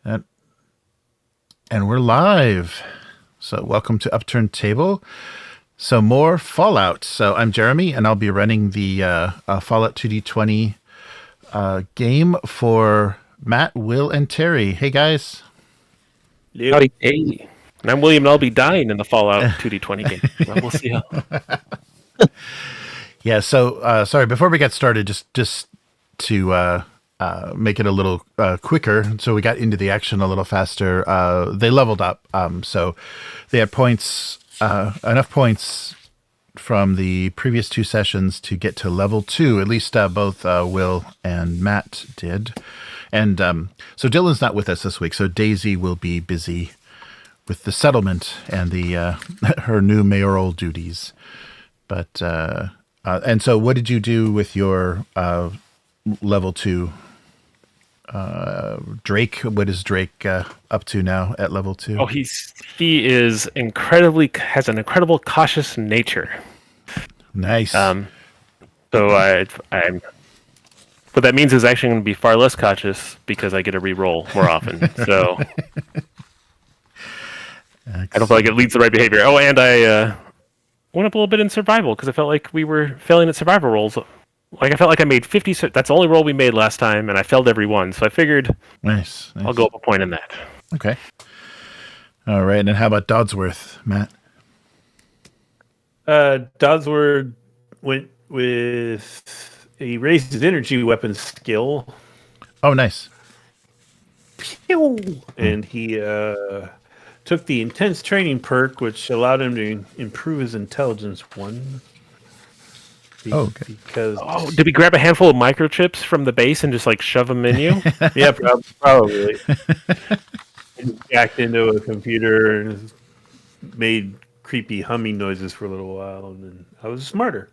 And, and we're live. So welcome to Upturned Table. So more Fallout. So I'm Jeremy, and I'll be running the Fallout 2D20 game for Matt, Will, and Terry. Hey, guys. Howdy. Hey. And I'm William, and I'll be dying in the Fallout 2D20 game. Well, we'll see how. Yeah, so sorry, before we get started, just to make it a little quicker, so we got into the action a little faster. They leveled up, so they had points, enough points from the previous two sessions to get to level 2. At least both Will and Matt did. And so Dylan's not with us this week, so Daisy will be busy with the settlement and the her new mayoral duties. But and so, what did you do with your level 2? Drake, what is Drake up to now at level 2? Oh, he is has an incredible cautious nature. Nice. So I'm. What that means is actually going to be far less cautious because I get to re-roll more often. So I don't feel like it leads to the right behavior. Oh, and I went up a little bit in survival because I felt like we were failing at survival rolls. Like I felt like I made 50. That's the only roll we made last time, and I failed every one. So I figured, nice. I'll go up a point in that. Okay. All right, and how about Dodsworth, Matt? Dodsworth went with. He raised his energy weapon skill. Oh, nice. And he took the intense training perk, which allowed him to improve his intelligence 1. Okay. Because did we grab a handful of microchips from the base and just like shove them in you? Yeah, probably. He hacked into a computer and made creepy humming noises for a little while, and then I was smarter.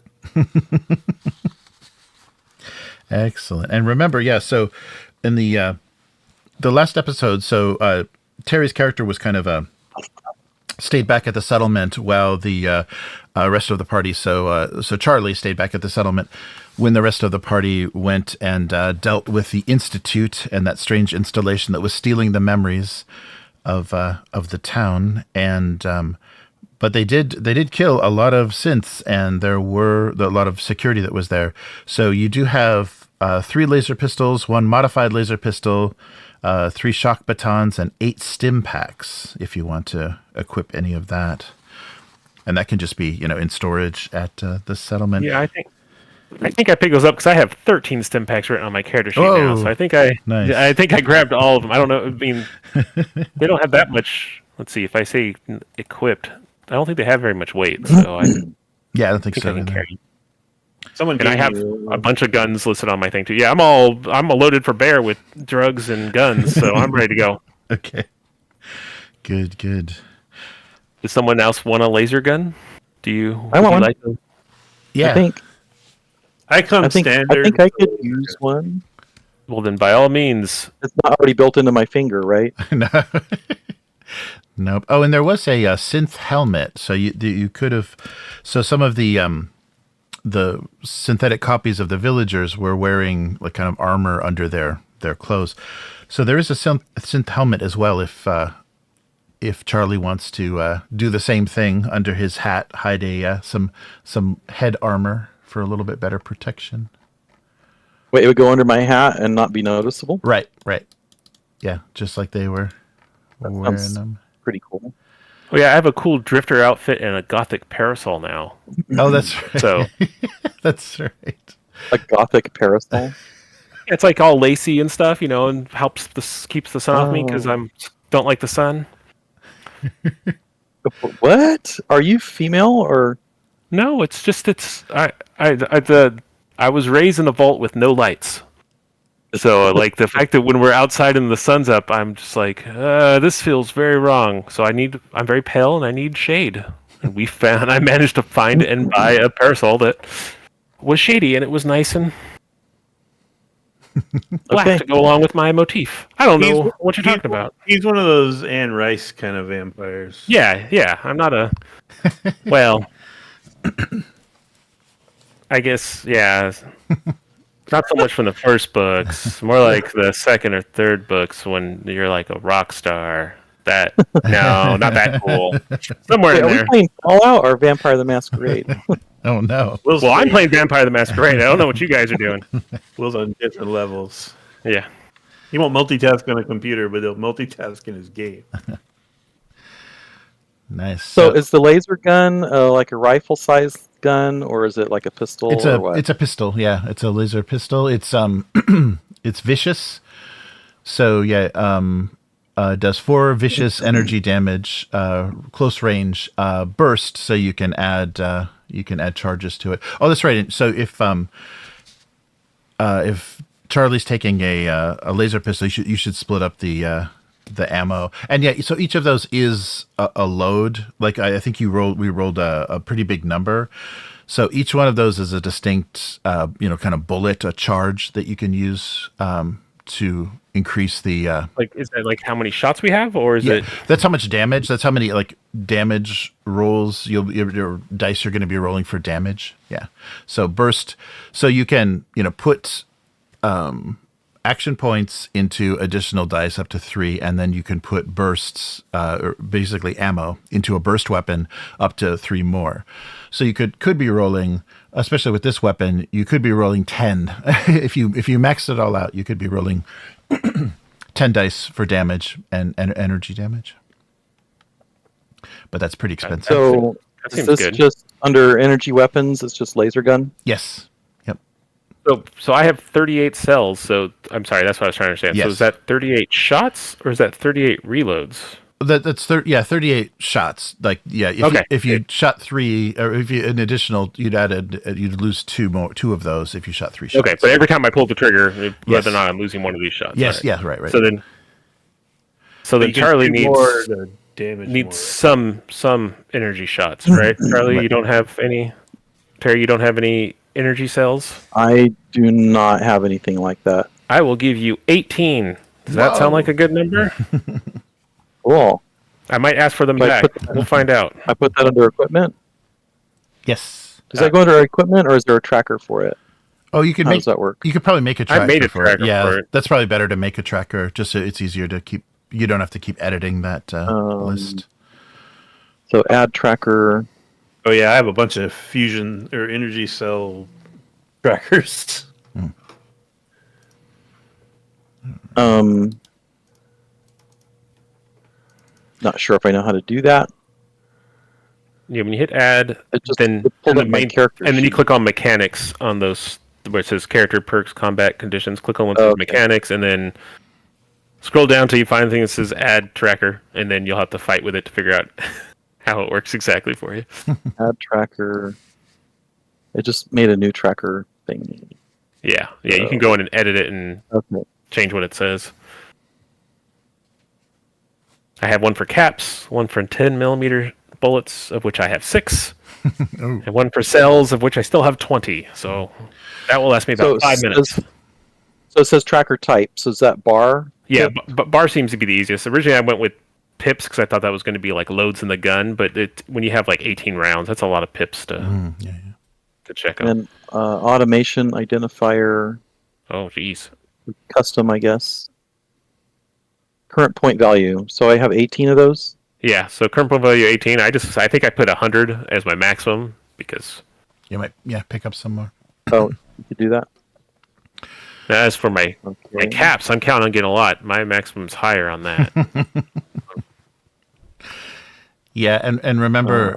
Excellent. And remember, so in the last episode, so Terry's character was kind of stayed back at the settlement while the rest of the party, so Charlie stayed back at the settlement when the rest of the party went and dealt with the Institute and that strange installation that was stealing the memories of the town. And but they did kill a lot of synths, and there were a lot of security that was there. So you do have 3 laser pistols, 1 modified laser pistol, 3 shock batons, and 8 stim packs if you want to equip any of that. And that can just be, in storage at the settlement. Yeah, I think I picked those up because I have 13 stim packs written on my character sheet now. So I think nice. I think I grabbed all of them. I don't know. I mean, they don't have that much. Let's see. If I say equipped, I don't think they have very much weight. So I don't think so. I can carry. And I have a bunch of guns listed on my thing too. Yeah, I'm loaded for bear with drugs and guns, so I'm ready to go. Okay. Good. Does someone else want a laser gun? I want one. Like them? Yeah. I think standard. I think I could use one. Well, then by all means. It's not already built into my finger, right? No. Nope. Oh, and there was a synth helmet, so you could have. So some of the synthetic copies of the villagers were wearing like kind of armor under their clothes. So there is a synth helmet as well. If Charlie wants to do the same thing under his hat, hide some head armor for a little bit better protection. Wait, it would go under my hat and not be noticeable? Right. Yeah, just like they were wearing them. Pretty cool. Oh yeah, I have a cool drifter outfit and a gothic parasol now. Oh, that's right. So that's right. A gothic parasol? It's like all lacy and stuff, and keeps the sun off me because I don't like the sun. What? Are you female or? No, I was raised in a vault with no lights. So like the fact that when we're outside and the sun's up, I'm just like, this feels very wrong. So I'm very pale and I need shade. And I managed to find and buy a parasol that was shady and it was nice and black to go along with my motif. I don't know what you're talking about. He's one of those Anne Rice kind of vampires. Yeah. I'm not a. Well, I guess, yeah. Not so much from the first books, more like the second or third books when you're like a rock star. That no, not that cool. Somewhere Wait, in are we there. playing Fallout or Vampire the Masquerade? Oh no. Will's Well, I'm great. playing Vampire the Masquerade. I don't know what you guys are doing. Will's on different levels. Yeah. He won't multitask on a computer, but he'll multitask in his game. Nice. So is the laser gun like a rifle-sized gun, or is it like a pistol? it's or a what? it's a pistol. Yeah, it's a laser pistol. It's it's vicious. So yeah, it does 4 vicious energy damage, close range, burst. So you can add charges to it. Oh, that's right. So if Charlie's taking a laser pistol, you should split up the ammo. And yeah, so each of those is a load. Like I think we rolled a pretty big number. So each one of those is a distinct, kind of bullet, a charge that you can use to increase the. Like, is that like how many shots we have, or is it? That's how much damage. That's how many damage rolls your dice are going to be rolling for damage. Yeah. So burst. So you can put action points into additional dice up to 3, and then you can put bursts, or basically ammo, into a burst weapon up to 3 more. So you could be rolling, especially with this weapon, you could be rolling 10. if you maxed it all out, you could be rolling 10 dice for damage and energy damage. But that's pretty expensive. So That is seems this good. just under energy weapons? It's just laser gun? Yes. Yep. So I have 38 cells. So I'm sorry, that's what I was trying to understand. Yes. So is that 38 shots or is that 38 reloads? That's 38 shots. Like, yeah, if you shot 3, or if you an additional, you'd lose 2 of those if you shot 3 shots. Okay, but every time I pull the trigger, Yes. whether or not I'm losing one of these shots. Yes, Right. yeah, right. So then You can Charlie do needs more to damage needs more. some energy shots, right? Charlie, you don't have any. Terry, you don't have any energy cells. I do not have anything like that. I will give you 18. Does that sound Whoa. like a good number? Cool. I might ask for them But back. We'll find out. I put that under equipment. Yes. Does that go under equipment, or is there a tracker for it? Oh, you could How make does that work? You could probably make a tracker. I made a for tracker it. Yeah, for it. that's probably better to make a tracker. Just so it's easier to keep. You don't have to keep editing that list. So add tracker. Oh yeah, I have a bunch of fusion or energy cell trackers. Not sure if I know how to do that. Yeah, when you hit add, It just then it pulled and up my character and then you sheet. click on mechanics on those where it says character perks, combat conditions. Click on one that says Okay. mechanics, and then scroll down till you find the thing that says add tracker, and then you'll have to fight with it to figure out how it works exactly for you. Add tracker. It just made a new tracker thing. Yeah, you can go in and edit it and Okay. change what it says. I have one for caps, one for 10mm bullets, of which I have 6, and one for cells, of which I still have 20. So that will last me about 5 minutes. So it says tracker type. So is that bar? Yeah, but bar seems to be the easiest. Originally, I went with pips because I thought that was going to be like loads in the gun, but when you have like 18 rounds, that's a lot of pips to check And out. then automation identifier, Oh, jeez. custom, I guess. Current point value. So I have 18 of those. Yeah, so current point value 18. I think I put 100 as my maximum because You might pick up some more. Oh, you could do that. as for my Okay. caps, I'm counting on getting a lot. My maximum's higher on that. Yeah, and remember,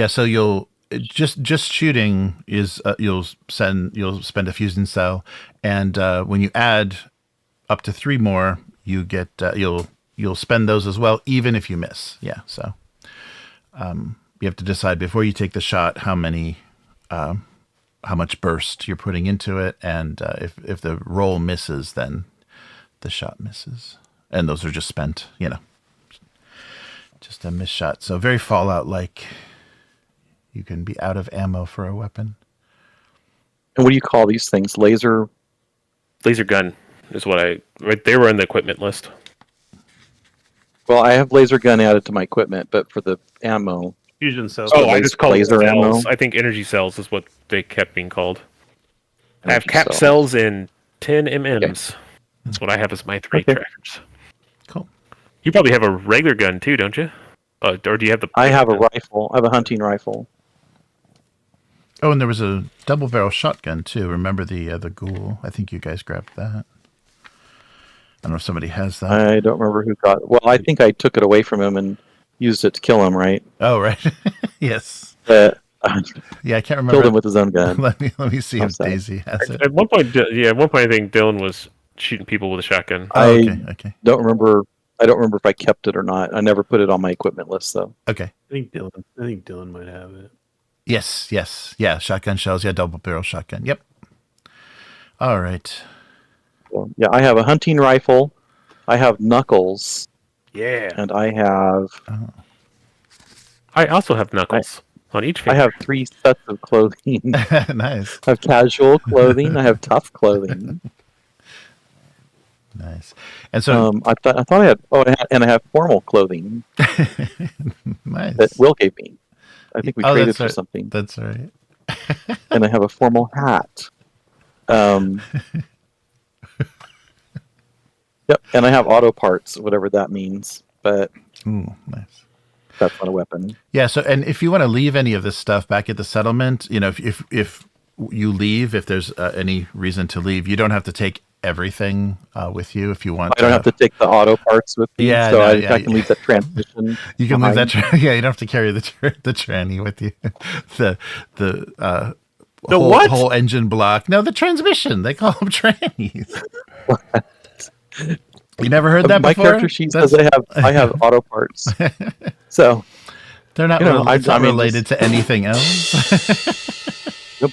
so you'll just shooting is you'll spend a fusion cell, and when you add up to 3 more, you get you'll spend those as well, even if you miss. Yeah, so you have to decide before you take the shot how much burst you're putting into it, and if the roll misses, then the shot misses, and those are just spent. Just a missed shot. So very Fallout-like. You can be out of ammo for a weapon. And what do you call these things? Laser? Laser gun is what they were in the equipment list. Well, I have laser gun added to my equipment, but for the ammo. Fusion cells. Oh, I just called it laser ammo? cells. I think energy cells is what they kept being called. I have cap cells and 10 MMs. That's what I have as my 3 trackers. Cool. You probably have a regular gun too, don't you? Or do you have the? I have a rifle. I have a hunting rifle. Oh, and there was a double barrel shotgun too. Remember the ghoul? I think you guys grabbed that. I don't know if somebody has that. I don't remember who got it. Well, I think I took it away from him and used it to kill him, right? Oh, right. Yes. But Yeah, I can't remember. killed him with his own gun. let me see if Outside. Daisy has it. At one point, I think Dylan was shooting people with a shotgun. Oh, I okay. don't remember. I don't remember if I kept it or not. I never put it on my equipment list, though. Okay. I think Dylan might have it. Yes. Yeah, shotgun shells. Yeah, double barrel shotgun. Yep. All right. So, yeah, I have a hunting rifle. I have knuckles, Yeah. and I have I also have knuckles on each finger. I have 3 sets of clothing. Nice. I have casual clothing. I have tough clothing. Nice. And so I thought I had. Oh, and I have formal clothing nice. that Will gave me. I think we traded that's for right. something. That's right. And I have a formal hat. Yep, and I have auto parts, whatever that means. But Ooh, nice. that's not a weapon. Yeah. So, and if you want to leave any of this stuff back at the settlement, if you leave, if there's any reason to leave, you don't have to take everything with you. If you want, I don't have to take the auto parts with me, Yeah, so no, I can leave that transmission. You can leave behind. that. Yeah, you don't have to carry the tranny with you. The what? whole engine block. No, the transmission. They call them trannies. You never heard that My before? character sheet says I have auto parts. So They're not, it's not related to anything else.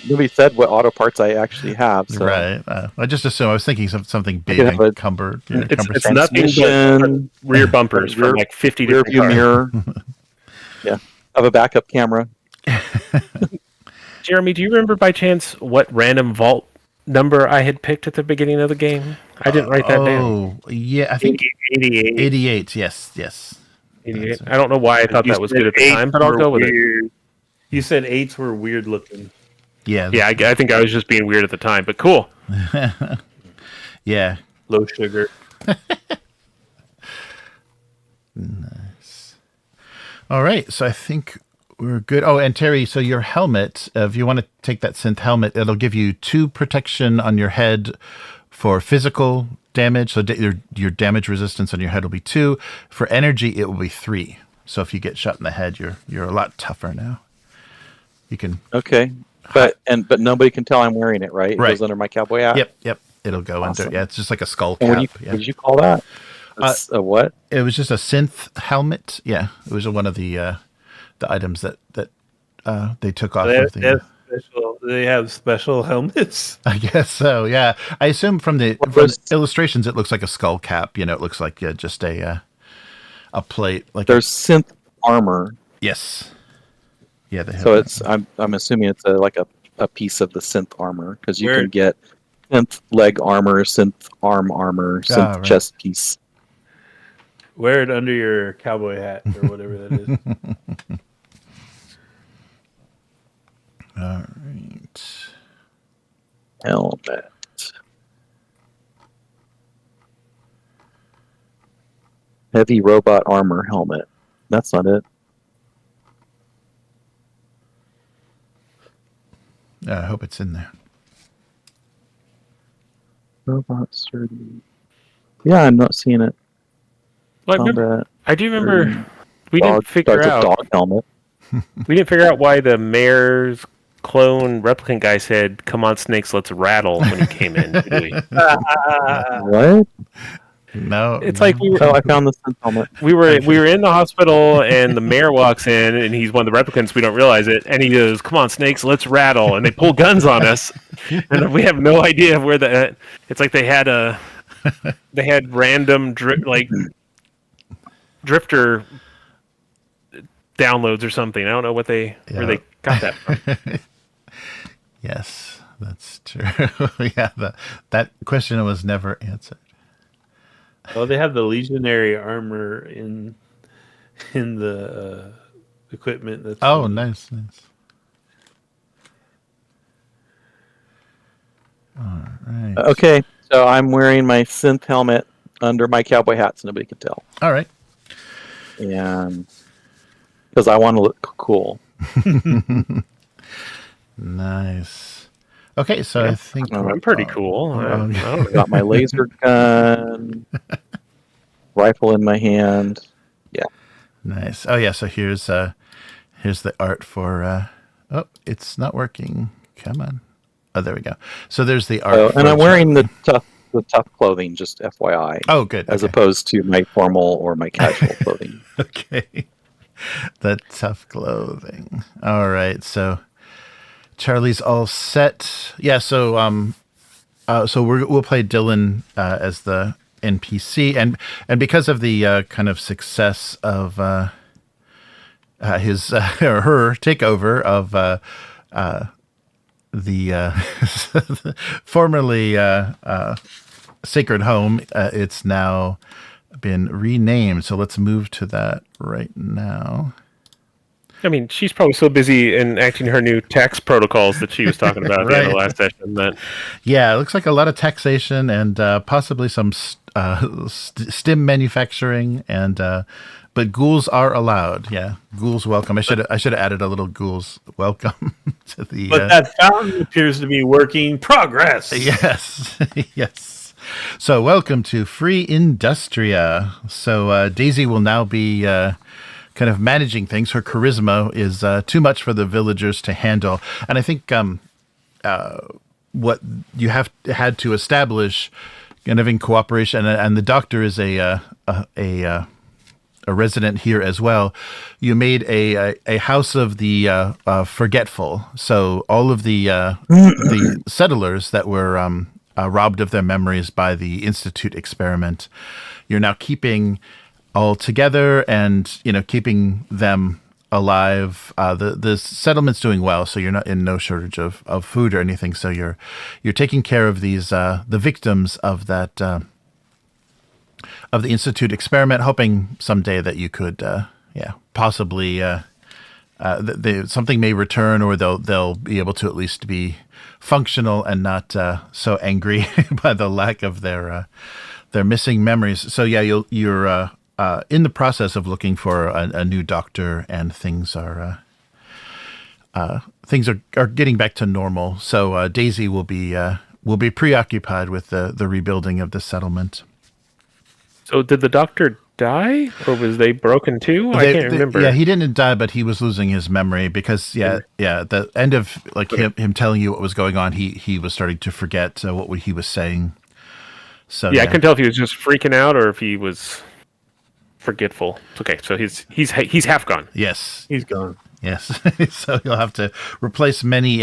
nobody said what auto parts I actually have. So. Right. I just assumed. I was thinking something big have and a- cumbered. It's nothing but Transmission, rear bumpers from like 50 rear different view cars. mirror. Yeah, I have a backup camera. Jeremy, do you remember by chance what random vault number I had picked at the beginning of the game? I didn't write that down. Oh, yeah. I think 88. 88. Yes. 88. I don't know why I thought You that was said good at the 8s time, but I'll were go with it. weird. You said 8s were weird looking. Yeah. Yeah, I think I was just being weird at the time, but cool. Yeah. Low sugar. Nice. All right. So I think we're good. Oh, and Terry, so your helmet, if you want to take that synth helmet, it'll give you 2 protection on your head for physical damage. So your damage resistance on your head will be 2. For energy, it will be 3. So if you get shot in the head, you're a lot tougher now. You can. Okay, but nobody can tell I'm wearing it, right? It Right. goes under my cowboy hat. Yep. It'll go Awesome. under. Yeah, it's just like a skull And cap. what did you call that? It's a what? It was just a synth helmet. Yeah, it was one of the items that they took off of the. They have special helmets. I guess so. Yeah, I assume from the illustrations, it looks like a skull cap. It looks like just a plate. Like There's synth armor, yes, yeah. They have so that. it's I'm assuming it's like a piece of the synth armor because you Where- can get synth leg armor, synth arm armor, synth right. chest piece. Wear it under your cowboy hat or whatever that is. All right. Helmet. Heavy robot armor helmet. That's not it. I hope it's in there. Robot sturdy. Yeah, I'm not seeing it. Well, Combat. I do remember we Dog, didn't figure that's out a dog helmet. we didn't figure out why the mayor's clone replicant guy said, "Come on, snakes, let's rattle" when he came in. Did we? What? No, It's like we were, Oh, I found the synth helmet. we were in the hospital and the mayor walks in and he's one of the replicants. We don't realize it, and he goes, "Come on, snakes, let's rattle," and they pull guns on us, and we have no idea where the. It's like they had random drifter downloads or something. I don't know where they got that from. Yes, that's true. Yeah, that question was never answered. Oh, they have the legionary armor in the equipment. That's Oh, nice. Right. Okay, so I'm wearing my synth helmet under my cowboy hat so nobody can tell. All right. And because I want to look cool. Nice. Okay, so I think I'm pretty cool. I don't know. Got my laser gun, rifle in my hand. Yeah. Nice. Oh yeah, so here's the art for oh, it's not working. Come on. Oh, there we go. So there's the art And I'm for- wearing the tough clothing, just FYI. Oh, good. As Okay. opposed to my formal or my casual clothing. Okay. The tough clothing. All right. So Charlie's all set. Yeah, so we'll play Dylan as the NPC, and because of the kind of success of his or her takeover of the formerly Sacred Home, it's now been renamed. So let's move to that right now. I mean, she's probably so busy enacting her new tax protocols that she was talking about at the end of the last session that Yeah, it looks like a lot of taxation and possibly some stim manufacturing, and but ghouls are allowed. Yeah, ghouls welcome. I should have added a little ghouls welcome to the. But that fountain appears to be working. Progress. Yes, yes. So welcome to Free Industria. So Daisy will now be kind of managing things. Her charisma is too much for the villagers to handle, and I think what you had to establish, kind of in cooperation, and the doctor is a resident here as well. You made a house of the forgetful. So all of the settlers that were robbed of their memories by the Institute experiment, you're now keeping all together and keeping them alive. The settlement's doing well, so you're not in no shortage of food or anything. So you're taking care of these the victims of that of the Institute experiment, hoping someday that you could possibly something may return, or they'll be able to at least be functional and not so angry by the lack of their missing memories. So yeah, you're in the process of looking for a new doctor, and things are getting back to normal. So Daisy will be preoccupied with the rebuilding of the settlement. So did the doctor die, or was they broken too? I can't remember. Yeah, he didn't die, but he was losing his memory because at the end of him telling you what was going on, he was starting to forget what he was saying. So I couldn't tell if he was just freaking out or if he was forgetful. Okay, so he's half gone. Yes, He's gone. yes. So you'll have to replace many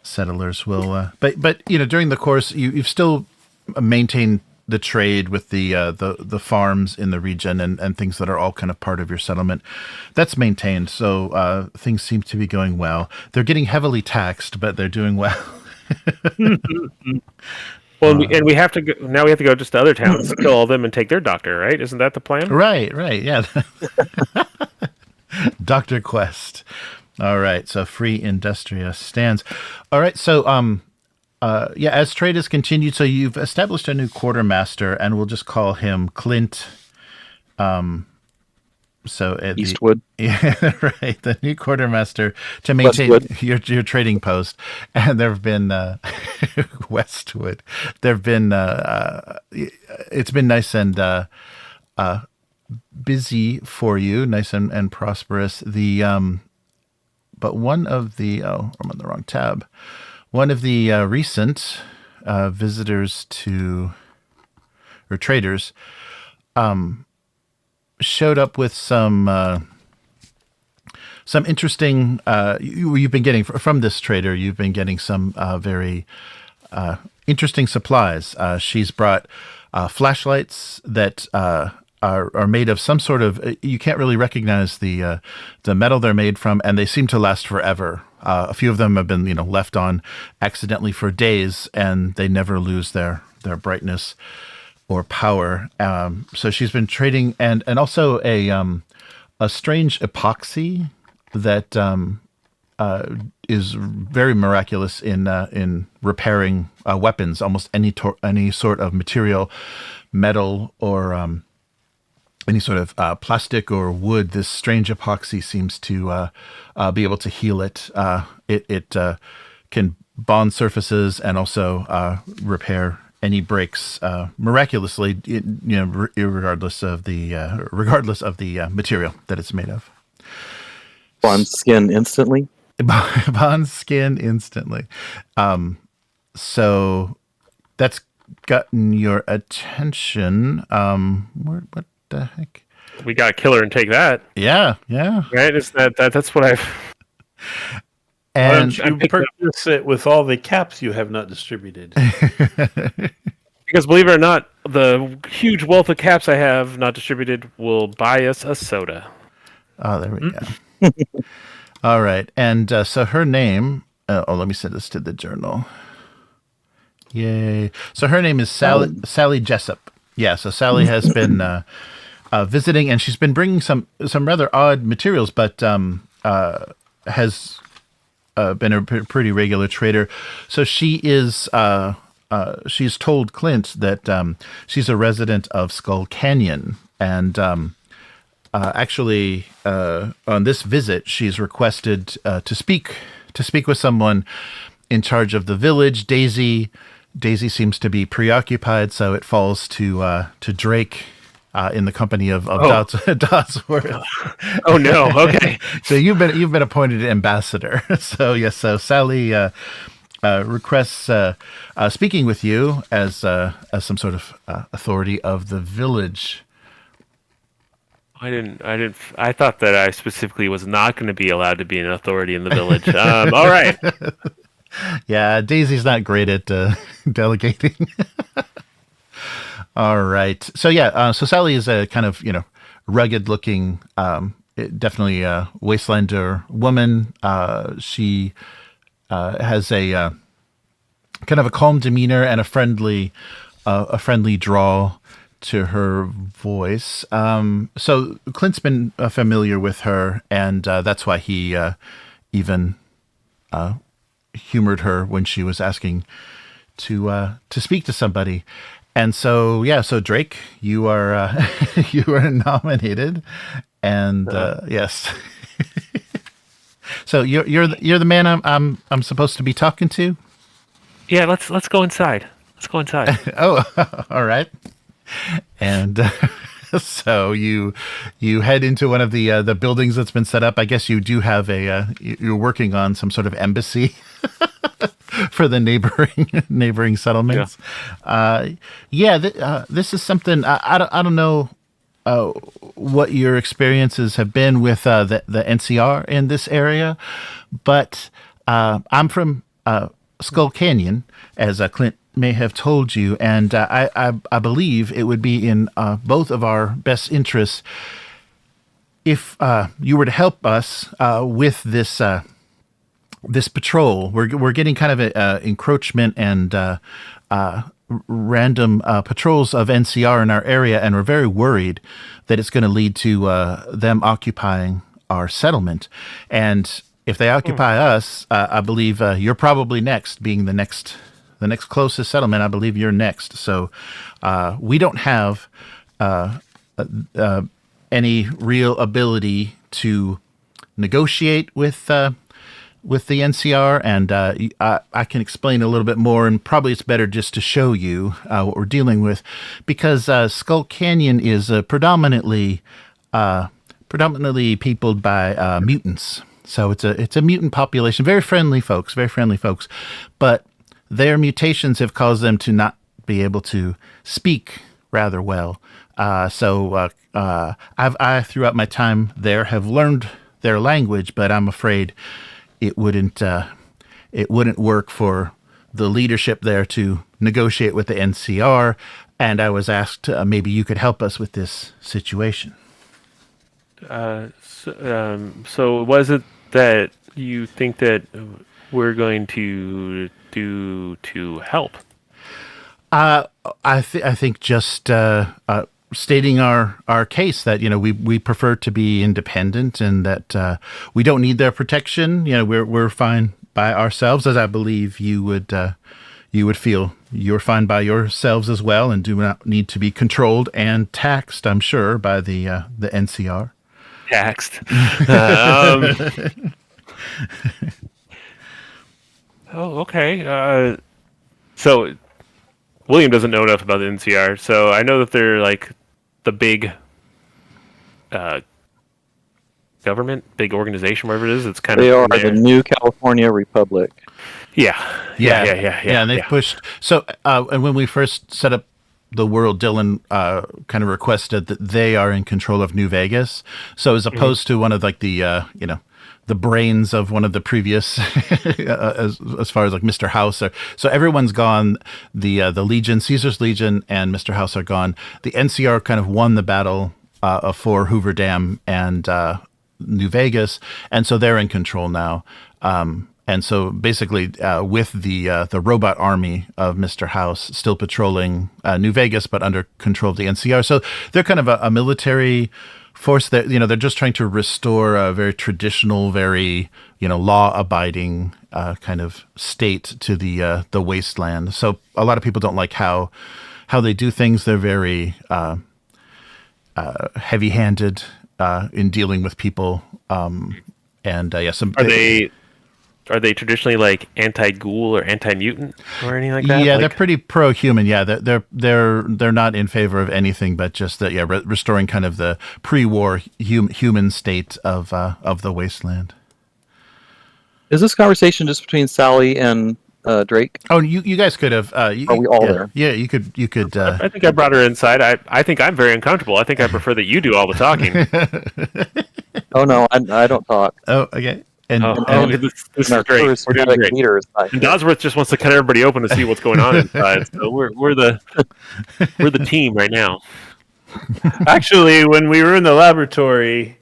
settlers. But during the course, you've still maintained the trade with the farms in the region and things that are all kind of part of your settlement. That's maintained. So things seem to be going well. They're getting heavily taxed, but they're doing well. Well, and we have to go, now we have to go just to other towns, kill all them, and take their doctor, right? Isn't that the plan? Right, yeah. Dr. Quest. All right, so Free Industria stands. All right, so as trade has continued, so you've established a new quartermaster, and we'll just call him Clint. Eastwood. Right. The new quartermaster to maintain your trading post. And there have been Westwood. There have been it's been nice and busy for you, nice and prosperous. But one of the I'm on the wrong tab. One of the recent visitors or traders showed up with some interesting. You've been getting from this trader. You've been getting some very interesting supplies. She's brought flashlights that are made of some sort of. You can't really recognize the metal they're made from, and they seem to last forever. A few of them have been left on accidentally for days, and they never lose their brightness or power. So she's been trading, and also a strange epoxy that is very miraculous in repairing weapons, almost any sort of material, metal or any sort of plastic or wood. This strange epoxy seems to be able to heal it. It can bond surfaces and also repair any breaks miraculously, regardless of the material that it's made of. Bond skin instantly. Bond skin instantly. So that's gotten your attention. What the heck? We got killer and take that. Yeah. Right? Is that's what I've. Why And don't you purchase it with all the caps you have not distributed? Because believe it or not, the huge wealth of caps I have not distributed will buy us a soda. Oh, there we go. All right. And so her name, let me send this to the journal. Yay. So her name is Sally Jessup. Yeah, so Sally has been visiting, and she's been bringing some rather odd materials, but has been a pretty regular trader. So she is she's told Clint that she's a resident of Skull Canyon, and actually on this visit she's requested to speak with someone in charge of the village. Daisy seems to be preoccupied, so it falls to Drake in the company of Dodsworth. Oh no! Okay. So you've been appointed ambassador. So yes, so Sally requests speaking with you as some sort of authority of the village. I thought that I specifically was not going to be allowed to be an authority in the village. All right. Yeah, Daisy's not great at delegating. All right. So yeah, so Sally is a kind of, rugged-looking, definitely a wastelander woman. She has a kind of a calm demeanor and a friendly drawl to her voice. So Clint's been familiar with her, and that's why he even humored her when she was asking to speak to somebody. And so so Drake, you are you are nominated, and yes. So you're the man I'm supposed to be talking to. Yeah, let's go inside. Let's go inside. Oh, all right. And so you head into one of the buildings that's been set up. I guess you do have you're working on some sort of embassy for the neighboring settlements. Yeah. This is something I don't know what your experiences have been with the NCR in this area, but I'm from Skull Canyon, as Clint may have told you, and I believe it would be in both of our best interests if you were to help us with this patrol. We're getting kind of a encroachment and random patrols of NCR in our area, and we're very worried that it's going to lead to them occupying our settlement. And if they occupy us, I believe you're probably next, being the next closest settlement. I believe you're next. So we don't have any real ability to negotiate with the NCR, and I can explain a little bit more, and probably it's better just to show you what we're dealing with, because Skull Canyon is predominantly peopled by mutants. So it's a mutant population, very friendly folks, but their mutations have caused them to not be able to speak rather well. So I throughout my time there have learned their language, but I'm afraid it wouldn't work for the leadership there to negotiate with the NCR. And I was asked maybe you could help us with this situation. So was it that you think that we're going to do to help? I think just stating our case that we prefer to be independent and that we don't need their protection. We're fine by ourselves, as I believe you would feel. You're fine by yourselves as well, and do not need to be controlled and taxed, I'm sure, by the NCR. Taxed. Oh, okay. So William doesn't know enough about the NCR, so I know that they're like the big government, big organization, whatever it is. It's kind They of are the New California Republic. Yeah. And they pushed. So, and when we first set up the world, Dylan kind of requested that they are in control of New Vegas. So, as opposed to one of like the the brains of one of the previous, as far as like Mr. House, so everyone's gone. The Legion, Caesar's Legion, and Mr. House are gone. The NCR kind of won the battle for Hoover Dam and New Vegas, and so they're in control now. And so basically, with the robot army of Mr. House still patrolling New Vegas, but under control of the NCR, so they're kind of a military force that they're just trying to restore a very traditional, very law-abiding kind of state to the wasteland. So a lot of people don't like how they do things. They're very heavy-handed in dealing with people. Are they traditionally like anti-ghoul or anti-mutant or anything like that? Yeah, they're pretty pro-human. Yeah, they're not in favor of anything but just restoring kind of the pre-war human state of the wasteland. Is this conversation just between Sally and Drake? Oh, you guys could have. Are we all there? Yeah, you could. I think I brought her inside. I think I'm very uncomfortable. I think I prefer that you do all the talking. Oh no, I don't talk. Oh, okay. This is great. We're doing great. And Dodsworth just wants to cut everybody open to see what's going on inside. So we're the team right now. Actually, when we were in the laboratory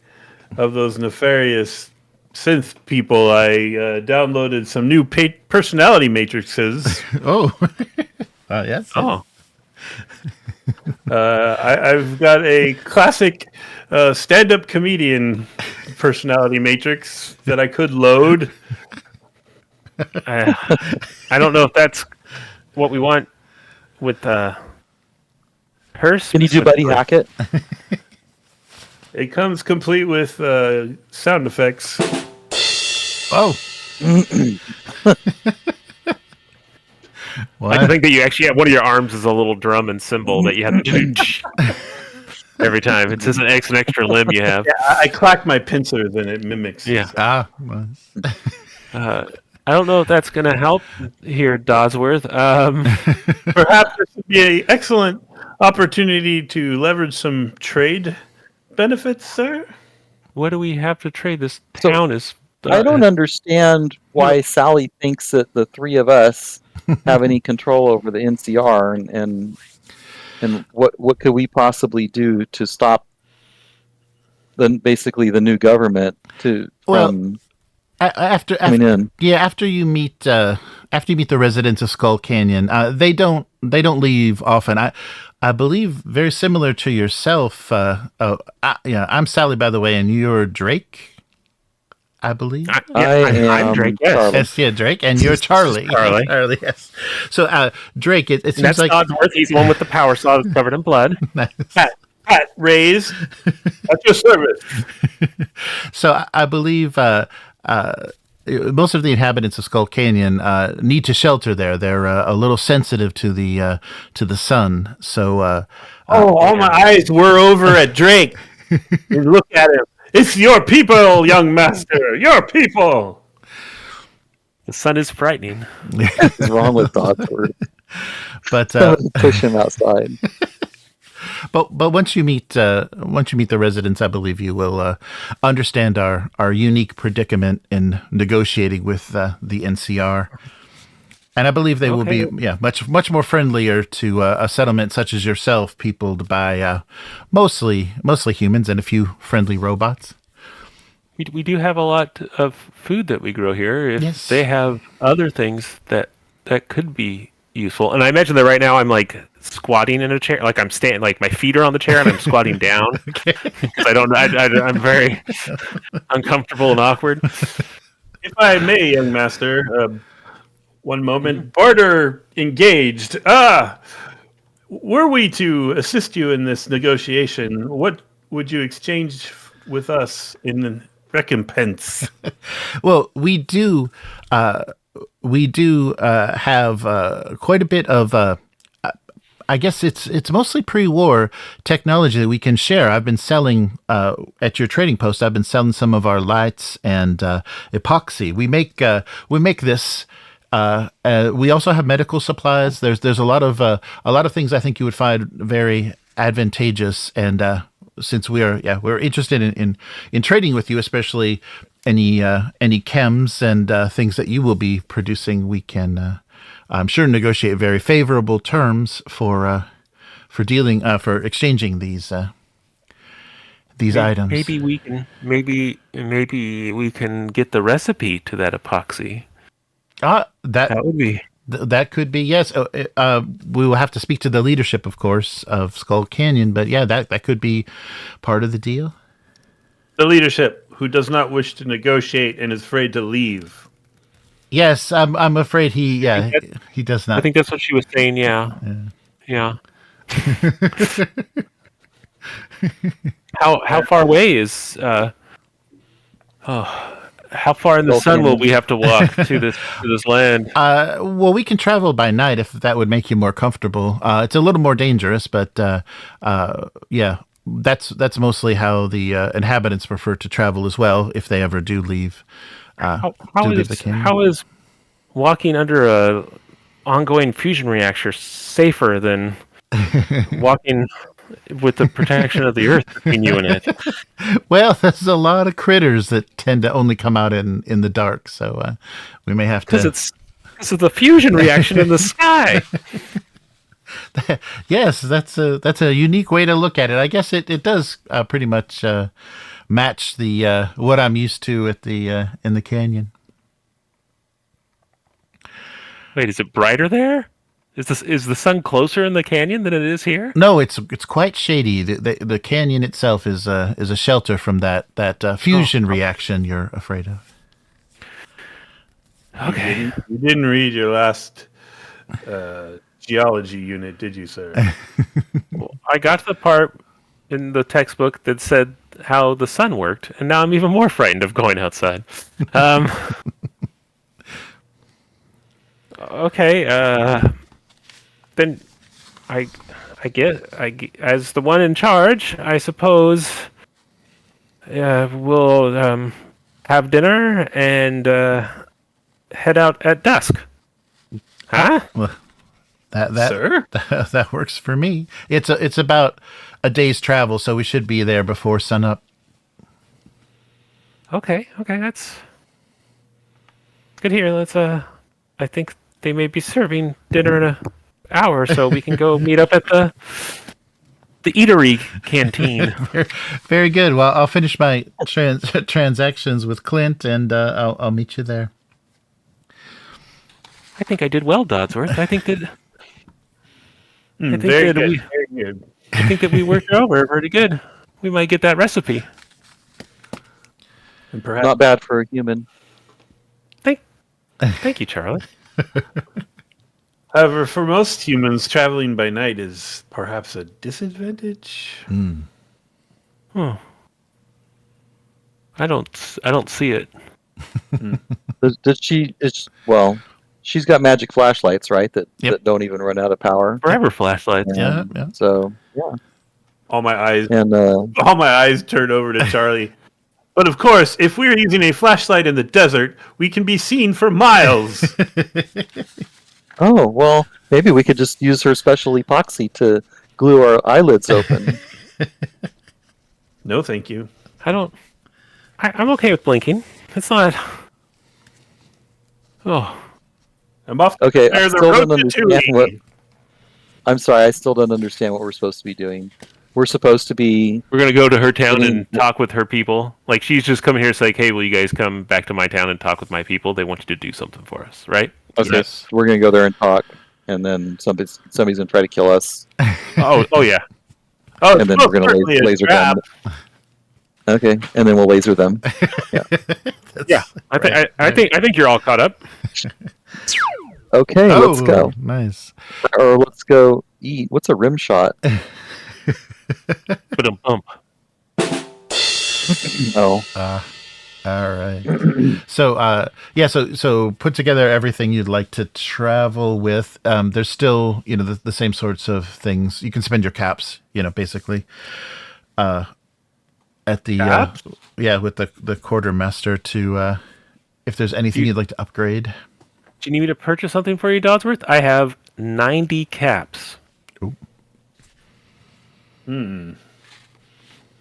of those nefarious synth people, I downloaded some new personality matrices. Oh, yes. Oh, I've got a classic stand-up comedian personality matrix that I could load. I don't know if that's what we want with her. Can you do Buddy Hackett? It comes complete with sound effects. Oh. I like to think that you actually have one of your arms is a little drum and cymbal that you have to do every time. It's just an extra limb you have. Yeah, I clack my pincers and it mimics. Yeah. I don't know if that's going to help here, Dodsworth. Perhaps this would be an excellent opportunity to leverage some trade benefits, sir. What do we have to trade? This town is... I don't understand why Sally thinks that the three of us have any control over the NCR, and what could we possibly do to stop basically the new government from coming in? Yeah, after you meet the residents of Skull Canyon, they don't leave often. I believe very similar to yourself. I'm Sally, by the way, and you're Drake. I believe. I'm Drake. Yes, Drake, and you're Charlie. Charlie, yes. So, Drake, it seems that's like Dodsworth. He's the one with the power saw that's covered in blood. Pat raised at your service. So, I believe most of the inhabitants of Skull Canyon need to shelter there. They're a little sensitive to the sun. So, all my eyes were over at Drake. And look at him. It's your people, young master. Your people. The sun is frightening. What's wrong with Dodsworth? But push him outside. But once you meet the residents, I believe you will understand our unique predicament in negotiating with the NCR. And I believe they will be much more friendlier to a settlement such as yourself, peopled by mostly humans and a few friendly robots. We do have a lot of food that we grow here. If they have other things that could be useful, and I imagine that right now I'm like squatting in a chair, like I'm standing, like my feet are on the chair and I'm squatting down because I'm very uncomfortable and awkward. If I may, young master, one moment. Barter engaged. Were we to assist you in this negotiation, what would you exchange with us in recompense? Well, we do have quite a bit of. I guess it's mostly pre-war technology that we can share. I've been selling at your trading post. I've been selling some of our lights and epoxy. We make this. We also have medical supplies. There's a lot of things I think you would find very advantageous. And since we're interested in trading with you, especially any chems and things that you will be producing, we can. I'm sure negotiate very favorable terms for dealing for exchanging these items. Maybe we can get the recipe to that epoxy. That would be that could be, yes. We will have to speak to the leadership, of course, of Skull Canyon, but yeah, that could be part of the deal. The leadership who does not wish to negotiate and is afraid to leave. Yes, I'm afraid he does not. I think that's what she was saying. Yeah. How far away is? How far in the sun will we have to walk to this land? Well, we can travel by night if that would make you more comfortable. It's a little more dangerous, but yeah, that's mostly how the inhabitants prefer to travel as well if they ever do leave. How is walking under a ongoing fusion reactor safer than walking with the protection of the earth between you and it? Well, there's a lot of critters that tend to only come out in the dark, so we may have to. Because it's the fusion reaction in the sky. Yes, that's a unique way to look at it. I guess it does pretty much match the what I'm used to at the in the canyon. Wait, is it brighter there? Is the sun closer in the canyon than it is here? No, it's quite shady. The canyon itself is a shelter from that fusion reaction you're afraid of. Okay. You didn't read your last geology unit, did you, sir? Well, I got to the part in the textbook that said how the sun worked, and now I'm even more frightened of going outside. Okay. Then I get as the one in charge, I suppose we'll have dinner and head out at dusk. Huh? Well, Sir? that works for me. It's about a day's travel, so we should be there before sunup. Okay, that's good here. Let's I think they may be serving dinner in an hour, so we can go meet up at the eatery canteen. Very good. Well, I'll finish my transactions with Clint, and I'll meet you there. I think I did well, Dodsworth. I think that Very good. I think that we worked over pretty good. We might get that recipe. And perhaps Not bad for a human. Thank you, Charlie. However, for most humans, traveling by night is perhaps a disadvantage. I don't see it. Does she? Well, she's got magic flashlights, right? That Yep. that don't even run out of power. Forever flashlights. Yeah. So yeah, All my eyes and turn over to Charlie. But of course, if we're using a flashlight in the desert, we can be seen for miles. oh well, maybe we could just use her special epoxy to glue our eyelids open. No, thank you. I'm okay with blinking. It's not. Oh, I'm off. Okay, I There's a still road don't to understand Tui. what. I'm sorry, I still don't understand what we're supposed to be doing. We're supposed to be. we're gonna go to her town and talk with her people. Like she's just coming here to say, "Hey, will you guys come back to my town and talk with my people? They want you to do something for us, right?" Okay, Yes. we're gonna go there and talk, and then somebody's gonna try to kill us, Oh yeah. Oh, and then it's we're gonna certainly a laser trap. them. Okay, and then we'll laser them. Yeah. I think you're all caught up. Okay, let's Oh, go. nice. Or let's go eat. What's a rim shot? But bump. Oh, All right. So, so put together everything you'd like to travel with. There's still, the same sorts of things. You can spend your caps, basically. At the Caps? with the quartermaster to if there's anything you'd like to upgrade. Do you need me to purchase something for you, Dodsworth? I have 90 caps. Ooh.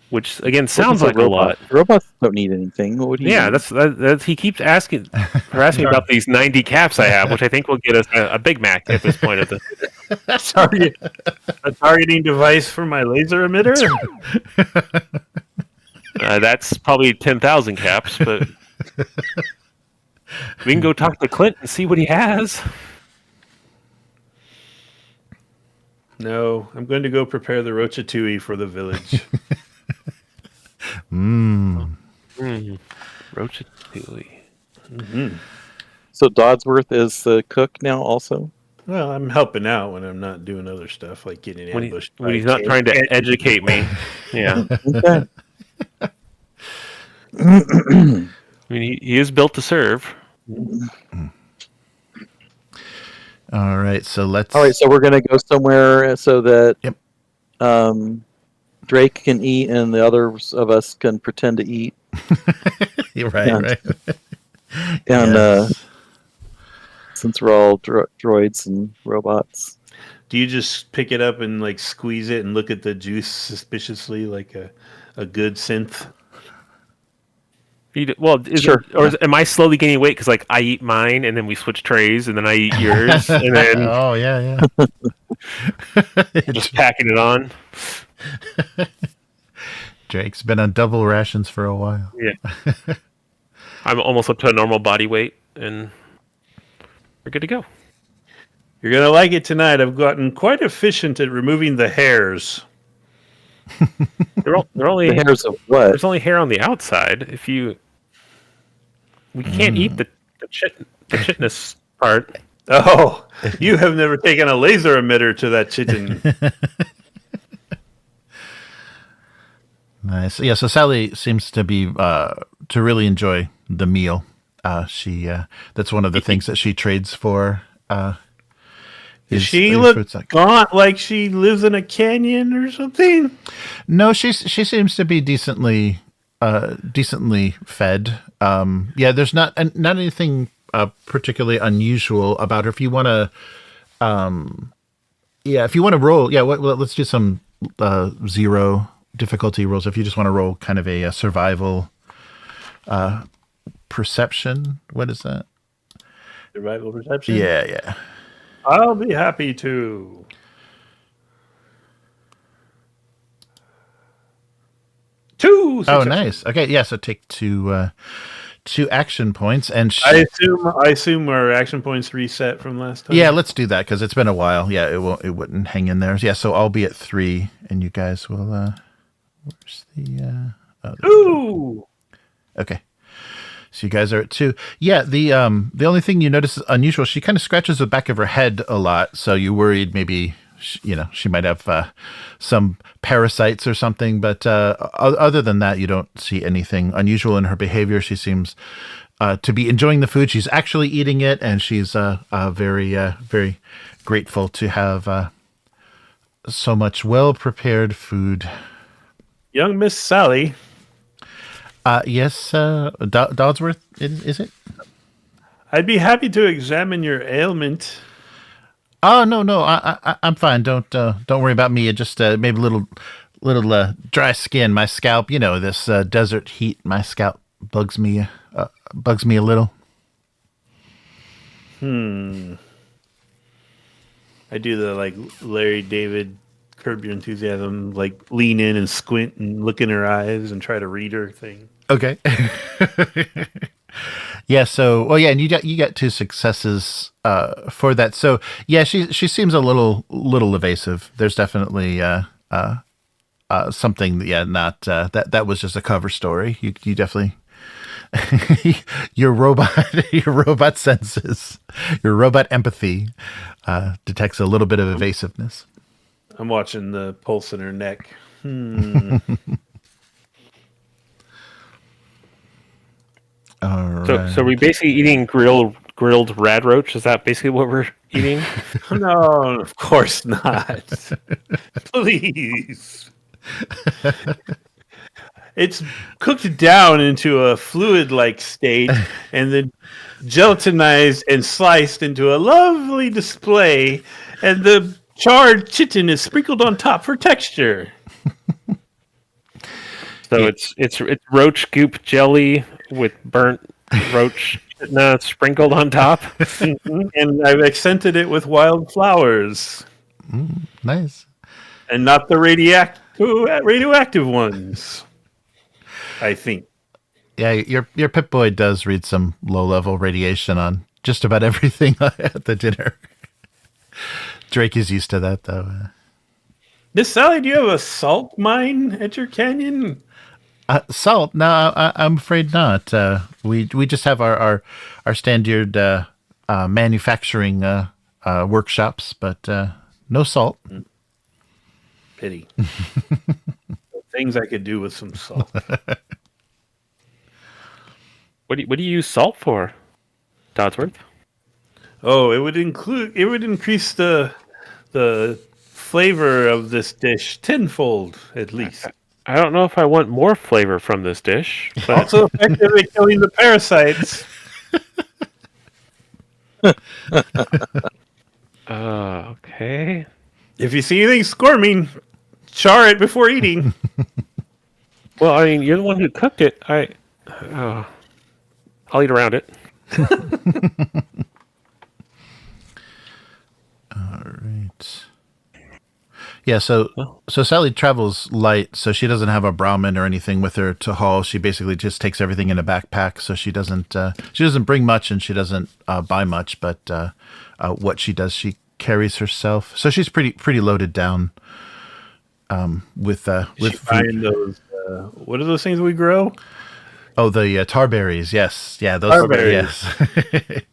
Which again sounds like a lot. Robots don't need anything. What would you Yeah, need? that's he keeps asking harassing me about these 90 caps I have, which I think will get us a Big Mac at this point of the A targeting device for my laser emitter? that's probably 10,000 caps, but we can go talk to Clint and see what he has. No, I'm going to go prepare the Rochattouille for the village. Rochattouille. So Dodsworth is the cook now, also. Well, I'm helping out when I'm not doing other stuff like getting When, ambushed. when he's not trying to educate me. Yeah. Okay. I mean, he is built to serve. All right, so let's. All right, so we're gonna go somewhere so that Yep. Drake can eat and the others of us can pretend to eat. You're right, Yeah. right. And Yes. since we're all droids and robots, Do you just pick it up and like squeeze it and look at the juice suspiciously like a good synth? Well, Sure. am I slowly gaining weight because like I eat mine and then we switch trays and then I eat yours and then Oh yeah. just packing it on? Drake's been on double rations for a while. Yeah. I'm almost up to a normal body weight and we're good to go. You're going to like it tonight. I've gotten quite efficient at removing the hairs. They're only the hairs of what? there's only hair on the outside. We can't eat the chitness part. Oh, you have never taken a laser emitter to that chitin. Nice. Yeah. So Sally seems to be to really enjoy the meal. She that's one of the things that she trades for. Does she is look fruit sack. gaunt like she lives in a canyon or something? No, she seems to be decently fed. There's not anything particularly unusual about her. If you want to, roll, let's do some 0 difficulty rolls. If you just want to roll kind of a survival perception, what is that? Survival perception? Yeah. I'll be happy to. Two. Oh, nice. Okay, yeah. So take two action points, and I assume our action points reset from last time. yeah, let's do that because it's been a while. Yeah, it wouldn't hang in there. Yeah, so I'll be at 3, and you guys will. Where's the? Ooh. Okay. So you guys are at 2. Yeah, the only thing you notice is unusual. She kind of scratches the back of her head a lot, so you worried maybe she might have some parasites or something. But other than that, you don't see anything unusual in her behavior. She seems to be enjoying the food. She's actually eating it, and she's very very grateful to have so much well prepared food. Young Miss Sally. Yes, Dodsworth, is it? I'd be happy to examine your ailment. Oh no, I'm fine. Don't worry about me. It just maybe a little dry skin. My scalp, this desert heat. My scalp bugs me a little. I do the like Larry David Curb Your Enthusiasm, like lean in and squint and look in her eyes and try to read her thing. Okay. Yeah. So, well, yeah, and you got 2 successes for that. So, yeah, she seems a little evasive. There's definitely something. Yeah, not that was just a cover story. You definitely your robot senses, your robot empathy detects a little bit of evasiveness. I'm watching the pulse in her neck. All So right. so we basically eating grilled rad roach. Is that basically what we're eating? No, of course not. Please. It's cooked down into a fluid-like state and then gelatinized and sliced into a lovely display, and the charred chitin is sprinkled on top for texture. So it's roach goop jelly with burnt roach sprinkled on top. And I've accented it with wild flowers, Nice. and not the radioactive ones, I think. Yeah, your Pip-Boy does read some low-level radiation on just about everything at the dinner. Drake is used to that, though. Miss Sally, do you have a salt mine at your canyon? Salt? No, I'm afraid not. We just have our standard manufacturing workshops, but no salt. Pity. Things I could do with some salt. What do you use salt for, Dodsworth? Oh, it would increase the flavor of this dish tenfold at least. I don't know if I want more flavor from this dish, but Also effective at killing the parasites. okay. If you see anything squirming, char it before eating. Well, I mean, you're the one who cooked it. I'll eat around it. All right. Yeah, so Sally travels light, so she doesn't have a Brahmin or anything with her to haul. She basically just takes everything in a backpack, so she doesn't bring much and she doesn't buy much. But what she does, she carries herself. So she's pretty loaded down with She food. find those. What are those things we grow? Oh, the tarberries. Yes, yeah, those. Tarberries. Yes,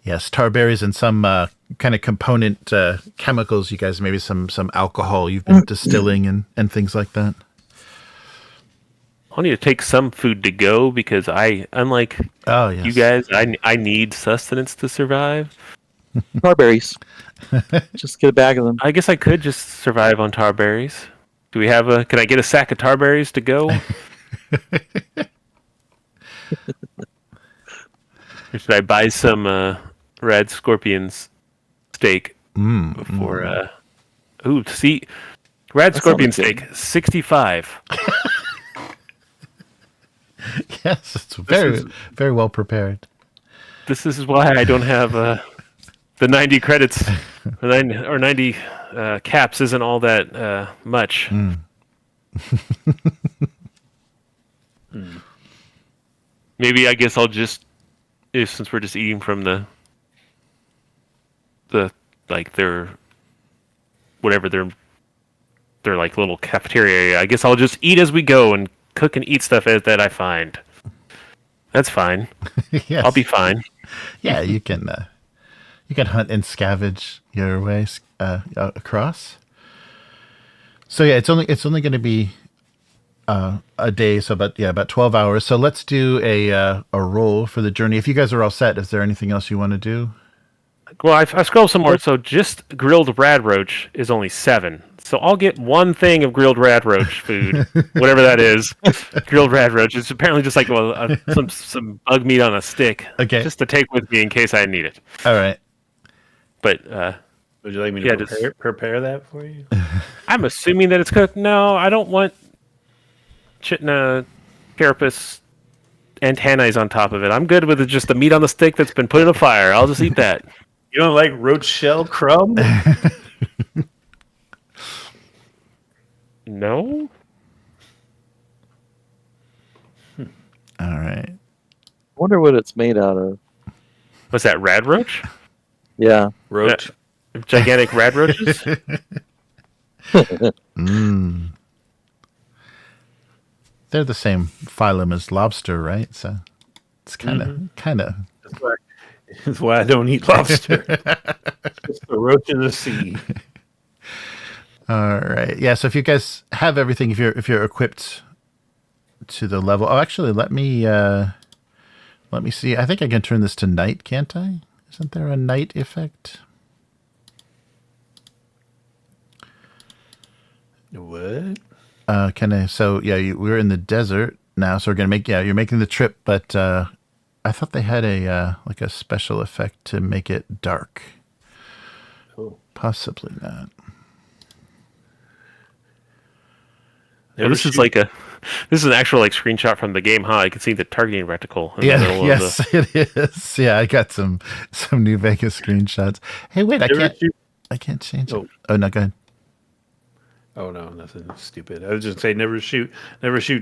yes, tarberries and some kind of component chemicals. You guys, maybe some alcohol you've been distilling and things like that. I'll need to take some food to go because unlike Oh, yes. you guys, I need sustenance to survive. Barberries. Just get a bag of them. I guess I could just survive on tarberries. Do we have can I get a sack of tarberries to go? Or should I buy some red scorpion's steak before see red That scorpion sounds good. steak 65. Yes, it's very well prepared. This is why I don't have the 90 credits or 90 caps isn't all that much. Maybe I guess I'll just since we're just eating from the like their whatever their like little cafeteria area. I guess I'll just eat as we go and cook and eat stuff that I find. That's fine. Yes. I'll be fine. Yeah, you can hunt and scavenge your way across. So yeah, it's only going to be a day, so about 12 hours. So let's do a roll for the journey. If you guys are all set, is there anything else you want to do? Well, I scrolled some more. So just grilled rad roach is only 7. So I'll get one thing of grilled rad roach food, whatever that is. Grilled rad roach. It's apparently just like some bug meat on a stick, Okay. just to take with me in case I need it. All right. But Would you like me to Yeah, prepare that for you? I'm assuming that it's cooked. No, I don't want Chitna carapace antennae on top of it. I'm good with just the meat on the stick that's been put in a fire. I'll just eat that. You don't like roach shell crumb? No? All right. wonder what it's made out of. What's that, rad roach? Yeah. Roach. Gigantic rad roaches? Mm. They're the same phylum as lobster, right? So it's kind of. That's why I don't eat lobster. It's the roach in the sea. All right. Yeah. So if you guys have everything, if you're equipped to the level. Oh, actually, let me see. I think I can turn this to night, can't I? Isn't there a night effect? What? Can I? So yeah, we're in the desert now, so we're gonna make. Yeah, you're making the trip, but I thought they had a like a special effect to make it dark. Cool. Possibly not. Yeah, this is an actual like screenshot from the game, huh? I can see the targeting reticle. In the middle Yes, of the... it is. Yeah, I got some New Vegas screenshots. Hey, wait, I can't change it. Oh no, go ahead. Oh no, nothing stupid. I was just saying, never shoot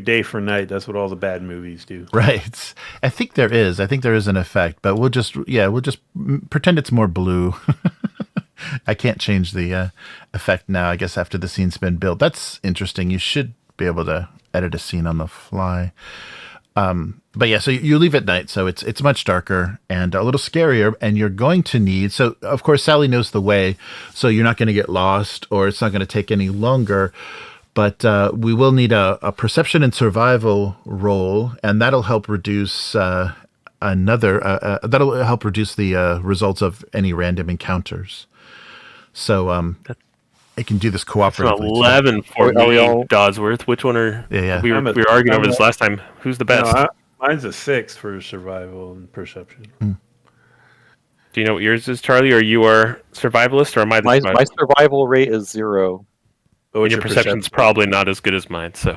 day for night. That's what all the bad movies do. Right. I think there is an effect, but we'll just pretend it's more blue. I can't change the effect now, I guess, after the scene's been built. That's interesting. You should be able to edit a scene on the fly. But yeah, so you leave at night, so it's much darker and a little scarier, and you're going to need, so of course Sally knows the way, so you're not going to get lost, or it's not going to take any longer, but we will need a perception and survival roll, and that'll help reduce that'll help reduce the results of any random encounters. So it can do this cooperatively. 11 for me, Dodsworth. Which one are... Yeah. We were arguing over this last time. Who's the best? No, mine's a 6 for survival and perception. Do you know what yours is, Charlie? Are you our survivalist, or am I the my survival rate is 0. Oh, your perception's probably not as good as mine, so...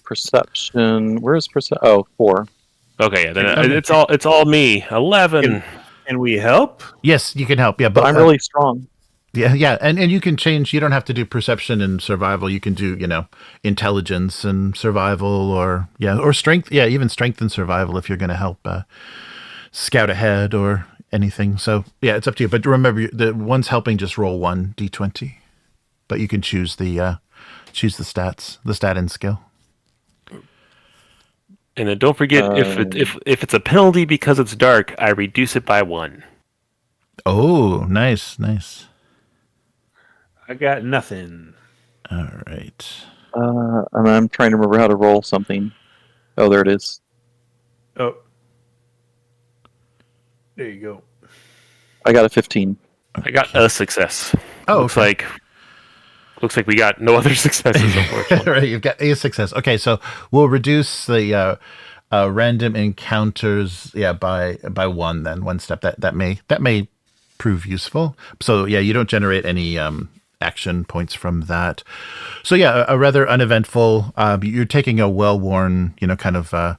Perception... Where's perception? Oh, 4. Okay, yeah, then it's all me. 11. Can we help? Yes, you can help. Yeah, but I'm really strong. Yeah, and you can change. You don't have to do perception and survival. You can do, intelligence and survival, or strength. Yeah, even strength and survival if you're going to help scout ahead or anything. So yeah, it's up to you. But remember, the one's helping just roll 1 d20, but you can choose the stats, the stat and skill. And then don't forget, if it's a penalty because it's dark, I reduce it by 1. Oh, nice. I got nothing. All right. And I'm trying to remember how to roll something. Oh, there it is. Oh. There you go. I got a 15. I got a success. Oh, looks like we got no other successes, unfortunately. Right, you've got a success. Okay, so we'll reduce the random encounters, by 1 then, 1 step. That may prove useful. So yeah, you don't generate any action points from that. So yeah, a rather uneventful. You're taking a well-worn, kind of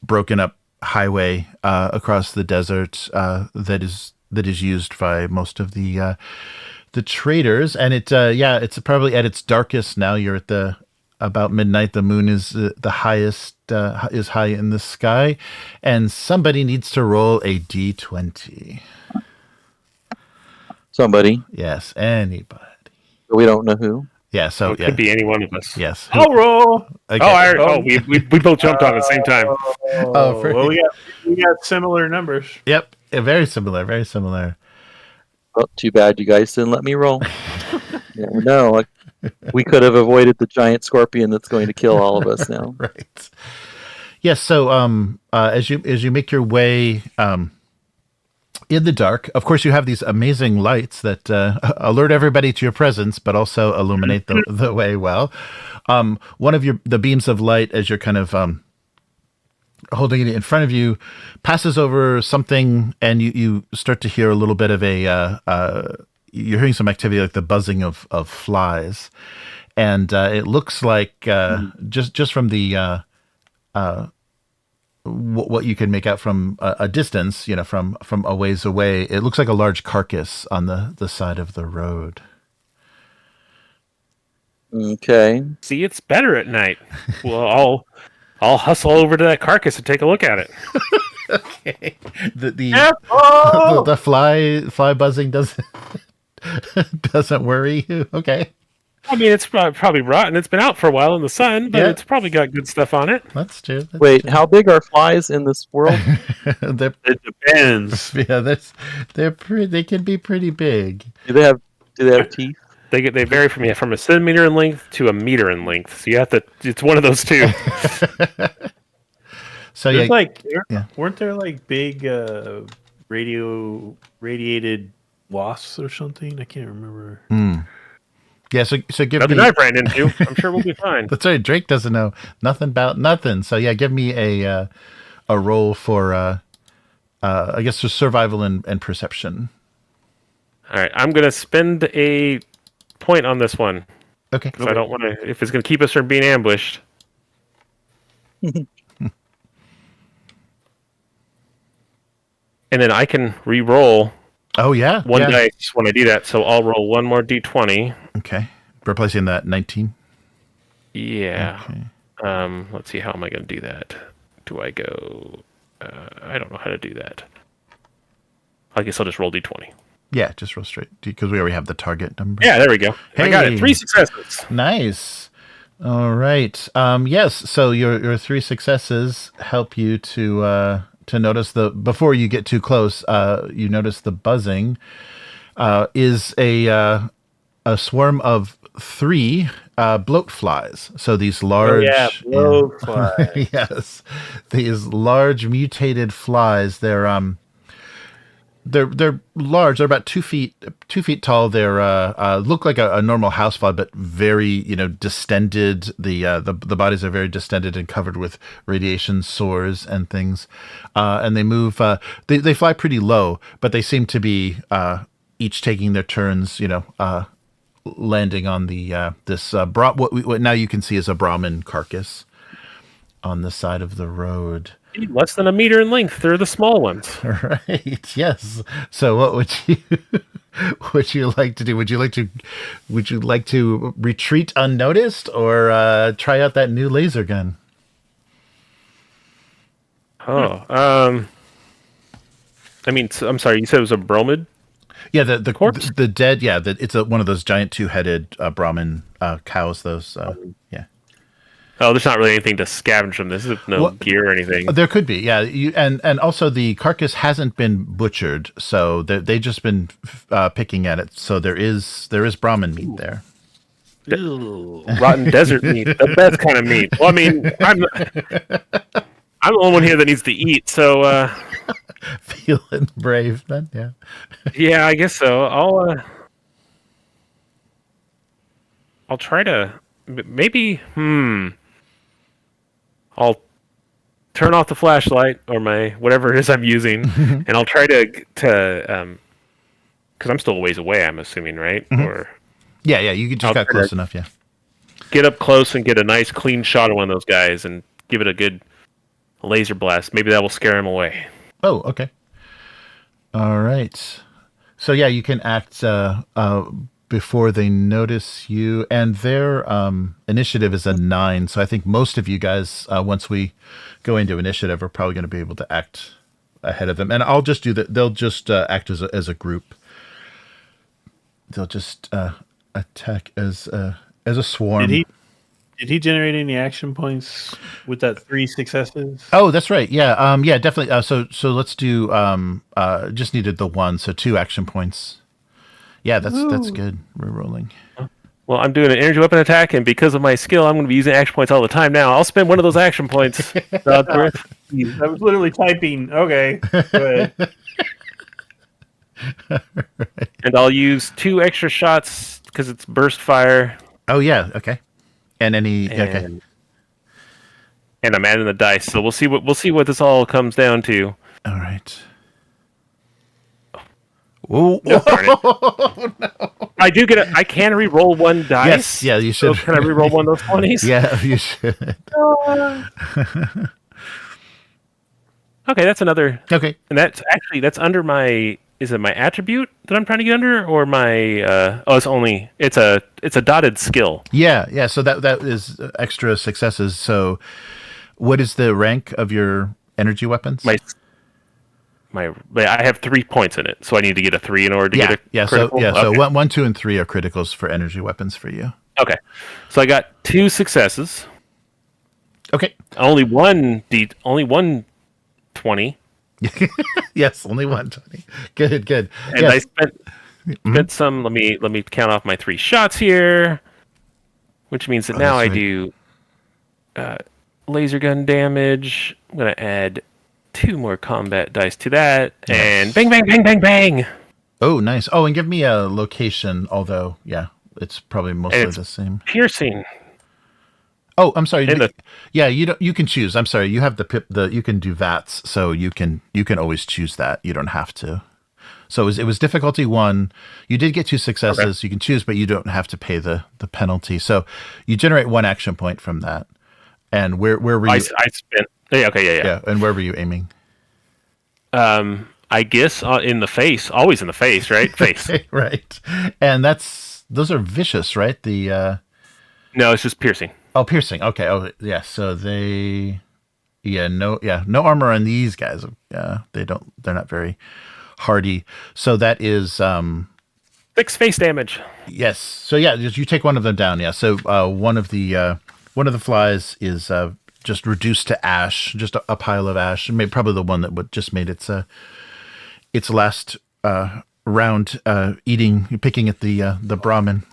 broken up highway across the desert that is used by most of the traders, and it's probably at its darkest now. You're at about midnight. The moon is the highest, is high in the sky, and somebody needs to roll a d20. Somebody. Yes, anybody. We don't know who. Yeah, so it could be any one of us. Yes. I'll roll. Okay. We both jumped on at the same time. Well, we got similar numbers. Yep, very similar. Very similar. Well, too bad you guys didn't let me roll. No, we could have avoided the giant scorpion that's going to kill all of us now. Right. Yes. So, as you make your way in the dark, of course, you have these amazing lights that alert everybody to your presence, but also illuminate the way well. One of the beams of light, as you're kind of holding it in front of you, passes over something, and you start to hear a little bit of you're hearing some activity, like the buzzing of flies, and it looks like just from the what you can make out from a distance, from a ways away, it looks like a large carcass on the side of the road. Okay. See, it's better at night. Well, I'll hustle over to that carcass and take a look at it. Okay. The Apple! the fly buzzing doesn't worry you. Okay. I mean, it's probably rotten. It's been out for a while in the sun, but Yeah. it's probably got good stuff on it. That's true. That's Wait, how big are flies in this world? they're, It depends. yeah, they can be pretty big. Do they have teeth? They vary from a centimeter in length to a meter in length. So you have to. It's one of those two. So There's yeah. weren't there like big radiated wasps or something? I can't remember. Yeah, so give Nothing me. I've ran into. I'm sure we'll be fine. That's right. Drake doesn't know nothing about nothing. So yeah, give me a roll for I guess for survival and perception. All right, I'm gonna spend a point on this one. Okay. 'Cause I don't want to. If it's gonna keep us from being ambushed. And then I can re-roll Oh yeah. one yeah. dice when I do that. So I'll roll one more d20. Okay. Replacing that 19. Yeah. Okay. Let's see. How am I going to do that? Do I go? I don't know how to do that. I guess I'll just roll d20. Yeah, just roll straight because we already have the target number. Yeah, there we go. I got Hey. it. 3 successes. Nice. All right. Yes. So your 3 successes help you to notice before you get too close. You notice the buzzing is a swarm of 3 bloat flies. So these large, blowfly. yes, these large mutated flies. They're large. They're about 2 feet tall. They're look like a normal housefly, but very distended. The bodies are very distended and covered with radiation sores and things. And they move. They fly pretty low, but they seem to be each taking their turns. Landing on the this what now you can see is a Brahmin carcass on the side of the road. Less than a meter in length. They're the small ones. Right. Yes. So, what would you like to do? Would you like to retreat unnoticed, or try out that new laser gun? Oh. I mean, I'm sorry. You said it was a bromid. Yeah. The corpse? the dead. Yeah. It's one of those giant 2-headed Brahmin cows. Those. Yeah. Oh, there's not really anything to scavenge from this. There's no gear or anything. There could be, yeah. And also the carcass hasn't been butchered, so they've just been picking at it. So there is Brahmin meat there. Rotten desert meat, the best kind of meat. Well, I mean, I'm the only one here that needs to eat, so Feeling brave, then, yeah. yeah, I guess so. I'll try to maybe. I'll turn off the flashlight or my whatever it is I'm using, and I'll try to because I'm still a ways away. I'm assuming, right? Or Yeah, you just got close enough, yeah. get up close and get a nice clean shot of one of those guys and give it a good laser blast. Maybe that will scare him away. Oh, okay. All right. So yeah, you can act before they notice you, and their initiative is a 9. So I think most of you guys, once we go into initiative, are probably going to be able to act ahead of them. And I'll just do that. They'll just act as a group. They'll just attack as a swarm. Did he generate any action points with that 3 successes? Oh, that's right. Yeah. Yeah. Definitely. So let's do. Just needed the 1, so 2 action points. Yeah, that's good. We're rolling. Well, I'm doing an energy weapon attack, and because of my skill, I'm going to be using action points all the time now. I'll spend one of those action points. Dodsworth. I was literally typing. Okay, go ahead. And I'll use 2 extra shots because it's burst fire. Oh yeah. Okay. And okay. And I'm adding the dice, so we'll see what this all comes down to. All right. Oh, Darn it. I can re-roll 1 dice. Yes, yeah, you should. So can I re-roll one of those 20s? Yeah, you should. Okay, that's another. Okay. And that's under my. Is it my attribute that I'm trying to get under, or my? It's a dotted skill. Yeah. So that is extra successes. So What is the rank of your energy weapons? I have 3 points in it, so I need to get a 3 in order to get a critical. So Okay. 1, 2, and 3 are criticals for energy weapons for you. Okay, so I got 2 successes. Okay. Only one 20. Yes, only 120. Good. And Yes. I spent some. Let me count off my 3 shots here, which means that now I that's right. do laser gun damage. I'm gonna add 2 more combat dice to that, and bang, bang, bang, bang, bang. Oh, nice. Oh, and give me a location. Although, yeah, it's probably mostly it's the same. Piercing. Oh, I'm sorry. In the- Yeah, you can choose. I'm sorry. You have you can do VATS, so you can always choose that. You don't have to. So it was difficulty 1. You did get 2 successes. Okay. You can choose, but you don't have to pay the penalty. So you generate 1 action point from that. And where were you? I spent. Yeah. Okay. Yeah. And where were you aiming? I guess in the face. Always in the face, right? Face. Right. And those are vicious, right? The No, it's just piercing. piercing. Okay. Oh, yeah. So no armor on these guys. They're not very hardy. So that is 6 face damage. yes. So yeah, you take one of them down. Yeah. So one of the flies is just reduced to ash, just a pile of ash. Maybe probably the one that just made its last round picking at the Brahmin.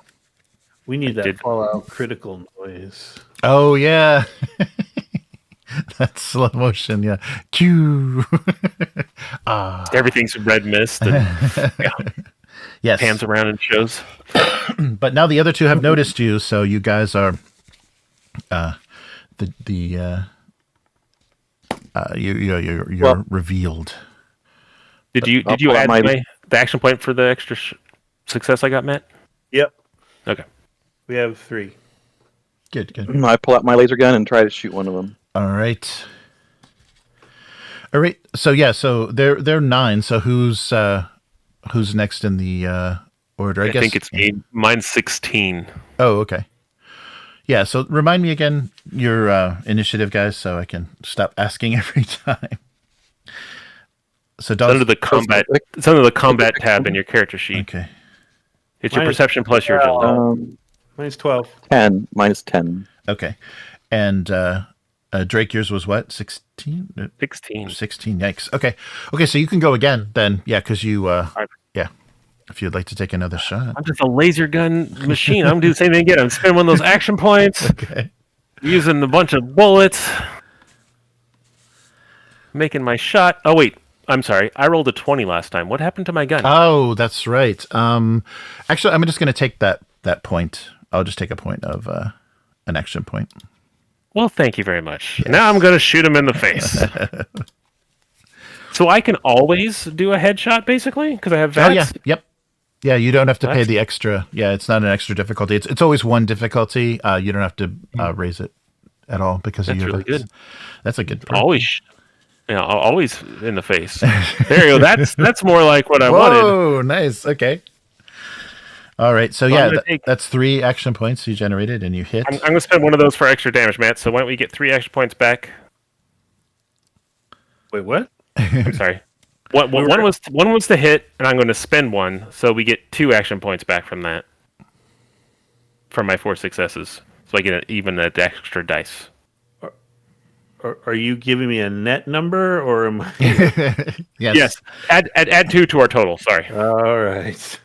We need that Fallout critical noise. Oh yeah. That's slow motion, yeah. Cue. Everything's red mist and Yes. pans around and shows. But now the other 2 have noticed you, so you guys are you're revealed. Did you pull add out the action point for the extra success I got, Matt? Yep, Okay. we have 3. Good. I pull out my laser gun and try to shoot one of them. All right. So yeah, so they're 9. So who's next in the order? I guess think it's me. Mine's 16. Oh, okay. Yeah, so remind me again your initiative, guys, so I can stop asking every time. So It's under the combat. It's under the combat tab in your character sheet. Okay. It's your Mine is- perception plus your agility. Mine's 12. 10. Minus 10. Okay. And Drake, yours was what? 16? 16. 16. Yikes. Okay. Okay, so you can go again then. Yeah, because you yeah. If you'd like to take another shot. I'm just a laser gun machine. I'm gonna do the same thing again. I'm spending one of those action points, Okay. using a bunch of bullets, making my shot. Oh wait, I'm sorry. I rolled a 20 last time. What happened to my gun? Oh, that's right. Actually, I'm just going to take that point. I'll just take a point of an action point. Well, thank you very much. Now I'm gonna shoot him in the face. So I can always do a headshot, basically, because I have VATS? Oh yeah. Yep. Yeah, you don't have to pay That's- the extra. Yeah, it's not an extra difficulty. It's always 1 difficulty. You don't have to raise it at all because of That's your really VATS. good. That's a good perk. Always, always in the face. There you go. That's more like what I wanted. Whoa, nice. Okay. All right. So I'm yeah, gonna take- that's 3 action points you generated and you hit. I'm going to spend one of those for extra damage, Matt. So why don't we get 3 action points back? Wait, what? I'm sorry. One was the hit, and I'm going to spend 1, so we get 2 action points back from that. From my 4 successes, so I get even an extra dice. Are you giving me a net number, or am I? Yes. Yes, add 2 to our total. Sorry, All right.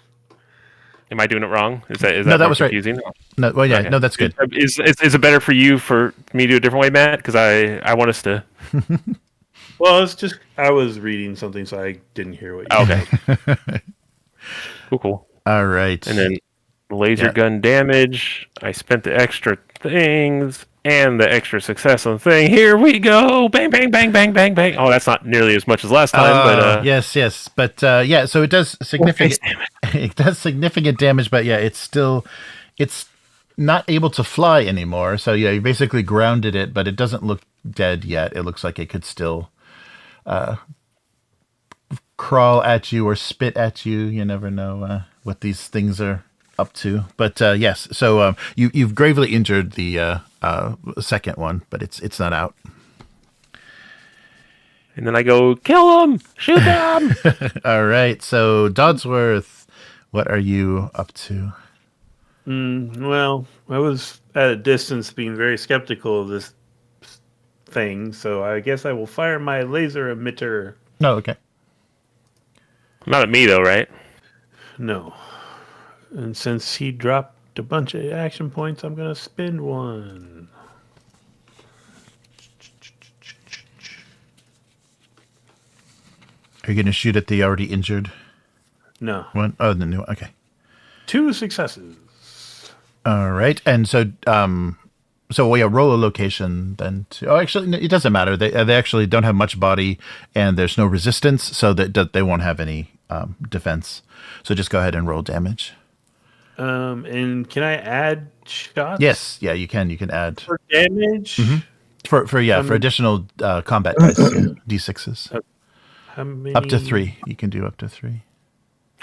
am I doing it wrong? Is that No, that more was right. confusing? No, well, yeah. Okay. No, that's good. Is it better for you for me to do it a different way, Matt? Because I want us to. Well, it's just I was reading something, so I didn't hear what you Okay. Cool. All right. And then laser Yeah. gun damage. I spent the extra things and the extra success on the thing. Here we go. Bang, bang, bang, bang, bang, bang. Oh, that's not nearly as much as last time, but yes. But yeah, so it does significant. face damage. It does significant damage, but yeah, it's not able to fly anymore. So yeah, you basically grounded it, but it doesn't look dead yet. It looks like it could still crawl at you or spit at you. You never know what these things are up to. But yes, so you've gravely injured the second one, but it's not out. And then I go, kill them! Shoot them! All right. So, Dodsworth, what are you up to? Well, I was at a distance being very skeptical of this thing, so I guess I will fire my laser emitter. No, okay. Not at me, though, right? No. And since he dropped a bunch of action points, I'm going to spend one. Are you going to shoot at the already injured No. one? Oh, the new one. Okay. 2 successes. All right. And so, roll a location then. Actually, no, it doesn't matter. They actually don't have much body, and there's no resistance, so that they won't have any defense. So just go ahead and roll damage. And can I add shots? Yes. Yeah, you can. You can add For damage? for additional combat dice, d6s. How many? Up to 3. You can do up to 3.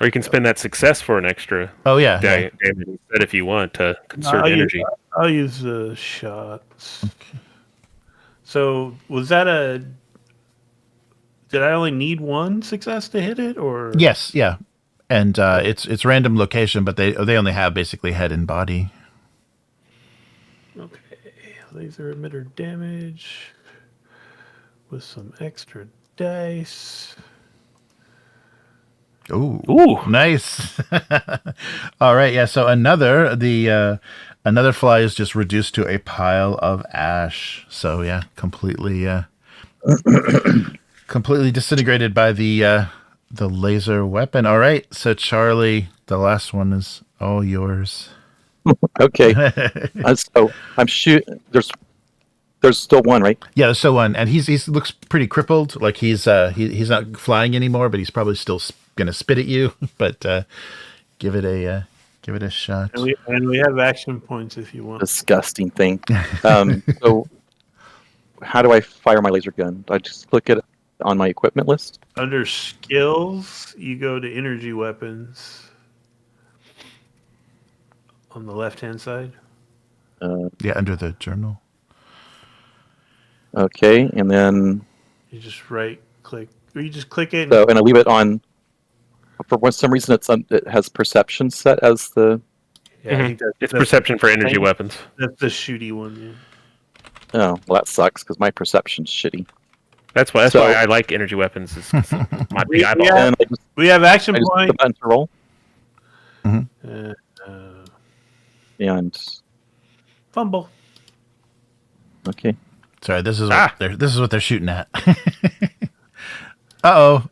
Or you can spend that success for an extra Oh yeah. damage instead if you want to conserve energy. I'll use the shots. Okay. So was that did I only need 1 success to hit it, or? Yes. Yeah. And it's random location, but they only have basically head and body. Okay. Laser emitter damage with some extra dice. Ooh, nice. All right, yeah. So another fly is just reduced to a pile of ash. So yeah, completely disintegrated by the laser weapon. All right, so Charlie, the last one is all yours. Okay. So I'm shooting. There's still one, right? Yeah, there's still one, and he looks pretty crippled. Like he's not flying anymore, but he's probably still gonna spit at you. But give it a shot. And we have action points if you want. Disgusting thing. So how do I fire my laser gun? Do I just click it on my equipment list? Under skills, you go to energy weapons on the left-hand side. Yeah, under the journal. Okay, and then You just right click, or you just click it. and I leave it on. For some reason, it has perception set as the. Yeah, I think it's perception for energy weapons. That's the shooty one. Oh, well, that sucks because my perception's shitty. That's why I like energy weapons. Is my big eyeball. Yeah. And We have action I just point. put the button to roll. And Fumble. okay. Sorry, this is what they're shooting at. Uh-oh.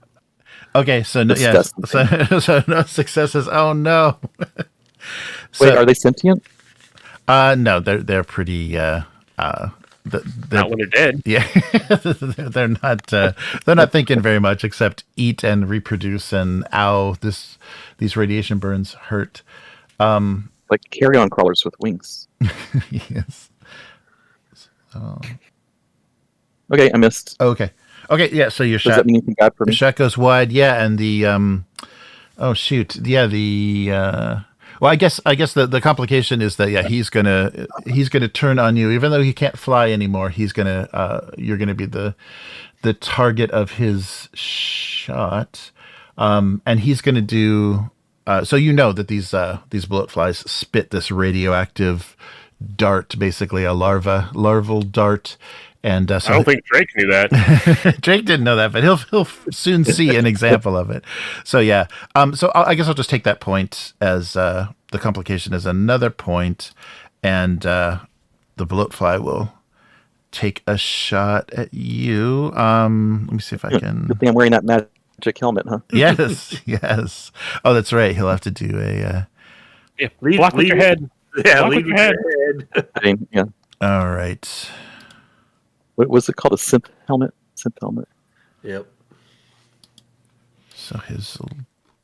Okay, so no, yes, so no successes. Oh no. Wait, are they sentient? No, they're pretty. They're Not when they're dead. Yeah, they're not thinking very much except eat and reproduce. And ow, these radiation burns hurt. Like carrion crawlers with wings. Yes. So. Okay, I missed. Okay, yeah. So your Does shot. that mean anything bad for me? The shot goes wide. Yeah, and the oh shoot. Yeah, the well, I guess the complication is that he's gonna turn on you, even though he can't fly anymore. You're gonna be the target of his shot, and he's gonna do. So you know that these bullet flies spit this radioactive dart, basically a larval dart. And so I don't think Drake knew that. Drake didn't know that, but he'll soon see an example of it. So yeah, so I guess I'll just take that point as the complication is another point, and the bullet fly will take a shot at you. Let me see if I can. Good thing I'm wearing that magic helmet, huh? Yes. Oh, that's right. He'll have to do a. Block with your head. Yeah, Block with your head. Yeah. All right. What was it called? A synth helmet? Synth helmet. Yep. So his little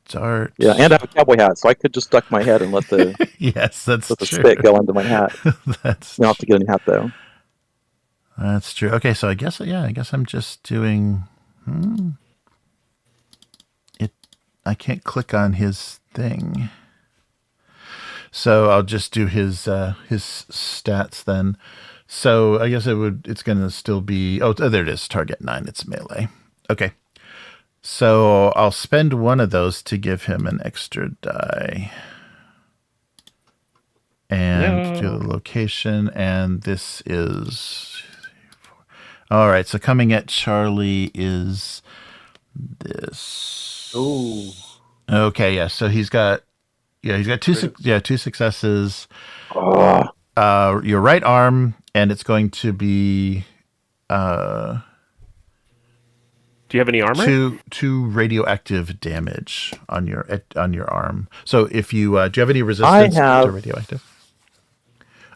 dart. Yeah, and I have a cowboy hat, so I could just duck my head and let the yes, that's let the true. spit go into my hat. That's You don't have to get a new hat though. That's true. Okay, so I guess I'm just doing. I can't click on his thing, so I'll just do his stats then. So I guess it's going to still be. Oh, there it is. Target 9. It's melee. Okay. So I'll spend one of those to give him an extra die. And do the location. And this is... All right. So coming at Charlie is this. Oh. Okay. Yeah. So he's got two successes. Oh, Your right arm, and it's going to be... Do you have any armor? Two radioactive damage on your arm. So if you do you have any resistance to radioactive?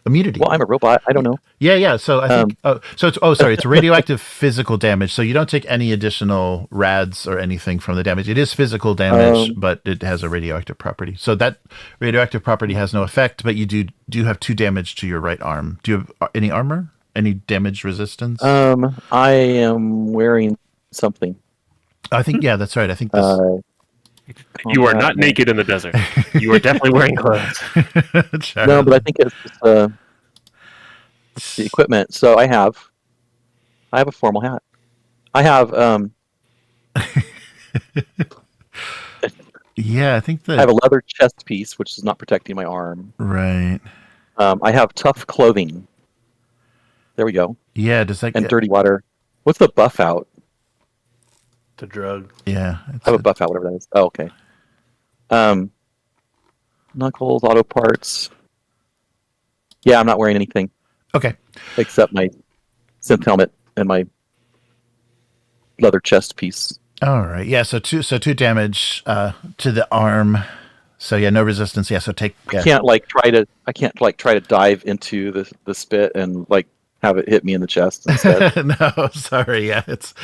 Immunity. well, I'm a robot. I don't know. Yeah. So I think it's radioactive physical damage. So you don't take any additional rads or anything from the damage. It is physical damage, but it has a radioactive property. So that radioactive property has no effect, but you do have 2 damage to your right arm. Do you have any armor? Any damage resistance? I am wearing something. I think that's right. I think this. You are not naked in the desert. You are definitely wearing clothes. No, but I think it's the equipment. So I have a formal hat. I have Yeah, I think that I have a leather chest piece, which is not protecting my arm. right. I have tough clothing. There we go. Yeah, does that And get, dirty water. What's the buff out? The drug. Yeah, I have a buff out, whatever that is. Oh, okay. Knuckles, auto parts. Yeah, I'm not wearing anything okay. except my synth helmet and my leather chest piece. All right. Yeah, so two damage to the arm. So yeah, no resistance. Yeah, so take. Yeah. I can't try to dive into the spit and like have it hit me in the chest instead. No, sorry. Yeah, it's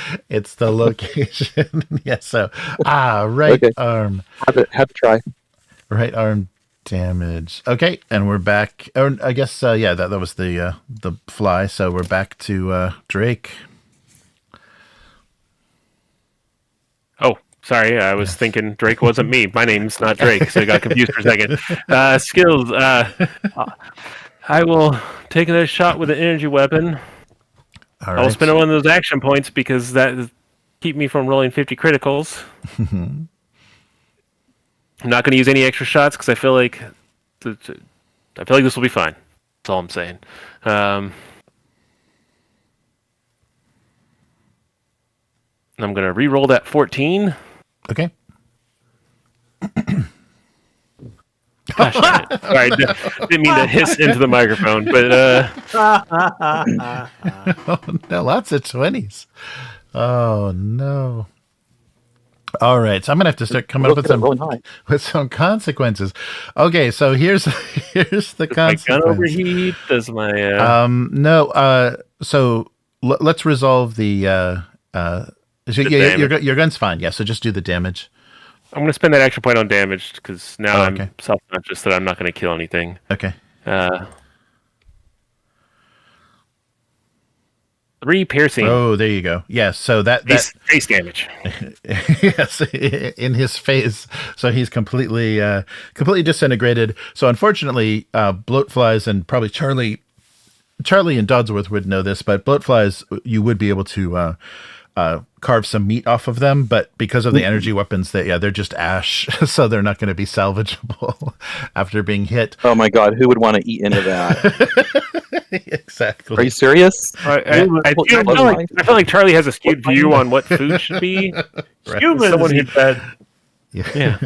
the location. Yeah. So right Okay. arm. Had to try. Right arm damage. Okay, and we're back. Or I guess that was the fly. So we're back to Drake. Oh, sorry. I was thinking Drake wasn't me. My name's not Drake, so I got confused for a second. Skills. I will take another shot with an energy weapon. All I will right. spend one of those action points because that keep me from rolling 50 criticals. I'm not going to use any extra shots because I feel like this will be fine. That's all I'm saying. And I'm going to re-roll that 14. Okay. Gosh, damn it. Sorry, didn't mean to hiss into the microphone, but Oh no, lots of 20s. Oh no. All right, so I'm gonna have to start coming up with some consequences. Okay, so here's the my consequence. gun overheat. Does my No. So let's resolve the. So your gun's fine. Yeah. So just do the damage. I'm going to spend that extra point on damage because now okay. I'm self-conscious that I'm not going to kill anything. Okay. 3 piercing. Oh, there you go. Yeah. So that face damage. Yes, in his face. So he's completely disintegrated. So unfortunately, bloatflies and probably Charlie and Dodsworth would know this, but bloatflies you would be able to carve some meat off of them, but because of the energy weapons, they're just ash, so they're not going to be salvageable after being hit. Oh my god, who would want to eat into that? Exactly. Are you serious? I feel like Charlie has a skewed view on what food should be. Humans eat that. Yeah.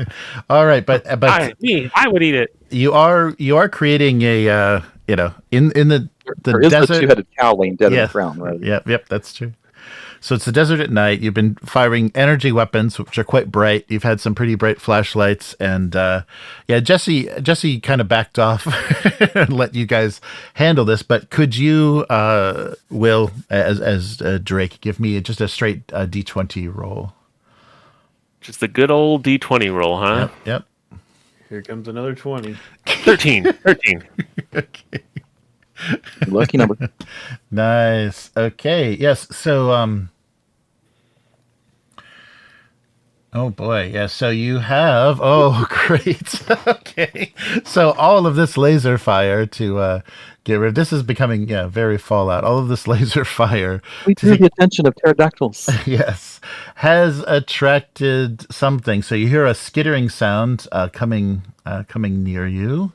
All right, but I would eat it. You are creating a in the There is desert. the two-headed cow laying dead on Yeah. the ground, right? Yep, that's true. So it's the desert at night. You've been firing energy weapons, which are quite bright. You've had some pretty bright flashlights, and Jesse kind of backed off and let you guys handle this. But could you, Will, as Drake, give me just a straight D20 roll? Just the good old D20 roll, huh? Yep. Here comes another 20. 13. Okay. Lucky number. Nice. Okay. Yes. So, oh boy. Yeah. So you have. Oh, great. Okay. So all of this laser fire to Get rid. This is becoming very Fallout. All of this laser fire. We drew the attention of pterodactyls. Yes, has attracted something. So you hear a skittering sound coming near you.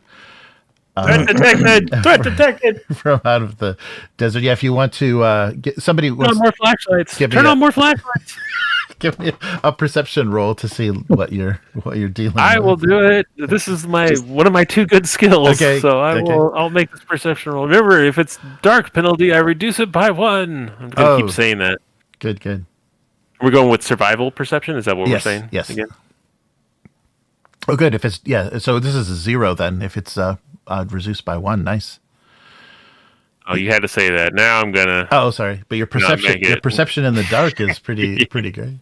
Threat detected! Threat detected! From out of the desert. Yeah, if you want to get somebody Turn on more flashlights. Turn on more flashlights. Give me a perception roll to see what you're dealing with. I will do it. This is one of my 2 good skills. Okay, So I'll make this perception roll. Remember, if it's dark penalty, I reduce it by 1. I'm gonna keep saying that. Good. We're going with survival perception. Is that what we're saying? Yes. Again? Oh, good. If it's so this is a 0 then. If it's reduced by 1, nice. Oh, you had to say that. Now I'm gonna. Oh, sorry, but your perception in the dark is pretty great.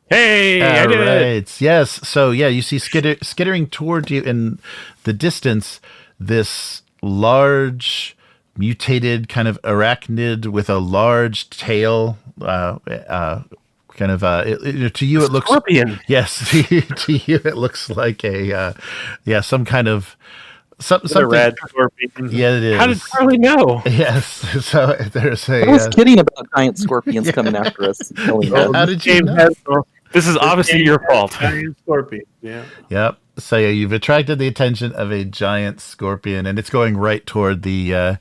Hey, I did it. Yes. So you see skittering toward you in the distance this large mutated kind of arachnid with a large tail. To you it looks scorpion. Yes, to you it looks like a some kind of something. A red scorpion. Yeah, it is. How did Charlie know? Yes. So there's a. I was kidding about giant scorpions coming after us. How did you know? This is obviously your fault. Giant scorpion. Yeah. Yep. So you've attracted the attention of a giant scorpion, and it's going right toward the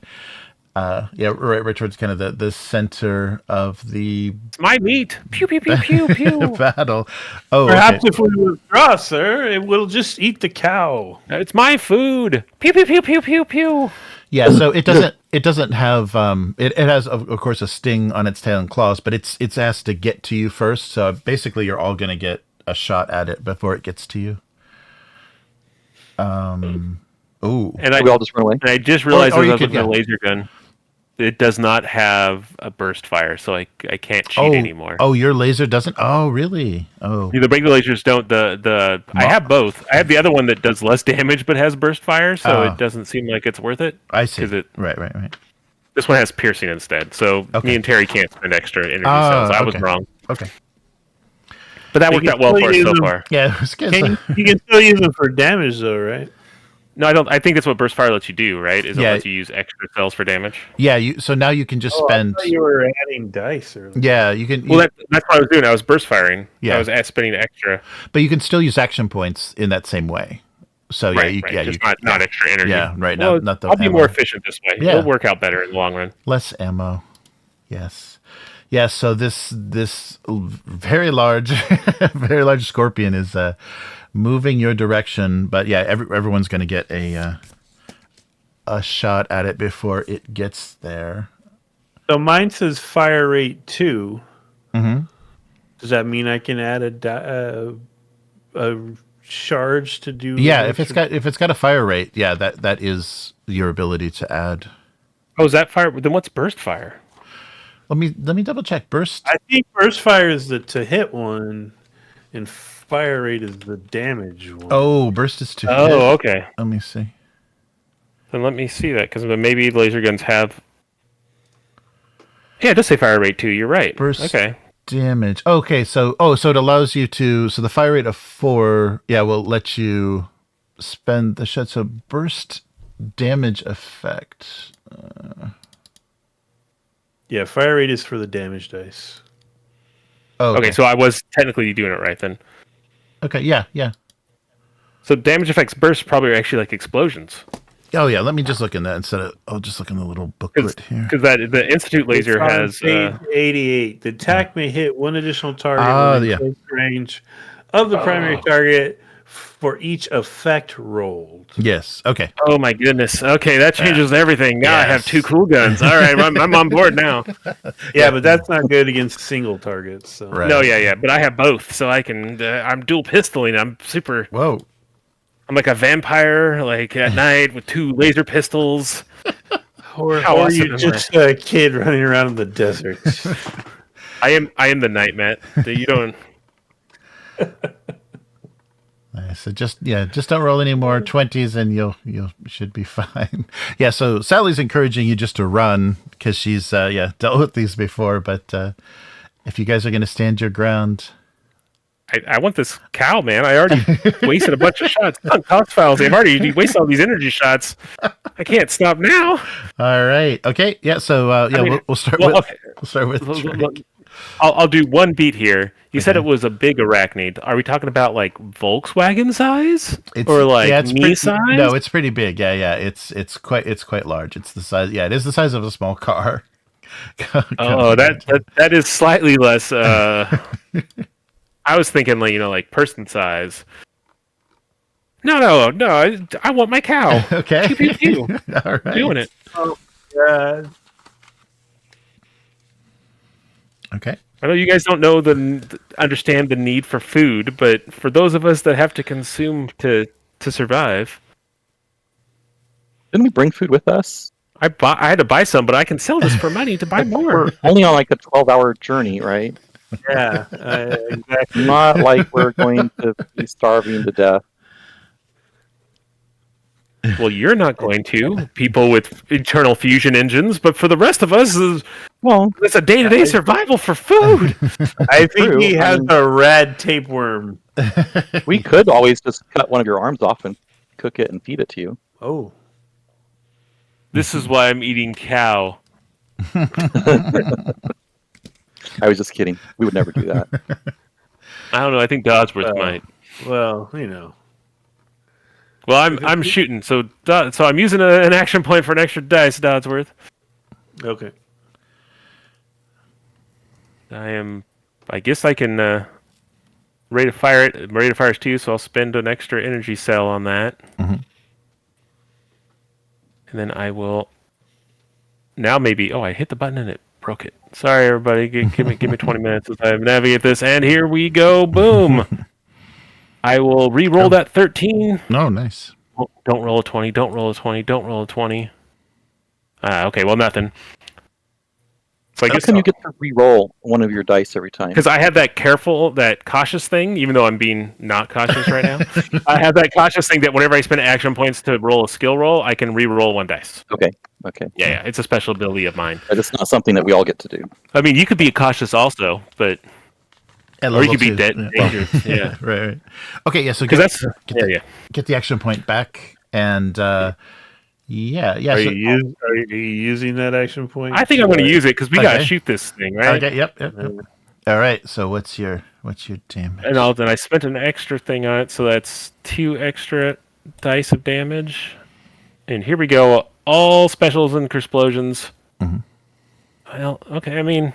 right towards kind of the center of the It's my meat. Pew pew pew pew pew. battle. Oh, Perhaps if we withdraw, sir, it will just eat the cow. It's my food. Pew pew pew pew pew pew. Yeah, so it doesn't have it has of course a sting on its tail and claws, but it's asked to get to you first. So basically you're all going to get a shot at it before it gets to you. And we all just run away. And I just realized Or as you I was could, looking at the laser gun, it does not have a burst fire, so I can't cheat anymore. Oh, your laser doesn't? Oh, really? Oh. The regular lasers don't. I have both. I have the other one that does less damage but has burst fire, so it doesn't seem like it's worth it. I see. Right. This one has piercing instead, so me and Terry can't spend extra energy cells. I was wrong. Okay. But that worked out well for us so far. Yeah, it was good. You can still use them for damage, though, right? No, I don't. I think that's what burst fire lets you do, right? Is it Yeah. lets you use extra cells for damage? Yeah, so now you can just spend. I thought you were adding dice earlier. Yeah, you can. Well, that's what I was doing. I was burst firing. Yeah. I was spending extra. But you can still use action points in that same way. So not extra energy. Yeah, right. Well, not the I'll be ammo. more efficient this way. Yeah. It'll work out better in the long run. Less ammo. Yes. Yeah. So this very large, very large scorpion is moving your direction, but everyone's going to get a shot at it before it gets there. So mine says fire rate 2. Mm-hmm. Does that mean I can add a charge to do? Yeah, if it's got a fire rate, that is your ability to add. Oh, is that fire? Then what's burst fire? Let me double check. Burst. I think burst fire is the to hit one, and fire rate is the damage one. Oh, burst is to hit. Oh, okay. Let me see. Then let me see that, because maybe laser guns have. Yeah, it does say fire rate 2. You're right. Burst okay. damage. Okay, so it allows you to. So the fire rate of 4, will let you spend the shot. So burst damage effect. Yeah, fire rate is for the damage dice. Oh, Okay, so I was technically doing it right then. Okay, yeah. So damage effects burst probably are actually like explosions. Oh yeah, let me just look in that instead of. I'll just look in the little booklet here. Because the Institute laser has. Page 88. The attack may hit one additional target within close range of the primary target for each effect rolled. Yes. Okay. Oh my goodness. Okay, that changes everything. Now I have 2 cool guns. All right, I'm on board now. Yeah, but that's not good against single targets. So. Right. No, yeah, but I have both, so I can. I'm dual pistoling. I'm super. Whoa. I'm like a vampire, like at night with 2 laser pistols. Or awesome you just a kid running around in the desert. I am the night, Matt. You don't. Nice. So just don't roll any more 20s and you should be fine. Yeah. So Sally's encouraging you just to run because she's dealt with these before. But if you guys are going to stand your ground, I want this cow, man. I already wasted a bunch of shots. Cost files. I've already wasted all these energy shots. I can't stop now. All right. Okay. Yeah. So we'll start with okay. we'll start with Drake. I'll do one beat here. You said it was a big arachnid. Are we talking about like Volkswagen size or like me size? No, it's pretty big. Yeah. It's quite large. It's the size. Yeah, it is the size of a small car. That is slightly less. I was thinking like person size. No. I want my cow. Okay. Pew, pew, pew. All right. Doing it. Oh, okay. I know you guys don't know understand the need for food, but for those of us that have to consume to survive, Didn't we bring food with us? I had to buy some, but I can sell this for money to buy more. We're only on like a 12-hour journey, right? yeah, exactly. Not like we're going to be starving to death. Well, you're not going to. People with internal fusion engines, but for the rest of us, it's a day-to-day survival for food. I think he has I mean, a red tapeworm. we could always just cut one of your arms off and cook it and feed it to you. Oh, This is why I'm eating cow. I was just kidding. We would never do that. I don't know. I think Dodsworth might. well, Well, I'm shooting, so I'm using an action point for an extra dice, Dodsworth. Okay. I guess I can rate of fire it. Rate of fire is 2, so I'll spend an extra energy cell on that. Mm-hmm. And then I will. Now maybe. Oh, I hit the button and it broke it. Sorry, everybody. Give me 20 minutes as I navigate this. And here we go. Boom. I will re-roll that 13. Oh, nice. Oh, don't roll a 20. Don't roll a 20. Don't roll a 20. Okay, well, nothing. So I How guess come you get to re-roll one of your dice every time? because I have that cautious thing, even though I'm being not cautious right now. I have that cautious thing that whenever I spend action points to roll a skill roll, I can re-roll one dice. Okay. Yeah, it's a special ability of mine. But it's not something that we all get to do. I mean, you could be cautious also, but At or you level could be 2. dead. Yeah. Dangerous. Yeah, Right. Okay. Yeah. So because get the action point back, and yeah. Are So, you using that action point? I think I'm going to use it because we got to Okay. shoot this thing, right? okay. Yep. All right. So what's your damage? And then I spent an extra thing on it, so that's 2 extra dice of damage. And here we go. All specials and explosions. Mm-hmm. Well, okay. I mean,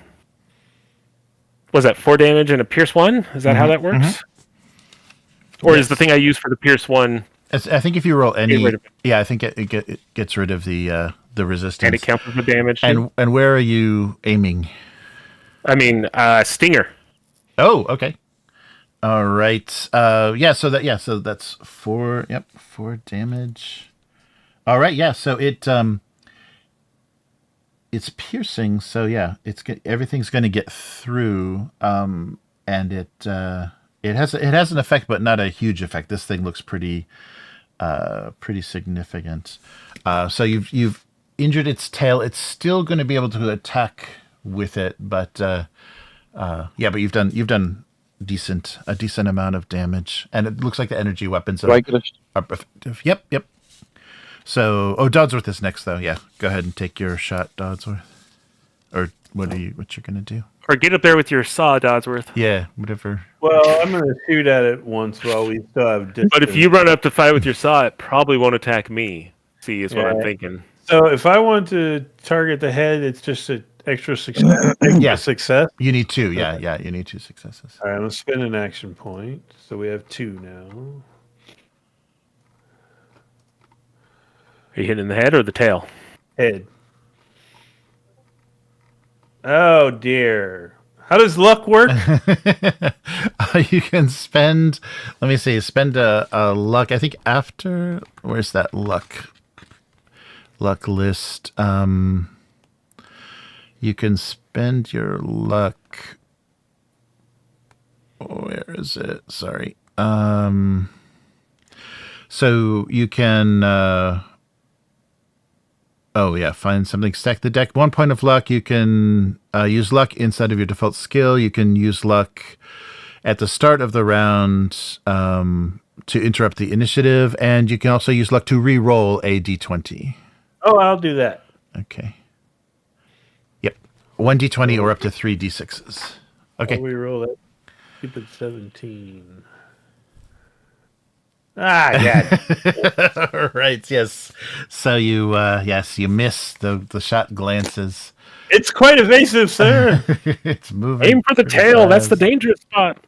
was that 4 damage and a pierce 1? Is that how that works? Or is the thing I use for the pierce 1? I think if you roll any, Get rid of it. yeah, I think it gets rid of the resistance. And it counts for the damage. Too? And where are you aiming? I mean, stinger. Oh, okay. All right. So that's 4. Yep, 4 damage. All right. Yeah. So it's piercing. So yeah, everything's going to get through. And it has an effect, but not a huge effect. This thing looks pretty significant. So you've injured its tail. It's still going to be able to attack with it, but but you've done a decent amount of damage, and it looks like the energy weapons are effective. Yep. So, Dodsworth is next, though. Yeah, go ahead and take your shot, Dodsworth. Or what you're gonna do? Or get up there with your saw, Dodsworth. Yeah, whatever. Well, I'm going to shoot at it once while we still have distance. But if you run up to fight with your saw, it probably won't attack me. See, is what I'm thinking. So if I want to target the head, it's just an extra success. Success. You need 2. Yeah, you need 2 successes. All right, I'm going to spend an action point. So we have 2 now. Are you hitting the head or the tail? Head. Oh, dear. How does luck work? You can spend. Let me see. Spend a luck. I think after. Where's that luck? Luck list. You can spend your luck. Where is it? Sorry. So you can. Find something. Stack the deck. 1 point of luck. You can use luck inside of your default skill. You can use luck at the start of the round to interrupt the initiative, and you can also use luck to re-roll a d20. Oh, I'll do that. Okay. Yep. 1d20 or up to 3 d6s. Okay. I'll re-roll that. Stupid 17. Ah, yeah. Right. Yes. So you you miss the shot glances. It's quite evasive, sir. It's moving. Aim for the pretty tail. That's the fast. dangerous spot.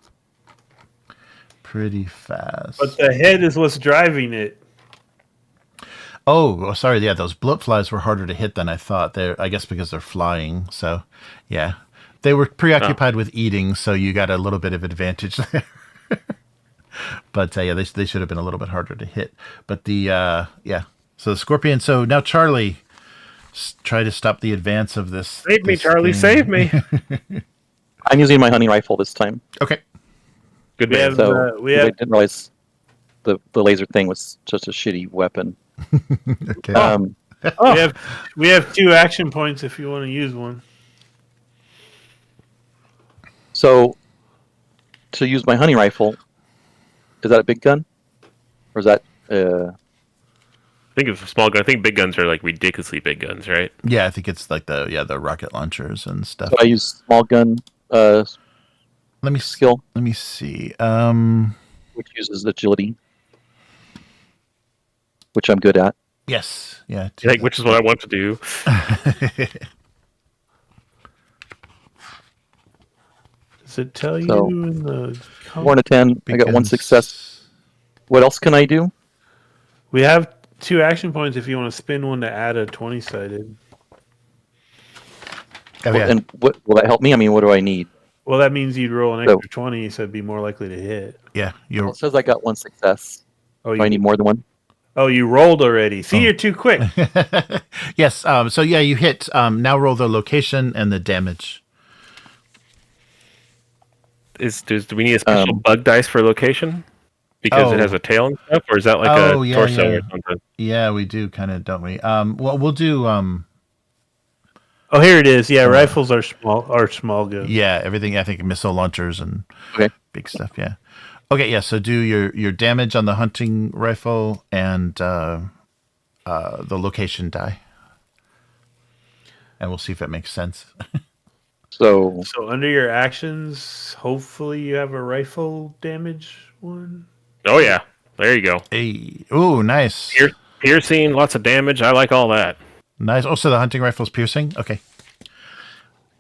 Pretty fast. But the head is what's driving it. Oh, sorry. Yeah, those bloat flies were harder to hit than I thought. I guess because they're flying. So, yeah, they were preoccupied with eating, so you got a little bit of advantage there. But they should have been a little bit harder to hit. But so the scorpion. So now Charlie, try to stop the advance of this. Save me, this Charlie. thing. Save me. I'm using my hunting rifle this time. Okay. Good We man. have, So we I have didn't realize the laser thing was just a shitty weapon. Okay. we have 2 action points if you want to use one. So to use my hunting rifle, is that a big gun, or is that? I think it's a small gun. I think big guns are like ridiculously big guns, right? Yeah, I think it's like the rocket launchers and stuff. So I use small gun Let me skill, Let me see. which uses agility, which I'm good at. Yes. Yeah. Like, which is what I want to do. Does it tell So, you in the... 4 and a 10. I got 1 Begins- success. What else can I do? We have 2 action points if you want to spin one to add a 20-sided. Oh, yeah. And what will that help me? I mean, what do I need? Well, that means you'd roll an So- extra 20, so it'd be more likely to hit. Yeah. Well, it says I got 1 success. Oh, Do I need more than 1? you rolled already. See, Oh. you're too quick. Yes. So yeah, you hit. Now roll the location and the damage. Do we need a special bug dice for location? Because it has a tail and stuff, or is that like Oh, a yeah, torso yeah. or something? Yeah, we do kind of, don't we? Well, we'll do. Oh, here it is. Yeah, rifles are small guns. Yeah, everything. I think missile launchers and Okay. big stuff. Yeah. Okay. Yeah. So do your damage on the hunting rifle and the location die, and we'll see if it makes sense. So So under your actions, hopefully you have a rifle damage one. Oh yeah, there you go. Hey. Oh, nice. Piercing, lots of damage. I like all that. Nice. Also, the hunting rifle's piercing. Okay.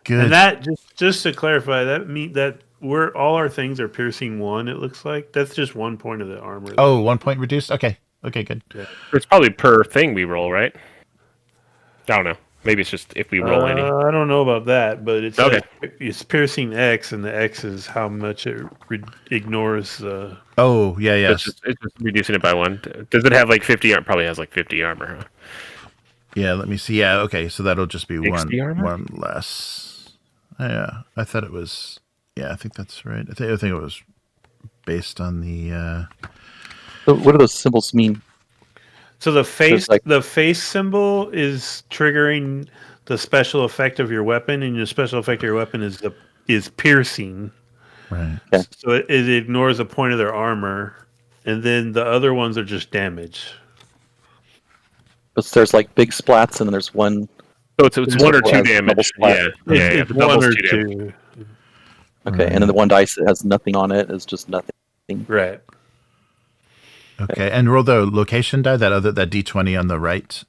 Good. And that just to clarify, that all our things are piercing 1. It looks like that's just 1 point of the armor. Oh, 1 point reduced. Okay. Okay. Good. It's probably per thing we roll, right? I don't know. Maybe it's just if we roll any. I don't know about that, but it's Okay. It's piercing X, and the X is how much it ignores. Oh, yeah. It's Yes. just reducing it by 1. Does it have like 50? Probably has like 50 armor. Huh? Yeah. Let me see. Yeah. Okay. So that'll just be 60 armor? one less. Yeah. I thought it was. Yeah. I think that's right. I think it was based on the. what do those symbols mean? So the face like- the face symbol is triggering the special effect of your weapon, and your special effect of your weapon is piercing. Right. Okay. So it ignores a point of their armor, and then the other ones are just damage. But there's like big splats, and then there's one. So it's 1 or 2 double damage. splat. Yeah. It's The 1 double's or 2 damage. 2. Okay, and then the one dice that has nothing on it is just nothing. Right. Okay. And roll the location die. That D20 on the right.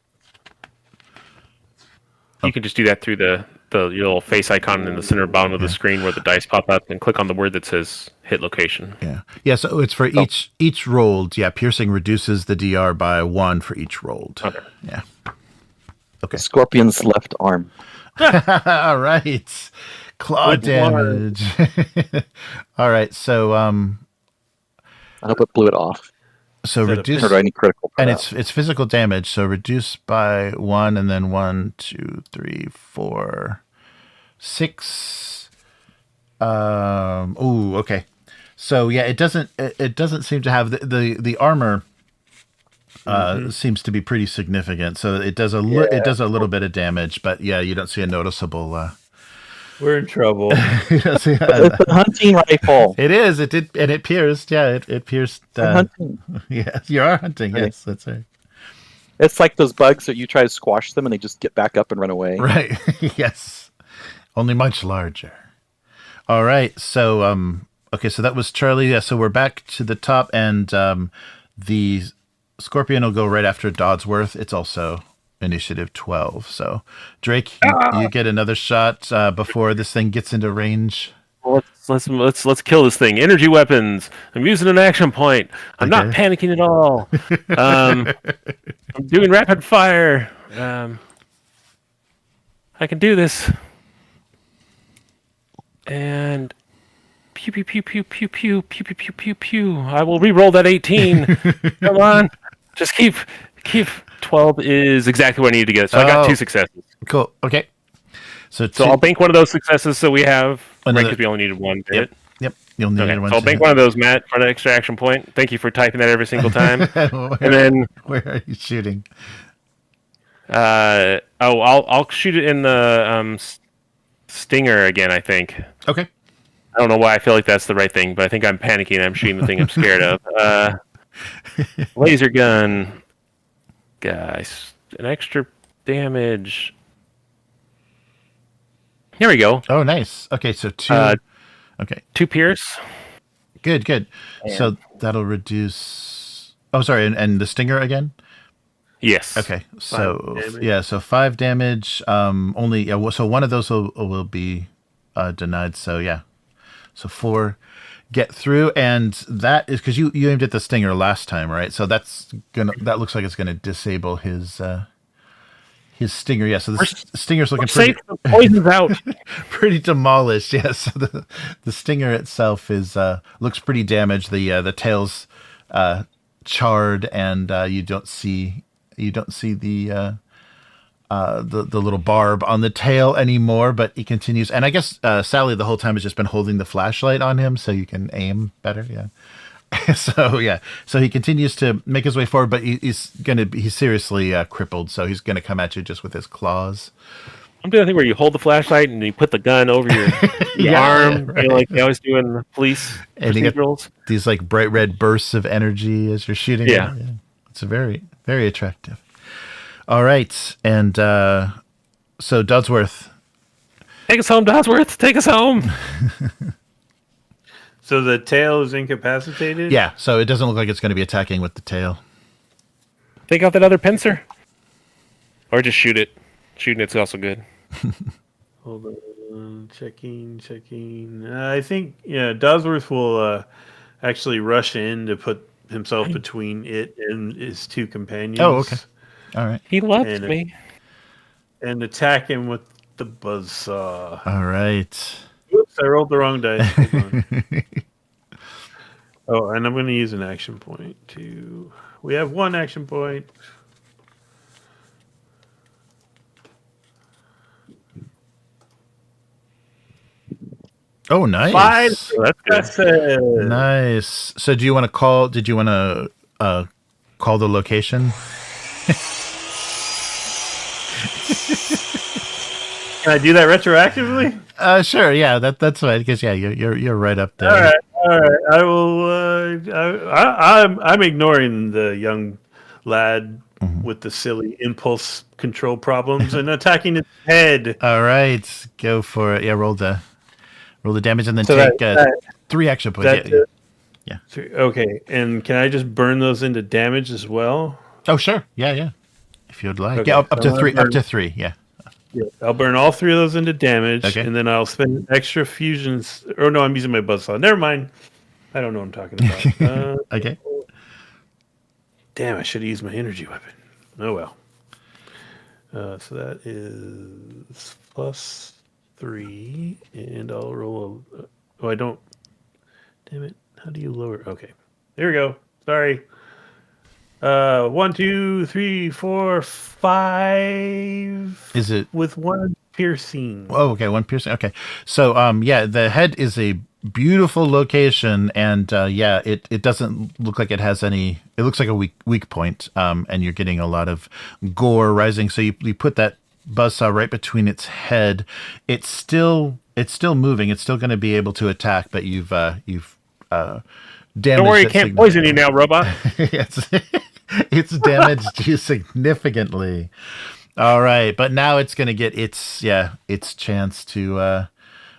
You can just do that through your little face icon in the center bottom of the screen where the dice pop up, and click on the word that says hit location. Yeah. Yeah. So it's for each rolled. Yeah. Piercing reduces the DR by 1 for each rolled. Okay. Yeah. Okay. Scorpion's left arm. All right. Claw Which damage. All right. So I hope it blew it off. so Instead of reduce, Or do I need critical? for and that? it's physical damage. So reduce by 1, and then 1, 2, 3, 4, 6. Oh, okay. So yeah, it doesn't seem to have the armor. Seems to be pretty significant. So it does a little bit of damage, but yeah, you don't see a noticeable We're in trouble. Yes, yeah. It's a hunting rifle. It is. It did, and it pierced. Yeah, it pierced. I'm hunting. Yeah, you are hunting. Okay. Yes, that's right. It's like those bugs that you try to squash them and they just get back up and run away. Right. Yes. Only much larger. All right. So, okay. So that was Charlie. Yeah. So we're back to the top, and the Scorpion will go right after Dodsworth. It's also initiative 12. So, Drake, you get another shot before this thing gets into range. Let's kill this thing. Energy weapons. I'm using an action point. I'm not Okay. panicking at all. I'm doing rapid fire. I can do this. And pew pew pew pew pew pew pew pew pew pew pew. I will re-roll that 18. Come on. Just keep 12 is exactly where I needed to get. So I got 2 successes. Cool. Okay. So I'll bank one of those successes so we have Another- because we only needed one. Yep. You'll need Okay, one. so I'll bank one of those, Matt, for an extra action point. Thank you for typing that every single time. where, And then where are you shooting? I'll shoot it in the stinger again. I think. Okay. I don't know why I feel like that's the right thing, but I think I'm panicking. I'm shooting the thing I'm scared of. Laser gun, guys, an extra damage. Here we go. Oh, nice. Okay, so 2. Okay. 2 pierce. Good. So that'll reduce. Oh, sorry, and the stinger again. Yes. Okay, so 5 damage. yeah, so 5 damage. Only so one of those will be denied. So yeah, so 4 get through, and that is because you aimed at the stinger last time, right? So that looks like it's gonna disable his stinger. Yeah, so the stinger's looking Safe. The poison's out. pretty demolished. Yeah, so the stinger itself is looks pretty damaged. The tail's charred, and you don't see the little barb on the tail anymore. But he continues, and I guess Sally the whole time has just been holding the flashlight on him so you can aim better. Yeah. So he continues to make his way forward, but he's seriously crippled, so he's gonna come at you just with his claws. I'm doing the thing where you hold the flashlight and you put the gun over your arm, right. you know, like they always do in the police And you get procedurals. these like bright red bursts of energy as you're shooting. Yeah. It's very, very attractive. All right, and so Dodsworth. Take us home, Dodsworth. Take us home. So the tail is incapacitated? Yeah, so it doesn't look like it's going to be attacking with the tail. Take out that other pincer, or just shoot it. Shooting it's also good. Hold on. Checking. I think, Dodsworth will actually rush in to put himself between it and his 2 companions. Oh, okay. All right. He loves And me. And attack him with the buzzsaw. All right. Oops, I rolled the wrong dice. Hold on. Oh, and I'm going to use an action point too. We have 1 action point. Oh, nice. 5 That's good. successes. Nice. So do you want to call? Did you want to call the location? Can I do that retroactively? Sure. Yeah, that's fine. Because you're right up there. All right. I will. I'm ignoring the young lad with the silly impulse control problems and attacking his head. All right, go for it. Yeah, roll the damage and then So take that- 3 action points. That's Yeah. it? Okay, and can I just burn those into damage as well? Oh, sure. Yeah. If you'd like. Okay, Yeah, up so to I'm gonna 3. Up burn- to 3. Yeah. Yeah, I'll burn all 3 of those into damage, Okay. and then I'll spend extra fusions. Or no, I'm using my buzzsaw. Never mind. I don't know what I'm talking about. Okay. Damn, I should have used my energy weapon. Oh well. So that is +3, and I'll roll a. Oh, I don't. Damn it! How do you lower? Okay, there we go. Sorry. 1, 2, 3, 4, 5. Is it? With 1 piercing? Oh, okay. 1 piercing. Okay. So, yeah, the head is a beautiful location, and it doesn't look like it has any. It looks like a weak point, and you're getting a lot of gore rising. So you put that buzzsaw right between its head. It It's still moving. It's still going to be able to attack, but you've damaged. Don't worry, it can't poison you now, robot. it's damaged you significantly. All right, but now it's going to get its chance to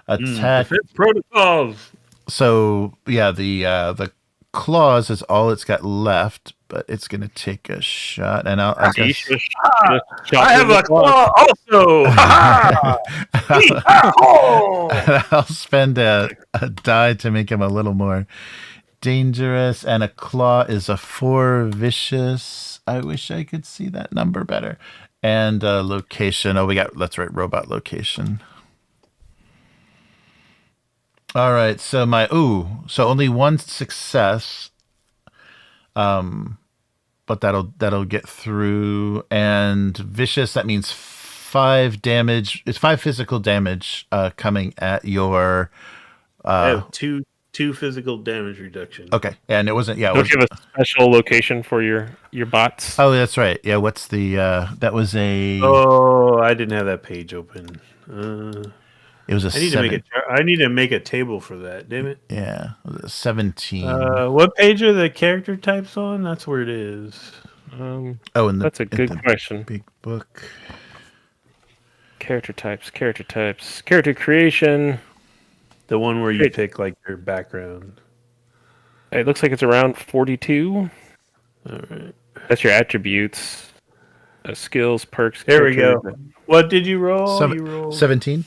attack. Defense protocols. So the claws is all it's got left, but it's going to take a shot, and I'll I have a claw also. I'll spend a die to make him a little more dangerous, and a claw is a 4 vicious. I wish I could see that number better. And location. Let's write robot location. All right, so so only one success. But that'll get through. And vicious, that means 5 damage. It's 5 physical damage coming at your. I have two physical damage reduction. Okay, and it wasn't. Yeah, Don't you have a special location for your bots? Oh, that's right. Yeah, what's the? That was a. Oh, I didn't have that page open. It was a. I need to make a table for that. Damn it. Yeah, it was a 17. What page are the character types on? That's where it is. That's a good question. Big book. Character types. Character creation. The one where you pick like your background. It looks like it's around 42. All right. That's your attributes. Skills, perks. There we go. What did you roll? You rolled 17.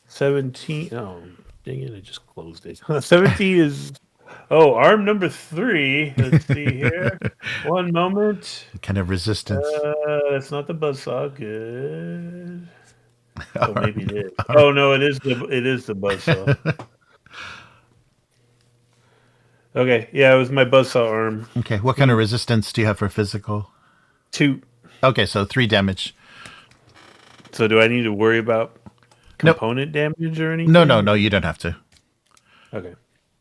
17. Oh, dang it! I just closed it. 17 is. Oh, arm number 3. Let's see here. One moment. Kind of resistance. That's not the buzzsaw. Good. Oh, maybe it is. Oh no, it is the buzzsaw. Okay, yeah, it was my buzzsaw arm. Okay, what kind of resistance do you have for physical? 2. Okay, so 3 damage. So do I need to worry about component damage or anything? No, you don't have to. Okay.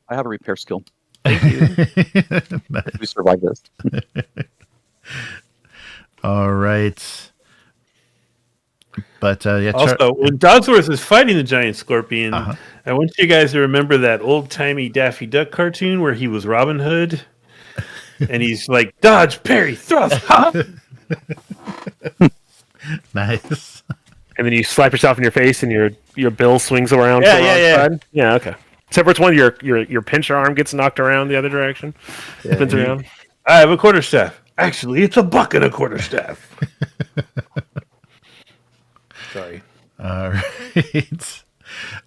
I have a repair skill. Thank you. We survived this. All right. But also, when Dodsworth is fighting the giant scorpion, I want you guys to remember that old-timey Daffy Duck cartoon where he was Robin Hood, and he's like, dodge, parry, thrust, hop. Nice. And then you slap yourself in your face, and your bill swings around. Yeah. Yeah, okay. Except for it's when your pincher arm gets knocked around the other direction. Spins around. I have a quarterstaff. Actually, it's a buck and a quarterstaff. Sorry. All right.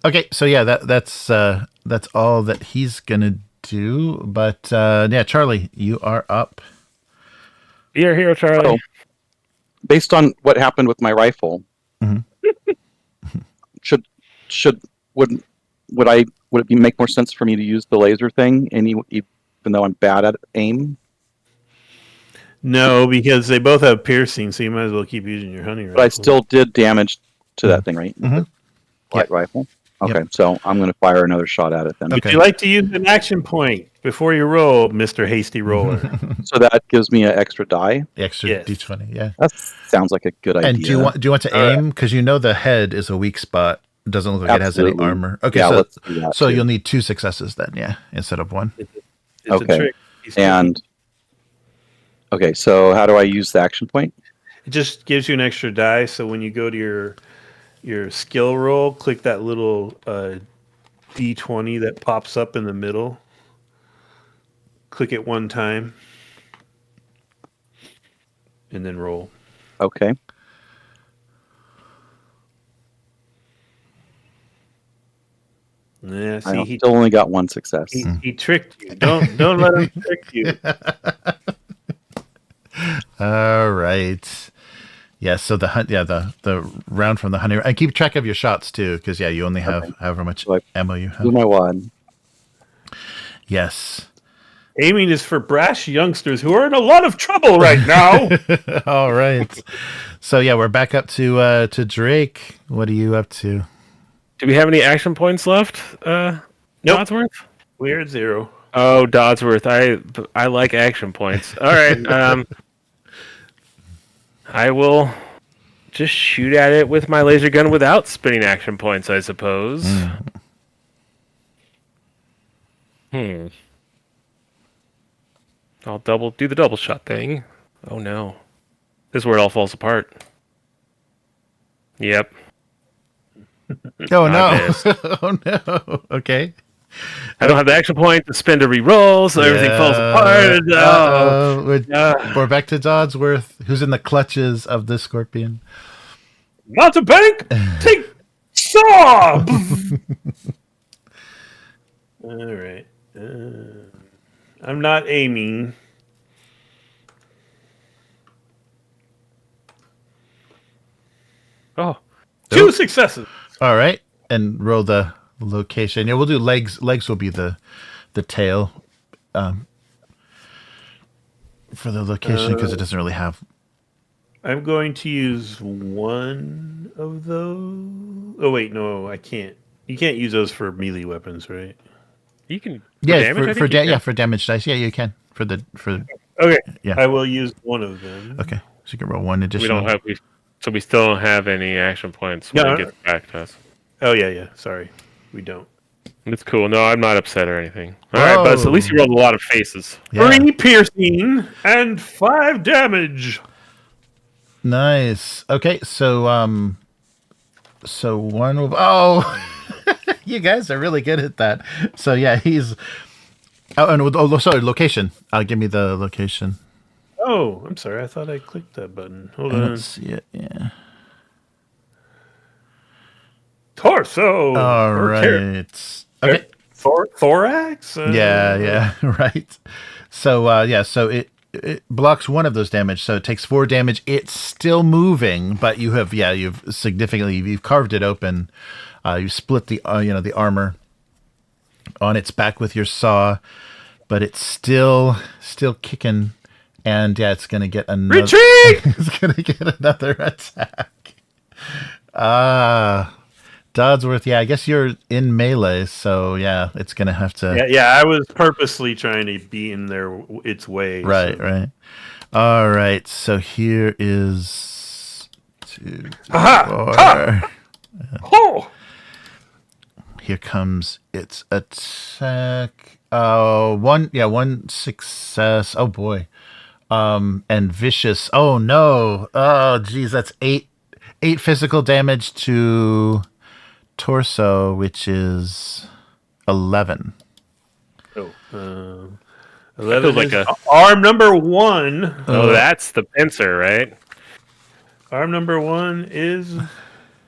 Okay, so yeah, that's all that he's gonna do. But Charlie, you are up. You're here, Charlie. Oh. Based on what happened with my rifle, would it make more sense for me to use the laser thing, even though I'm bad at aim? No, because they both have piercing, so you might as well keep using your hunting rifle. But I still did damage to that thing, right? Light rifle. Okay, so I'm going to fire another shot at it then. Would you like to use an action point before you roll, Mr. Hasty Roller? So that gives me an extra die. The extra D20, yeah. That sounds like a good idea. And do you want to aim? Because the head is a weak spot. It doesn't look like it has any armor. Okay, yeah, so let's do that too. you'll need 2 successes then, instead of 1. It's a trick. Okay, so how do I use the action point? It just gives you an extra die, so when you go to your skill roll, click that little D20 that pops up in the middle. Click it 1 time. And then roll. Okay. Yeah, see, I still only got 1 success. He tricked you. Don't let him trick you. All right. Yeah, so the round from the hunting, and keep track of your shots too, because you only have however much ammo you have. Do my one. Yes. Aiming is for brash youngsters who are in a lot of trouble right now. All right. So we're back up to Drake. What are you up to? Do we have any action points left? Nope. Dodsworth? We're at 0. Oh, Dodsworth. I like action points. All right. I will just shoot at it with my laser gun without spinning action points, I suppose. I'll do the double shot thing. Oh no. This is where it all falls apart. Yep. Oh no! I missed. Oh no! Okay. I don't have the action point to spend to re-roll, so everything falls apart. We're back to Dodsworth, who's in the clutches of the scorpion. Mountebank, take saw. All right. I'm not aiming. Oh. 2 successes. All right, and roll the location. Yeah, we'll do legs. Legs will be the tail for the location because it doesn't really have. I'm going to use one of those. Oh wait, no, I can't. You can't use those for melee weapons, right? You can Yeah, for damage dice. Yeah, you can for. Okay. Yeah. I will use one of them. Okay, so you can roll one additional. We still don't have any action points when it gets back to us. Oh yeah. Sorry, we don't. It's cool. No, I'm not upset or anything. All right, Buzz. At least you rolled a lot of faces. Yeah. 3 piercing and 5 damage. Nice. Okay, so one. You guys are really good at that. So yeah, he's. Sorry, location. Give me the location. Oh, I'm sorry. I thought I clicked that button. Hold on. Let's see it. Yeah. Torso. All right. Okay. Thorax. Yeah. Right. So so it blocks one of those damage, so it takes 4 damage. It's still moving, but you've carved it open. You split the the armor on its back with your saw, but it's still kicking. And yeah, it's gonna get another retreat. It's gonna get another attack. Dodsworth. Yeah, I guess you're in melee, so yeah, it's gonna have to. Yeah. I was purposely trying to be in its way. Right. So. Right. All right. So here is 2, 4. Oh. Here comes its attack. One success. Oh boy. And vicious. Oh no. Oh geez, that's 8 physical damage to torso, which is 11. 11 like is arm number 1. Oh, that's the pincer, right? Arm number 1 is.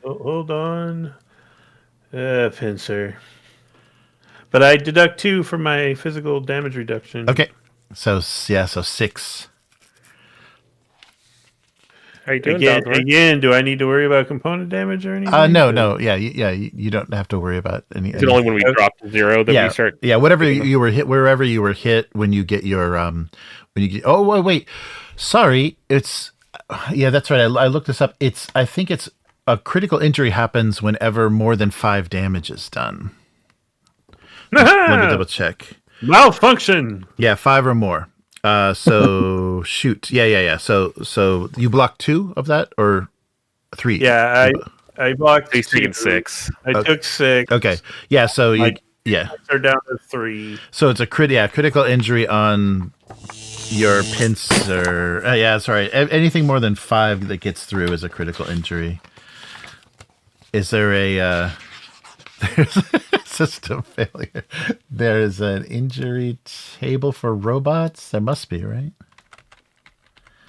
Hold on. Pincer. But I deduct 2 from my physical damage reduction. Okay. So 6. How you doing, Again, do I need to worry about component damage or anything? No. Yeah. You don't have to worry about any. Is it only when we drop to 0 that we start? Yeah. Whatever you were hit, wherever you were hit when you get your Oh wait. Sorry. It's. Yeah, that's right. I looked this up. I think it's a critical injury happens whenever more than 5 damage is done. Let me double check. Malfunction. Yeah, 5 or more. So shoot. Yeah. So you blocked 2 of that or 3? Yeah, I blocked 3 and 6. I took 6. Okay. Yeah. So They're down to 3. So it's a critical injury on your pincer. Yeah, sorry. Anything more than 5 that gets through is a critical injury. Is there a there's system failure? There is an injury table for robots. There must be, right?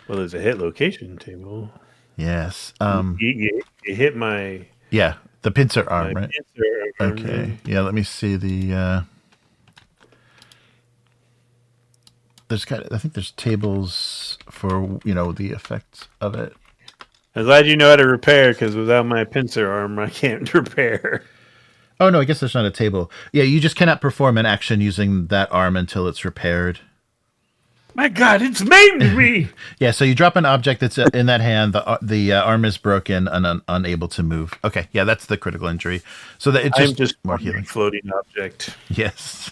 Well, there's a hit location table. Yes. You hit my the pincer arm, right? Pincer arm. Okay. Yeah. Let me see the. I think there's tables for the effects of it. I'm glad you know how to repair, because without my pincer arm, I can't repair. Oh no, I guess there's not a table. Yeah, you just cannot perform an action using that arm until it's repaired. My God, it's maimed me. Yeah, so you drop an object that's in that hand. The arm is broken and unable to move. Okay, yeah, that's the critical injury. So that it's just more healing. Floating object. Yes.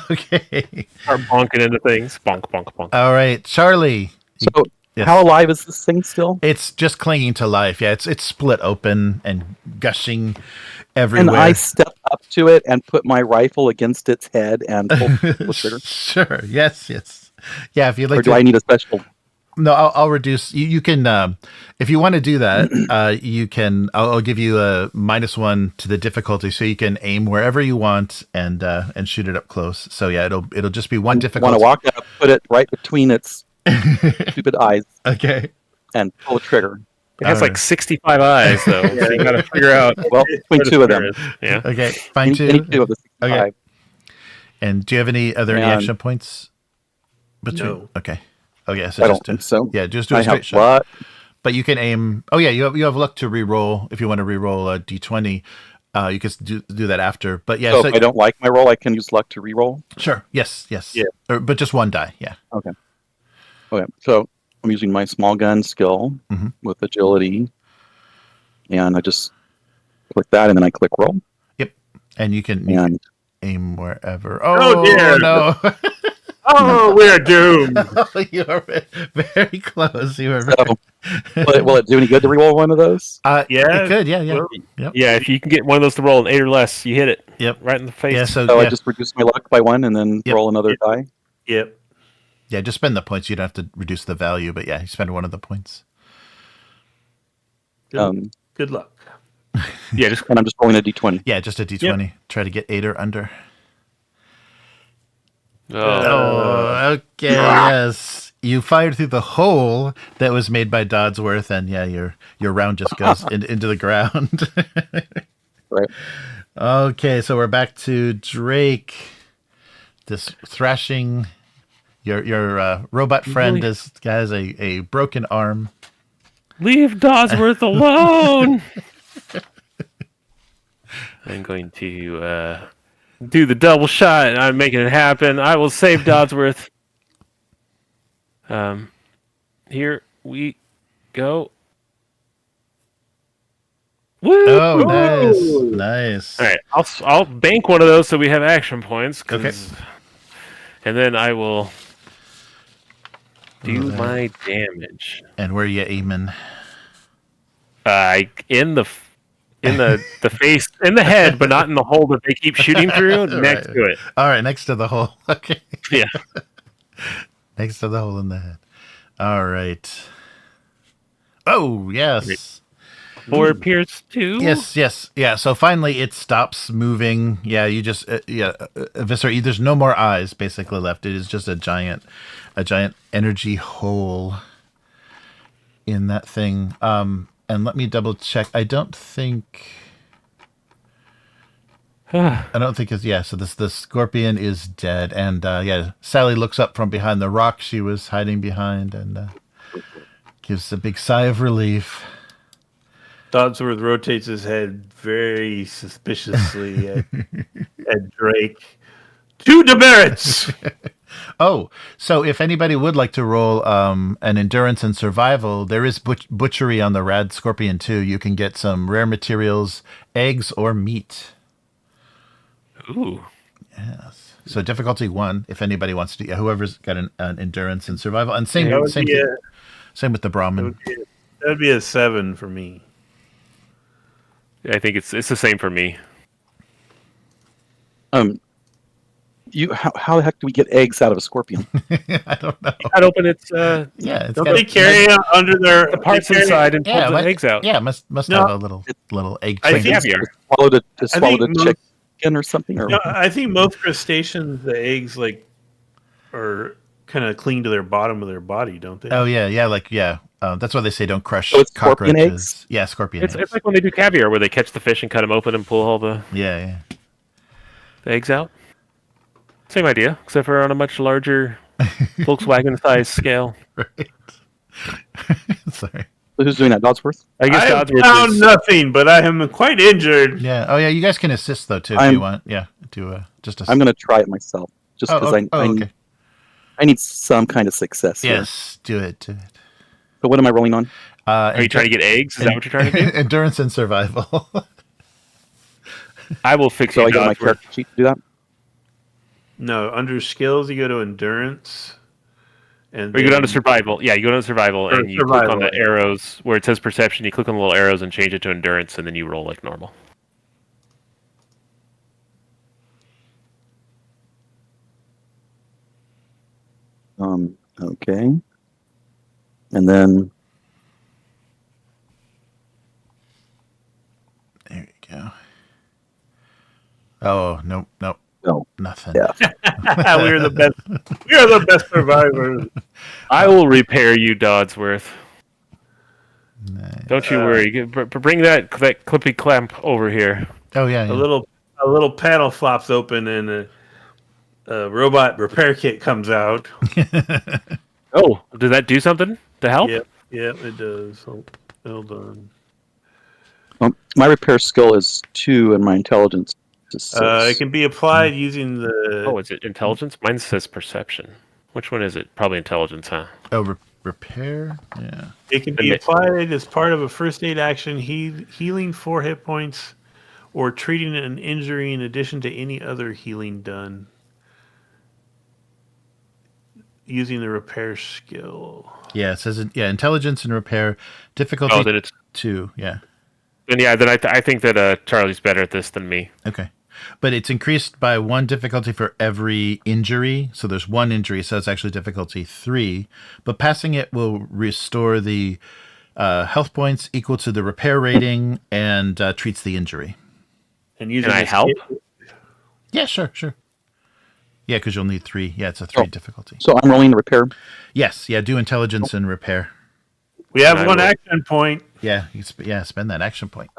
Okay. Start bonking into things. Bonk, bonk, bonk. All right, Charlie. So Yes. How alive is this thing still? It's just clinging to life. Yeah, it's split open and gushing And everywhere. I step up to it and put my rifle against its head and pull the trigger. Sure. Yes. Yeah, if you'd like Or do to. I need a special? No, I'll reduce. You can, if you want to do that, you can. I'll give you a -1 to the difficulty, so you can aim wherever you want and shoot it up close. So yeah, it'll just be one difficulty. Want to walk up, put it right between its stupid eyes, Okay. and pull the trigger. It has Alright. like 65 eyes, though. So you got to figure out. Well, between two of them. Yeah. Okay. Fine Any tune. two of the 65. Okay. And do you have any other And- action points? No. Okay. Okay. So I just don't think so. Yeah, just do I a straight have shot. luck. But you can aim. Oh yeah, you have luck to re-roll if you want to re-roll a d20. You can do that after. But yeah, So if I don't like my roll, I can use luck to re-roll. sure. Yes. Yeah. But just one die. Yeah. Okay. So I'm using my small gun skill Mhm. with agility, and I just click that, and then I click roll, And you can and aim wherever. Oh, dear. No. Oh, we're doomed. You are very close. You were. so will it do any good to re-roll one of those? Yeah. It could. Yeah. Well, Yeah, if you can get one of those to roll an 8 or less, you hit it. Yep. Right in the face. Yeah. So So I yeah, just reduce my luck by 1, and then Yep. roll another die. Yep. yeah. Just spend the points. You don't have to reduce the value, but yeah, you spend one of the points. Um, Good luck. Yeah, just and I'm just rolling a d20. Yeah, just a d20. Try to get 8 or under. oh, Oh, okay, yes. You fired through the hole that was made by Dodsworth, and yeah, your round just goes into the ground. Right. Okay, so we're back to Drake. This thrashing. Your robot friend has a broken arm. leave Dodsworth alone. I'm going to do the double shot. I'm making it happen. I will save Dodsworth. Here we go. Woo! Oh, nice. All right, I'll bank one of those so we have action points. Okay. And then I will do Alright. my damage. And where you aiming? In the face, in the head, but not in the hole that they keep shooting through. Next Right. to it. All right, next to the hole. Okay. Yeah. Next to the hole in the head. All right. Oh, yes. 4 pierce 2. Yes. Yeah, so finally it stops moving. Yeah, you just eviscerate. There's no more eyes basically left. It is just a giant energy hole in that thing. And let me double check. I don't think it's so the scorpion is dead, and yeah, Sally looks up from behind the rock she was hiding behind and gives a big sigh of relief. Dodsworth rotates his head very suspiciously at Drake. 2 demerits. Oh, so if anybody would like to roll an endurance and survival, there is butchery on the Rad Scorpion too. You can get some rare materials, eggs, or meat. Ooh. Yes. So difficulty 1, if anybody wants to. Yeah, whoever's got an endurance and survival, and same That would same be thing- a- same with the Brahmin. That would be a 7 for me. I think it's the same for me. How the heck do we get eggs out of a scorpion? I don't know. Cut open its Yeah, it's Don't got They carry it under their the parts they carry- inside and yeah, pull the eggs out. Yeah, must No. have a little egg. I trinket. think- Caviar. Swallowed a I think most- chicken or something? Or No, I think most crustaceans, the eggs are kind of cling to their bottom of their body, don't they? Oh yeah. That's why they say don't crush So it's scorpion cockroaches. eggs? Yeah, scorpion It's eggs. like when they do caviar, where they catch the fish and cut them open and pull all the Yeah. eggs out. Same idea, except for on a much larger Volkswagen-sized scale. Right. Sorry. So who's doing that? Dodsworth? I guess I have Dodsworth found is. nothing, but I am quite injured. Yeah. Oh yeah. You guys can assist though too if I'm- you want. Yeah. Do just a. I'm going to try it myself, just because okay. I need some kind of success here. Yes. Do it. But what am I rolling on? Are you trying to get eggs? Is that what you're trying to do? Endurance and survival. I will fix So you, I get my Dodsworth. character sheet to do that? No, under skills, you go to endurance, And Or you go down to then- survival. Yeah, you go down to survival Or and you click on survival, the yeah. arrows where it says perception. You click on the little arrows and change it to endurance, and then you roll like normal. Okay. And then There you go. Oh, nope, no. nothing. Yeah. we're the best. We are the best survivors. I will repair you, Dodsworth. Nice. Don't you worry. Bring that clippy clamp over here. Oh yeah, yeah. A little panel flops open and a robot repair kit comes out. Oh, did that do something to help? Yep, it does. Hold on. My repair skill is 2 and my intelligence is 6. It can be applied using the. Oh, is it intelligence? Mine says perception. Which one is it? Probably intelligence, huh? Oh, repair. Yeah. It can be applied as part of a first aid action, healing 4 hit points, or treating an injury in addition to any other healing done using the repair skill. Yeah, it says intelligence and repair difficulty Oh, then it's 2. Yeah. then I think that Charlie's better at this than me. Okay. But it's increased by 1 difficulty for every injury. So there's 1 injury, so it's actually difficulty 3. But passing it will restore the health points equal to the repair rating and treats the injury. And using Can I this help? kit- Yeah, sure. Yeah, because you'll need 3. Yeah, it's a 3 Oh. difficulty. So I'm rolling the repair. Yes, yeah, do intelligence and repair. We have I one will. action point. Yeah, spend that action point.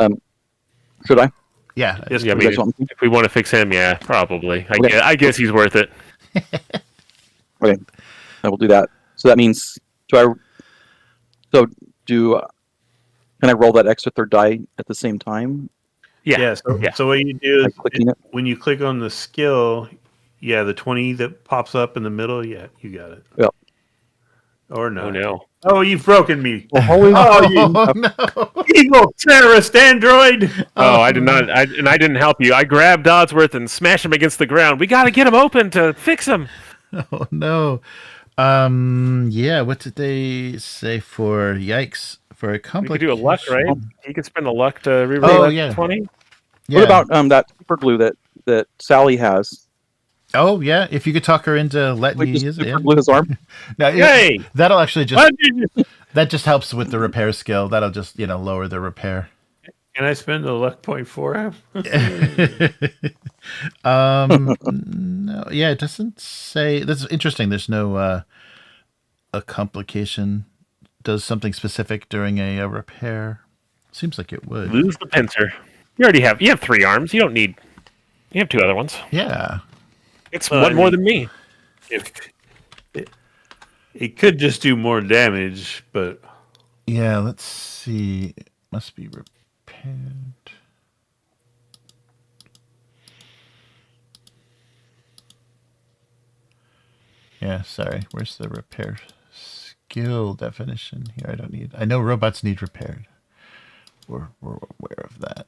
Should I? Yeah, Yes, Yeah, I You mean, guys want me to? if we want to fix him, yeah, probably. Okay. I guess he's worth it. Okay, I will do that. So that means, can I roll that extra third die at the same time? Yeah. So what you do By is clicking it? when you click on the skill, the 20 that pops up in the middle, you got it. Yeah. Or not. Oh no. Oh, you've broken me. Oh, you no. evil terrorist android. Oh, I did not. I didn't help you. I grabbed Dodsworth and smashed him against the ground. We got to get him open to fix him. Oh, no. Yeah, what did they say for yikes? For a We could complication. do a luck, right? He could spend a luck to reroll Oh, that yeah. 20. Yeah. What about that super glue that Sally has? Oh, yeah, if you could talk her into letting We you just use it. super Yeah. glue his arm. Now, Hey, that'll actually just why did you? that just helps with the repair skill. That'll just lower the repair. Can I spend a luck point for him? No, yeah, it doesn't say. This is interesting. There's no a complication does something specific during a repair. Seems like it would. Lose the pincer. You have 3 arms. You don't need. You have 2 other ones. Yeah. It's Well, one I more mean- than me. It could just do more damage, but Yeah, let's see. It must be repaired. Yeah, sorry. Where's the repair skill definition here? I know robots need repaired. We're aware of that.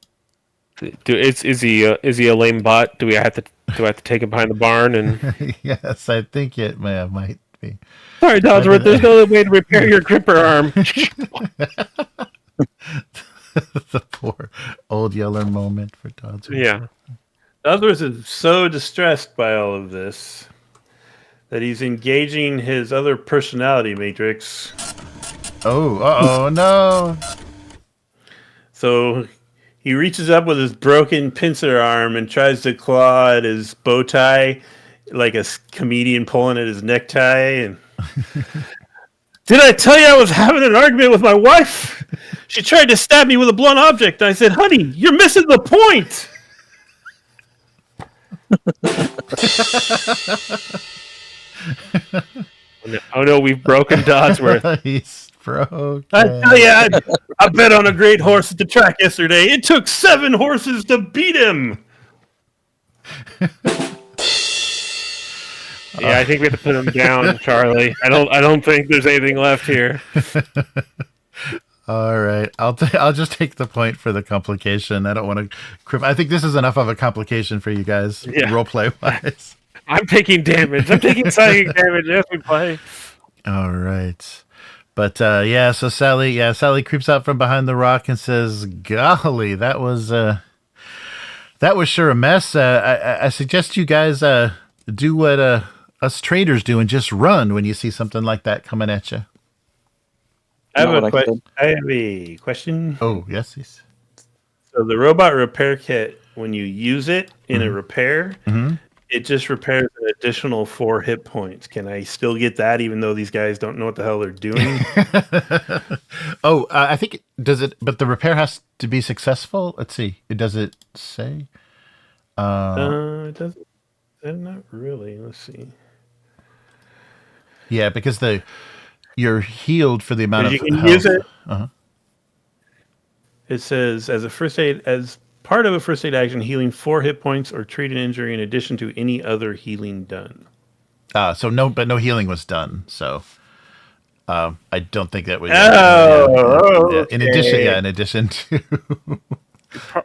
Is he a lame bot? Do I have to take him behind the barn and? Yes, I think it might be. Sorry, Dodsworth. There's no other way to repair your gripper arm. The poor old Yeller moment for Dodsworth. Yeah. Dodsworth is so distressed by all of this that he's engaging his other personality matrix. Oh no! So he reaches up with his broken pincer arm and tries to claw at his bow tie like a comedian pulling at his necktie. And did I tell you I was having an argument with my wife? She tried to stab me with a blunt object. I said, honey, you're missing the point. Oh no, we've broken Dodsworth. He's broken. I tell you, I bet on a great horse at the track yesterday. It took 7 horses to beat him. Yeah, I think we have to put him down, Charlie. I don't think there's anything left here. All right, I'll just take the point for the complication. I don't want to. I think this is enough of a complication for you guys, Yeah. roleplay wise. I'm taking damage. I'm taking psychic damage as we play. All right. But so Sally creeps out from behind the rock and says, "Golly, that was sure a mess. I suggest you guys do what us traders do and just run when you see something like that coming at you." I have Not a what I said. I have a question. Oh, yes. So the robot repair kit, when you use it in a repair, Mhm. it just repairs an additional 4 hit points. Can I still get that even though these guys don't know what the hell they're doing? I think does it, but the repair has to be successful. Let's see. Does it say? It doesn't. Not really. Let's see. Yeah, because you're healed for the amount You of can health. use it. Uh-huh. It says as part of a first aid action, healing 4 hit points or treat an injury in addition to any other healing done. So no healing was done. So I don't think that was. In addition to.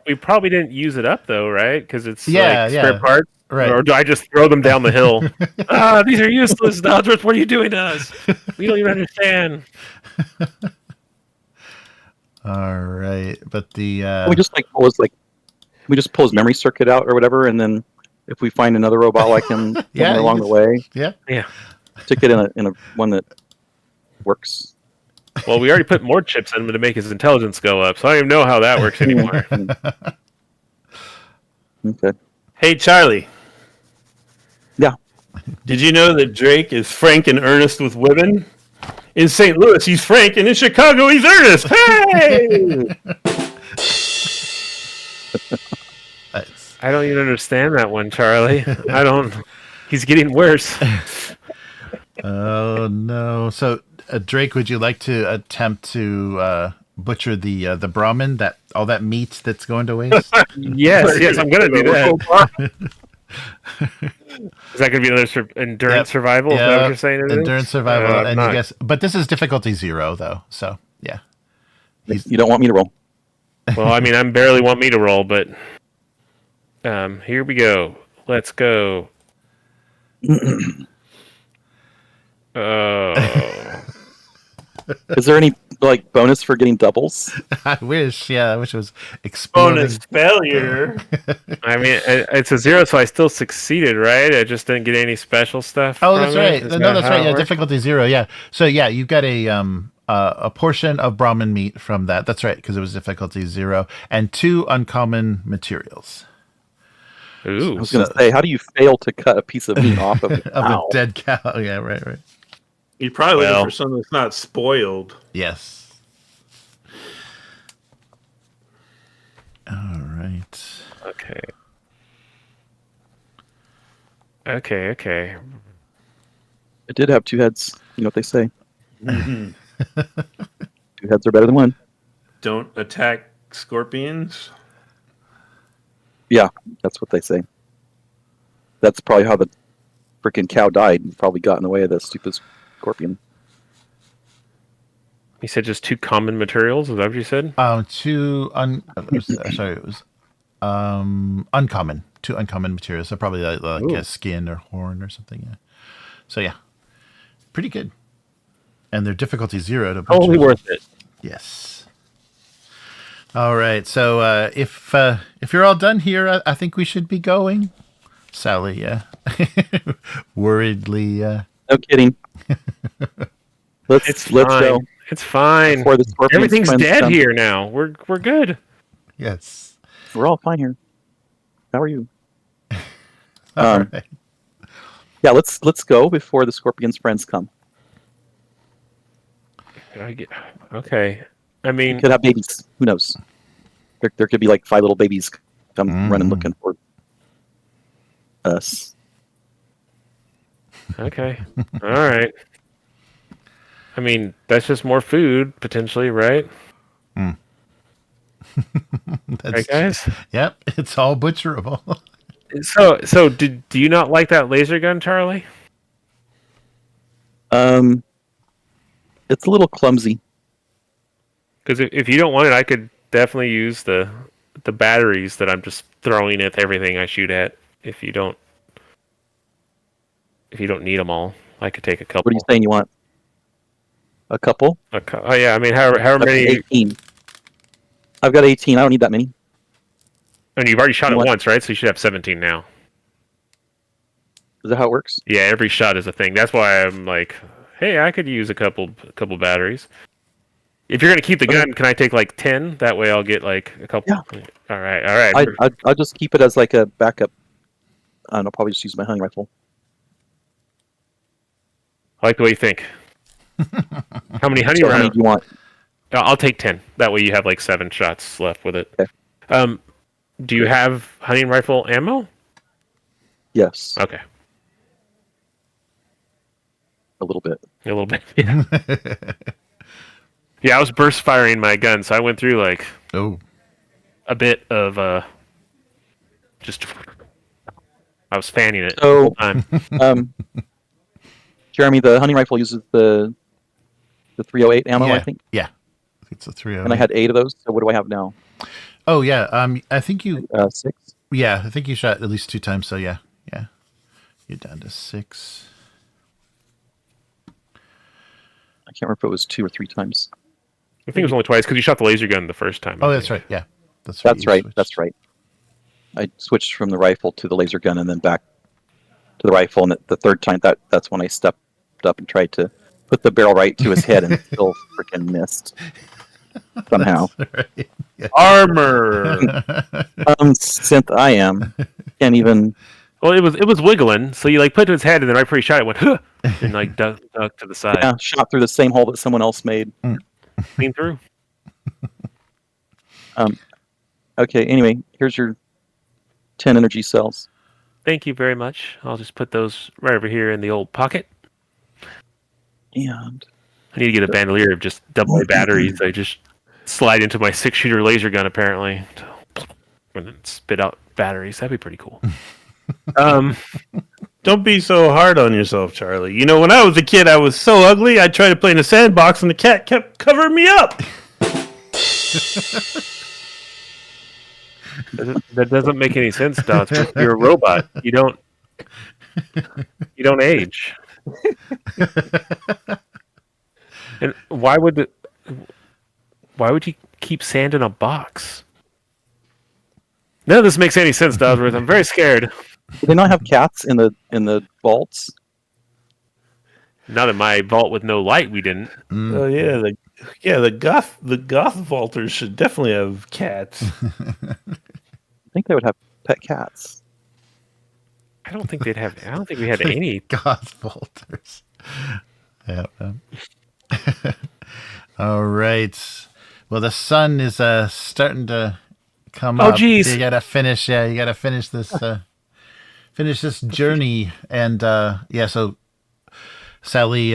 We probably didn't use it up though, right? Because it's Yeah, spare yeah. parts. Right. Or do I just throw them down the hill? These are useless, Dodsworth. What are you doing to us? We don't even understand. All right, but the We just pull his memory circuit out or whatever, and then if we find another robot like him Yeah, somewhere along you the way, Yeah. stick it in a one that works. Well, we already put more chips in him to make his intelligence go up, so I don't even know how that works anymore. Okay. Hey, Charlie. Yeah. Did you know that Drake is frank and earnest with women? In St. Louis, he's frank, and in Chicago, he's earnest. Hey! I don't even understand that one, Charlie. I don't. He's getting worse. Oh no! So Drake, would you like to attempt to butcher the Brahmin, all that meat that's going to waste? Yes, I'm gonna do that. Is that gonna be another endurance survival? Is that what you're saying? It is? Endurance survival, and you nice. guess, but this is difficulty 0 though. So yeah, You don't want me to roll. Well, I mean, I barely want me to roll, but here we go. Let's go. Oh. Is there any bonus for getting doubles? I wish. Yeah, I wish it was exploding. Bonus failure. I mean, it's a 0, so I still succeeded, right? I just didn't get any special stuff. Oh, from that's it? right. Is No, that that's how right. it Yeah, works? difficulty 0. Yeah. So yeah, you got a portion of Brahmin meat from that. That's right, because it was difficulty 0, and 2 uncommon materials. Ooh. I was going to say, how do you fail to cut a piece of meat off of Of a dead cow. Yeah, right. You're probably Well. looking for something that's not spoiled. Yes. All right. Okay. It did have 2 heads. You know what they say. Mhm. 2 heads are better than 1. Don't attack scorpions. Yeah, that's what they say. That's probably how the freaking cow died. It probably got in the way of the stupid scorpion. You said just 2 common materials? Is that what you said? Sorry, it was uncommon. 2 uncommon materials. So probably like a skin or horn or something. Yeah. So yeah, pretty good. And their difficulty 0 to butcher. Totally worth it. Yes. All right. So if you're all done here, I think we should be going. Sally, worriedly. No kidding. Let's go. It's fine. Before the scorpion's Everything's friends dead come. here now. We're good. Yes. We're all fine here. How are you? All right. Yeah, let's go before the scorpion's friends come. Okay. I mean, We could have babies. Who knows? There could be 5 little babies come running looking for us. okay. All right. I mean, that's just more food potentially, right? Right, guys. Yep. It's all butcherable. So do you not like that laser gun, Charlie? It's a little clumsy. Because if you don't want it, I could definitely use the batteries that I'm just throwing at everything I shoot at. If you don't need them all, I could take a couple. What are you saying you want? A couple. Okay. Oh yeah, I mean, how I've got many? 18. I've got 18. I don't need that many. And you've already shot it What? once, right? So you should have 17 now. Is that how it works? Yeah, every shot is a thing. That's why I'm like, hey, I could use a couple batteries. If you're gonna keep the gun, can I take like 10? That way I'll get like a couple. Yeah. All right. I'll just keep it as like a backup. And I'll probably just use my hunting rifle. I like the way you think. How many honey So how many rounds? do you want? I'll take 10. That way you have like 7 shots left with it. Okay. Do you have hunting rifle ammo? Yes, Okay, a little bit. a little bit. Yeah. Yeah, I was burst firing my gun, so I went through like a bit of just. I was fanning it. So, I'm Jeremy, the hunting rifle uses the 308 ammo, Yeah. I think, Yeah. I think it's a 308. and I had 8 of those. So what do I have now? Oh yeah. I think you. 6. Yeah, I think you shot at least 2 times. So yeah. You're down to 6. I can't remember if it was 2 or 3 times. I think it was only twice because you shot the laser gun the first time. Oh, I that's think. right. Yeah, That's you right. switched. That's right. I switched from the rifle to the laser gun and then back to the rifle. And the third time, that's when I stepped up and tried to put the barrel right to his head and still freaking missed somehow. Right. Yeah. Armor. Synth, I am. Can't even. Well, it was wiggling, so you like put it to his head, and then right before you shot it, went huh, and like ducked to the side, Yeah, shot through the same hole that someone else made. clean through. Okay, anyway, here's your 10 energy cells. Thank you very much. I'll just put those right over here in the old pocket. And I need to get a bandolier of just AA batteries. I just slide into my 6-shooter laser gun apparently, and then spit out batteries. That'd be pretty cool. Don't be so hard on yourself, Charlie. You know, when I was a kid, I was so ugly, I'd try to play in a sandbox, and the cat kept covering me up. That doesn't make any sense, Dots. You're a robot. You don't age. And why would you keep sand in a box? None of this makes any sense, Dodsworth. I'm very scared. do they not have cats in the vaults? Not in my vault with no light. We didn't. Oh yeah, the goth vaulters should definitely have cats. I think they would have pet cats. I don't think we had any. Goth bolters. Yeah. All right. Well, the sun is starting to come up. Geez. You gotta finish. Yeah, you gotta finish this. Finish this journey, and So Sally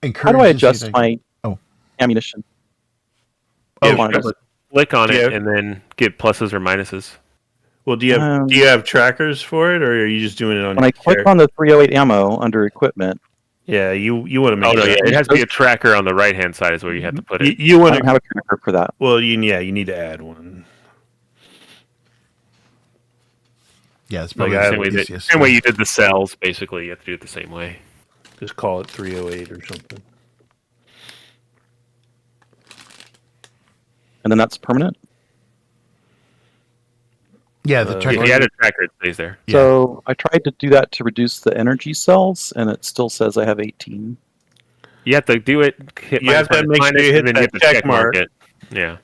encourages. How do I you adjust to- my Oh. ammunition? Yeah, quantities? Click on it Yeah. and then get pluses or minuses. Well, do you have trackers for it, or are you just doing it on? When I click your- on the 308 ammo under equipment, Yeah, you want to make. Oh no, sure. yeah, it has to be a tracker on the right hand side is where you have to put it. You I want don't to. have a tracker for that. Well, you need to add one. Yeah, it's Like probably I- the Same way, easiest. same way you did the cells, basically. You have to do it the same way. Just call it 308 or something. And then that's permanent. Yeah, the If tracker. you add a tracker, it stays there. Yeah. So I tried to do that to reduce the energy cells, and it still says I have 18. You have to do it. Hit You have to make sure you hit and then that you have to check check mark mark. it. Yeah.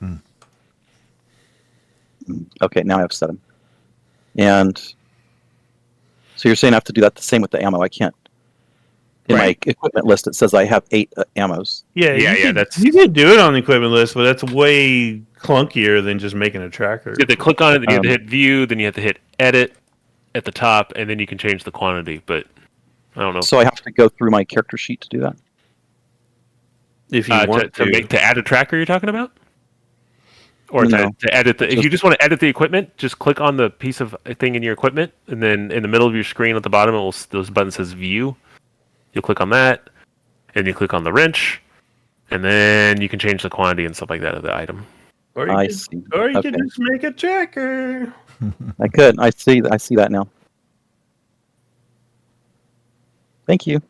Okay, now I have 7. And so you're saying I have to do that the same with the ammo. I can't. In Right. my equipment list, it says I have 8 ammos. Yeah, that's- you can do it on the equipment list, but that's way clunkier than just making a tracker. You have to click on it, then you have to hit view, then you have to hit edit at the top, and then you can change the quantity. But I don't know. So I have to go through my character sheet to do that. If you want to add a tracker, you're talking about, or No. to edit the. If you just want to edit the equipment, just click on the piece of thing in your equipment, and then in the middle of your screen at the bottom, those buttons says view. You'll click on that, and you click on the wrench, and then you can change the quantity and stuff like that of the item. Or I you see. Or you Okay. can just make a tracker. I could. I see that now. Thank you.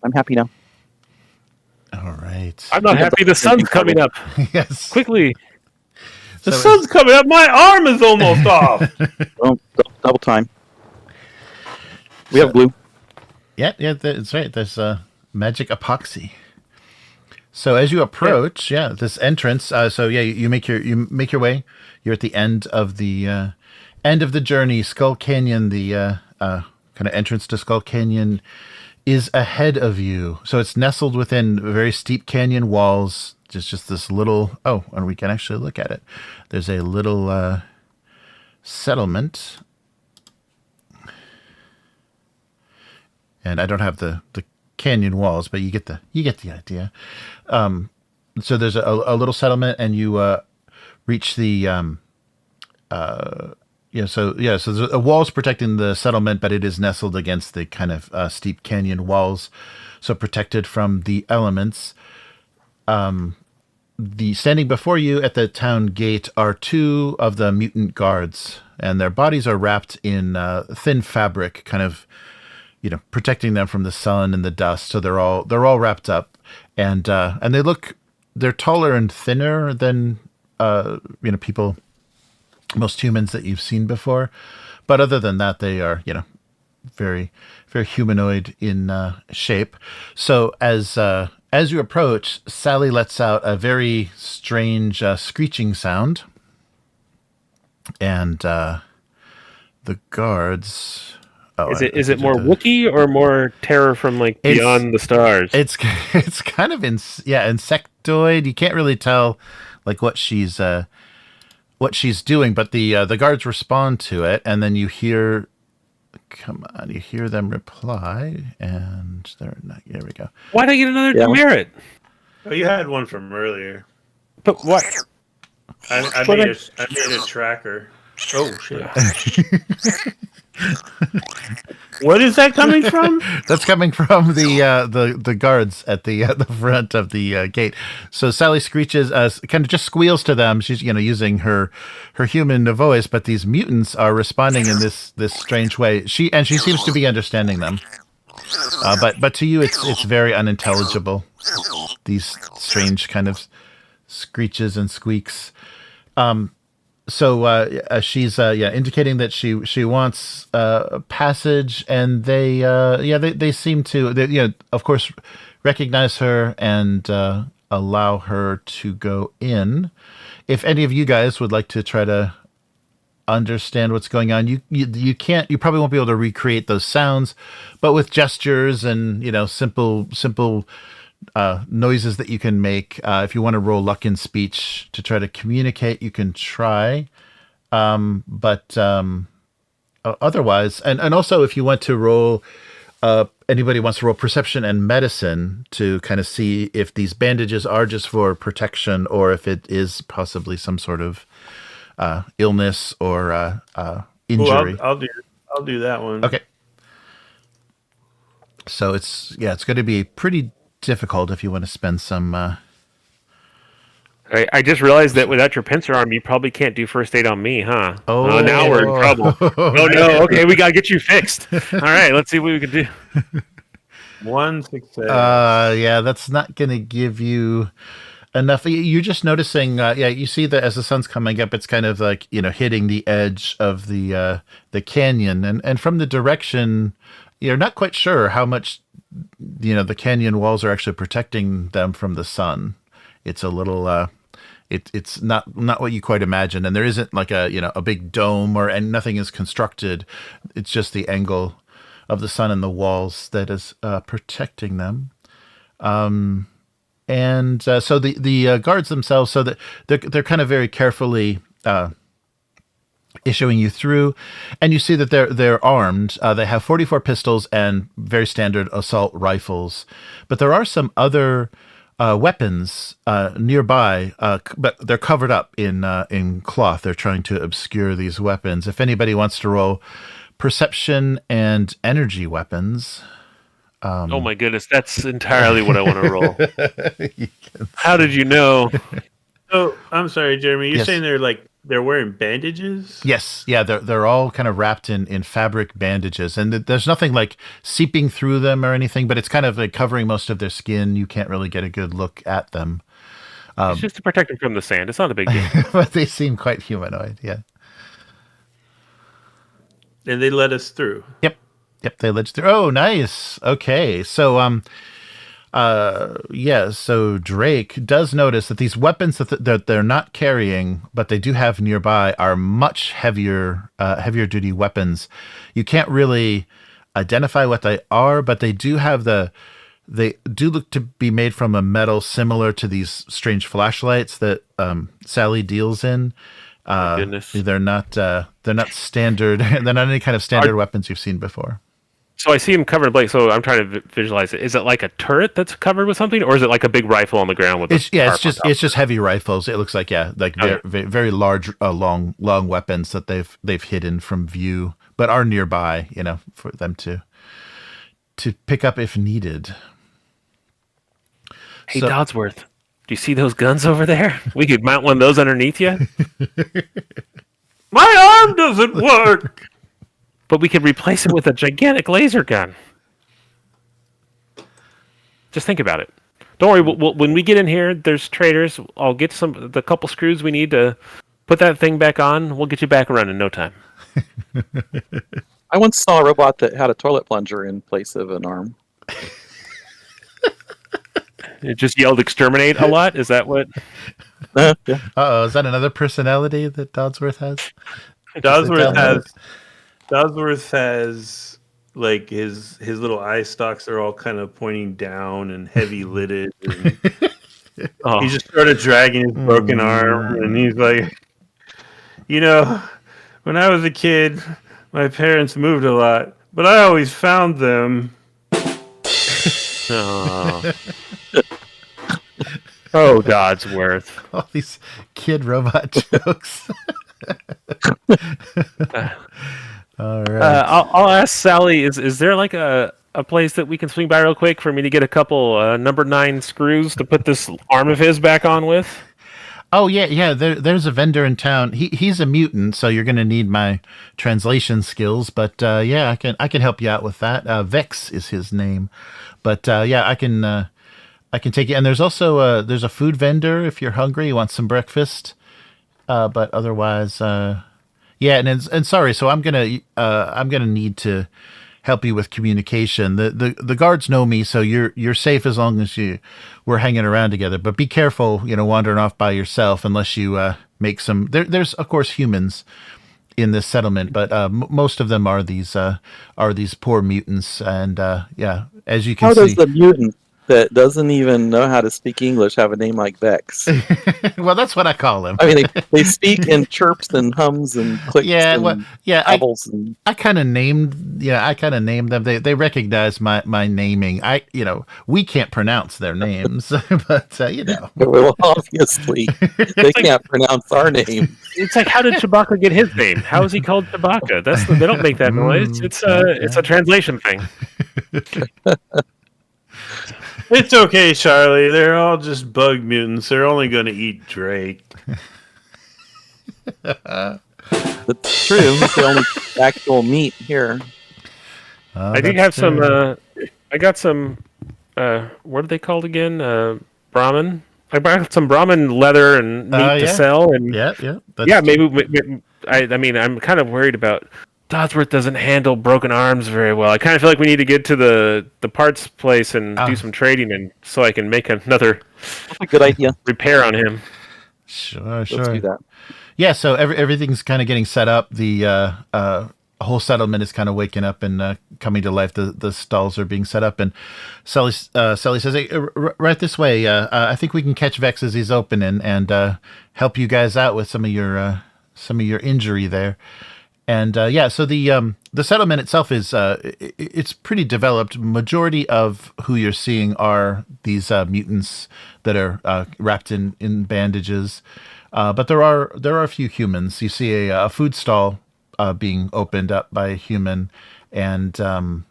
I'm happy now. All right. I'm not happy. The sun's coming up. Yes. Quickly. The sun's coming up. My arm is almost off. Well, double time. We have glue. Yeah, that's right. There's magic epoxy. So as you approach, this entrance. You make your way. You're at the end of the journey. Skull Canyon, the kind of entrance to Skull Canyon, is ahead of you. So it's nestled within very steep canyon walls. Just this little. Oh, and we can actually look at it. There's a little settlement. And I don't have the canyon walls, but you get the idea. So there's a little settlement, and you reach the So there's a walls protecting the settlement, but it is nestled against the kind of steep canyon walls, so protected from the elements. The standing before you at the town gate are two of the mutant guards, and their bodies are wrapped in thin fabric, kind of, protecting them from the sun and the dust. So they're all wrapped up, and they're taller and thinner than people, most humans that you've seen before. But other than that, they are very, very humanoid in shape. So as you approach, Sally lets out a very strange screeching sound, and the guards. Is it more Wookiee or more terror from beyond the stars? It's kind of insectoid. You can't really tell what she's doing, but the guards respond to it, and then you hear them reply, and they're not. There we go. Why don't I get another demerit? Oh, you had one from earlier. But what? I made a tracker. Oh shit. What is that coming from? That's coming from the guards at the front of the gate. So Sally screeches, kind of just squeals to them. She's using her human voice, but these mutants are responding in this strange way. She seems to be understanding them, but to you it's very unintelligible. These strange kind of screeches and squeaks. So she's indicating that she wants passage, and they seem to of course recognize her and allow her to go in. If any of you guys would like to try to understand what's going on, you probably won't be able to recreate those sounds, but with gestures and simple noises that you can make. If you want to roll luck in speech to try to communicate, you can try. But otherwise, and also if you want to roll, anybody wants to roll perception and medicine to kind of see if these bandages are just for protection or if it is possibly some sort of illness or injury. I'll do that one. Okay. So it's going to be pretty difficult if you want to spend some. I just realized that without your pincer arm, you probably can't do first aid on me, huh? Oh, now we're in trouble. Oh no! Okay, we gotta get you fixed. All right, let's see what we can do. 1 success. That's not going to give you enough. You're just noticing. You see that as the sun's coming up, it's kind of hitting the edge of the canyon, and from the direction, you're not quite sure how much. The canyon walls are actually protecting them from the sun. It's a little, it's not what you quite imagine, and there isn't a big dome and nothing is constructed. It's just the angle of the sun and the walls that is protecting them. So the guards themselves, so that they're kind of very carefully issuing you through, and you see that they're armed. They have 44 pistols and very standard assault rifles, but there are some other weapons nearby, but they're covered up in cloth. They're trying to obscure these weapons. If anybody wants to roll perception and energy weapons. Oh my goodness, that's entirely what I want to roll. How did you know? Oh, I'm sorry, Jeremy. You're saying they're They're wearing bandages? Yes, yeah, they're all kind of wrapped in fabric bandages, and there's nothing like seeping through them or anything, but it's kind of like covering most of their skin. You can't really get a good look at them, It's just to protect them from the sand. It's not a big deal. but they seem quite humanoid. Yeah. And they let us through. Yep. Yep. They let you through. Oh, nice. Okay. So, yeah. So Drake does notice that these weapons that they're not carrying, but they do have nearby, are much heavier duty weapons. You can't really identify what they are, but they do have they do look to be made from a metal similar to these strange flashlights that Sally deals in. Goodness. They're not standard. They're not any kind of standard weapons you've seen before. So I see him covered in blade. So I'm trying to visualize it. Is it like a turret that's covered with something, or is it like a big rifle on the ground with? It's just heavy rifles. It looks like very large, long weapons that they've hidden from view, but are nearby. For them to pick up if needed. Hey, Dodsworth, do you see those guns over there? We could mount one of those underneath you. My arm doesn't work. But we could replace it with a gigantic laser gun. Just think about it. Don't worry. When we get in here, there's traders. I'll get the couple screws we need to put that thing back on. We'll get you back running in no time. I once saw a robot that had a toilet plunger in place of an arm. It just yelled "exterminate" a lot. Is that what? Yeah. Uh-oh, is that another personality that Dodsworth has? Dodsworth has like his little eye stalks are all kind of pointing down and heavy lidded. And he just started dragging his broken arm, and he's like, when I was a kid, my parents moved a lot, but I always found them. Oh, Dodsworth. All these kid robot jokes. All right. I'll ask Sally. Is there like a place that we can swing by real quick for me to get a couple number 9 screws to put this arm of his back on with? Oh yeah. There's a vendor in town. He's a mutant, so you're gonna need my translation skills. But yeah, I can help you out with that. Vex is his name. But yeah, I can take it. And there's also there's a food vendor if you're hungry, you want some breakfast. But otherwise, yeah. And sorry, so I'm gonna need to help you with communication. The guards know me, so you're safe as long as we're hanging around together. But be careful, wandering off by yourself unless you make some. There's of course humans in this settlement, but most of them are these poor mutants. And yeah, as you can How see, does the mutant that doesn't even know how to speak English have a name like Vex? well, that's what I call him. I mean, they speak in chirps and hums and clicks. Yeah, and well, yeah. and I kind of named them. They recognize my naming. We can't pronounce their names, but well, obviously they can't pronounce our name. It's like, how did Chewbacca get his name? How is he called Chewbacca? They don't make that noise. It's a translation thing. It's okay, Charlie. They're all just bug mutants. They're only going to eat Drake. That's true. It's the only actual meat here. I do have some. I got some. What are they called again? Brahmin. I bought some Brahmin leather and meat to sell, and maybe. I mean, I'm kind of worried about. Dodsworth doesn't handle broken arms very well. I kind of feel like we need to get to the parts place and do some trading, and so I can make another. That's a good idea. Repair on him. Sure. Let's do that. Yeah, so everything's kind of getting set up. The whole settlement is kind of waking up and coming to life. The stalls are being set up, and Sally says, "Hey, right this way. I think we can catch Vex as he's open and help you guys out with some of your injury there." And so the settlement itself is it's pretty developed. Majority of who you're seeing are these mutants that are wrapped in bandages, but there are a few humans. You see a food stall being opened up by a human, and but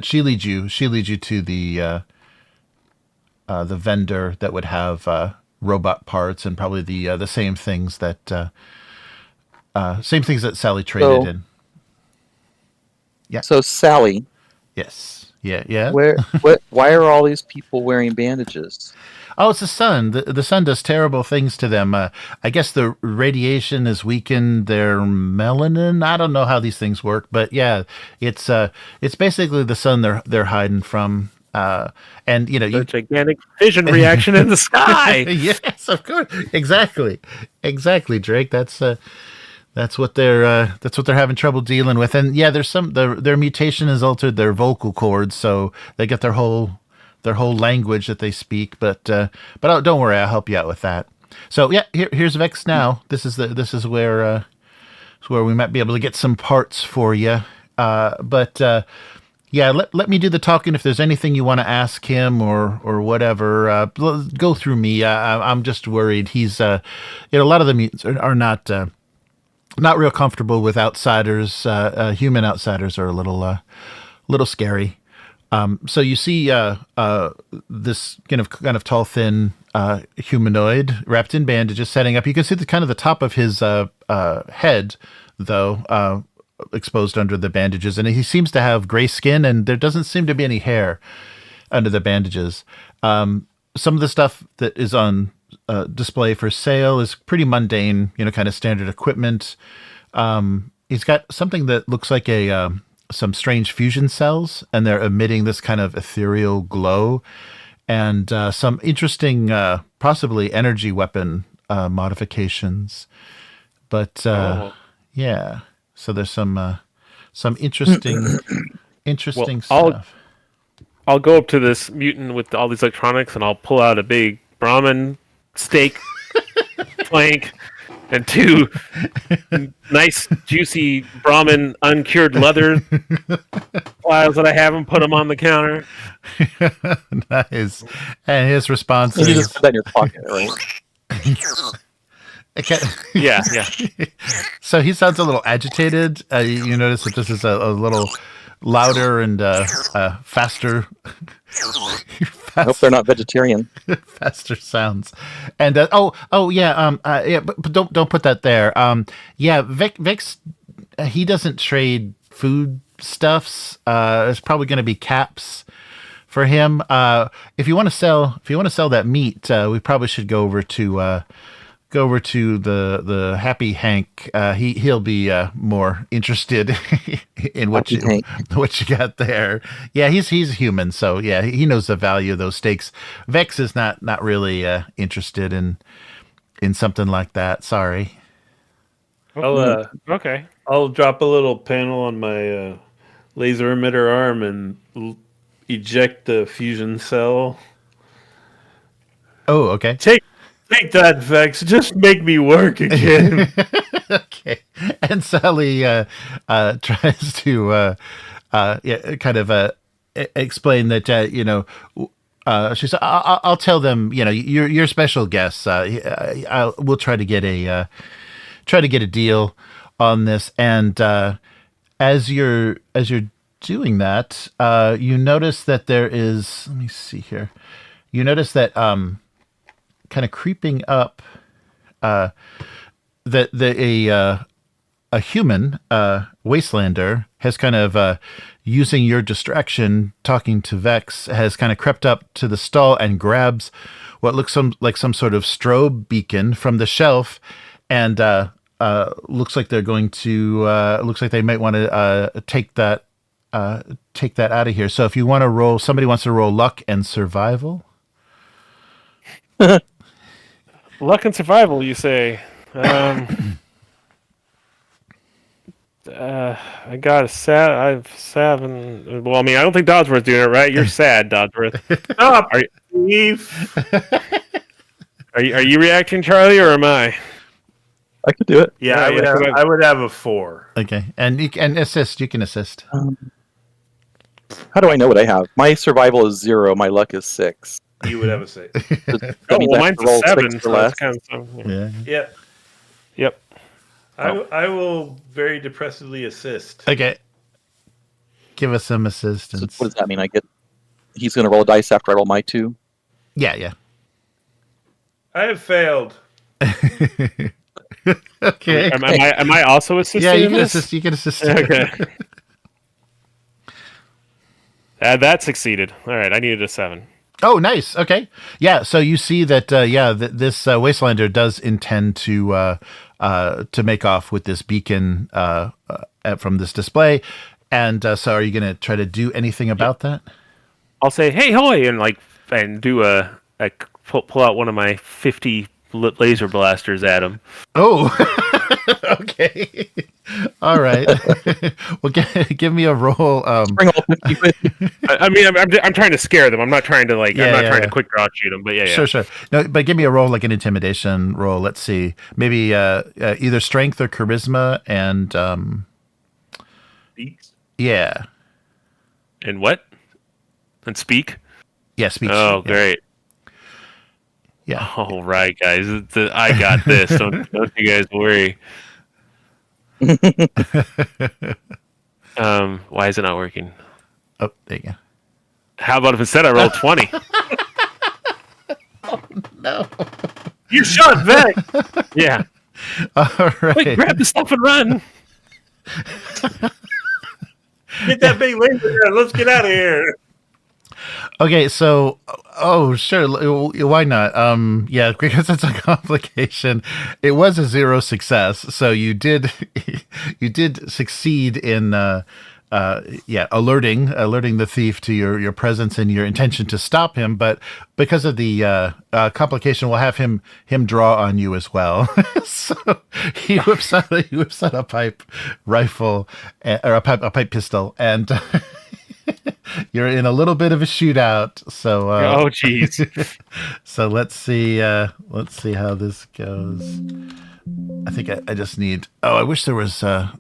she leads you to the vendor that would have robot parts and probably the same things that Sally traded in. Yeah. So Sally, Yes. Yeah. why are all these people wearing bandages? Oh, it's the sun. The sun does terrible things to them. I guess the radiation has weakened their melanin. I don't know how these things work, but yeah, it's basically the sun they're hiding from. And you know, The gigantic fission reaction in the sky. yes, of course, exactly, Drake. That's what they're having trouble dealing with. And yeah, there's their mutation has altered their vocal cords, so they get their whole language that they speak. But don't worry, I'll help you out with that. So yeah, here's Vex now. This is where we might be able to get some parts for you. Yeah, let me do the talking. If there's anything you want to ask him or whatever, go through me. I'm just worried. He's a lot of the mutants are not real comfortable with outsiders. Human outsiders are a little scary. So you see this kind of tall, thin humanoid wrapped in bandages setting up. You can see the top of his head, though, exposed under the bandages. And he seems to have gray skin, and there doesn't seem to be any hair under the bandages. Some of the stuff that is on display for sale is pretty mundane, kind of standard equipment. He's got something that looks like some strange fusion cells, and they're emitting this kind of ethereal glow, and some interesting, possibly energy weapon modifications. But yeah, so there's some interesting stuff. I'll go up to this mutant with all these electronics, and I'll pull out a big Brahmin steak flank and two nice, juicy Brahmin uncured leather files that I have and put them on the counter. Nice. And his response You is... just put that in your pocket, right? Okay. Yeah. So he sounds a little agitated. You notice that this is a little louder and faster. I hope they're not vegetarian. Faster sounds. And yeah, but don't put that there. Yeah, Vex, he doesn't trade food stuffs. It's probably going to be caps for him. If you want to sell that meat, we probably should go over to the Happy Hank. He'll be more interested in what you got there. Yeah, he's human, so yeah, he knows the value of those steaks. Vex is not really interested in something like that. Sorry. Okay. I'll drop a little panel on my laser emitter arm and eject the fusion cell. Oh, okay. Take that, Vex. Just make me work again. Okay. And Sally tries to explain that she said, I'll tell them, you're special guests. We'll try to get a deal on this. And as you're doing that, you notice that there is, let me see here. You notice that kind of creeping up, that a human wastelander has kind of using your distraction, talking to Vex, has kind of crept up to the stall and grabs what looks like some sort of strobe beacon from the shelf, and looks like they're going to looks like they might want to take that out of here. So if you want to roll, somebody wants to roll luck and survival. Luck and survival, you say? I got a sad. I've 7. Well, I mean, I don't think Dodsworth's doing it right. You're sad, Dodsworth. Stop, Are Steve. are you reacting, Charlie, or am I? I could do it. Yeah, Yeah, I would have a 4. Okay, and you can assist. You can assist. How do I know what I have? My survival is 0. My luck is 6. You would have a 6. That means I have Mine's to roll a 7, 6 so or less. that's kind of something. Yeah. Yeah. Yep. I will very depressively assist. Okay. Give us some So assistance. what does that mean? He's going to roll a dice after I roll my 2. Yeah. I have failed. Okay. Am I also assisting? Yeah, you in can this? assist. You can assist. Okay. That succeeded. All right, I needed a 7. Oh, nice. Okay. Yeah. So you see that. This Wastelander does intend to make off with this beacon from this display, and so are you going to try to do anything about that? I'll say, "Hey, hoy!" and do pull out one of my 50 laser blasters at him. Oh. Okay. All right. Well, give me a roll. Bring all 50 with you. I'm trying to scare them. I'm not trying to trying to quick draw shoot them. But yeah. Sure. No, but give me a roll, like an intimidation roll. Let's see. Maybe either strength or charisma, and yeah. And what? And speak. Yeah, speech. Oh, yeah. great. Yeah. All right, guys. I got this. Don't you guys worry. Why is it not working? Oh, there you go. How about if instead I roll 20? No. You shot Vec. Yeah. All right. Wait, grab the stuff and run. Get that big laser gun. Let's get out of here. Okay, so sure, why not? Yeah, because it's a complication. It was a 0 success, so you did succeed in alerting the thief to your presence and your intention to stop him. But because of the complication, we'll have him draw on you as well. So he whips out a pipe rifle or a pipe pistol, and you're in a little bit of a shootout. So Oh, jeez. so let's see how this goes. I think I just need. Oh, I wish there was the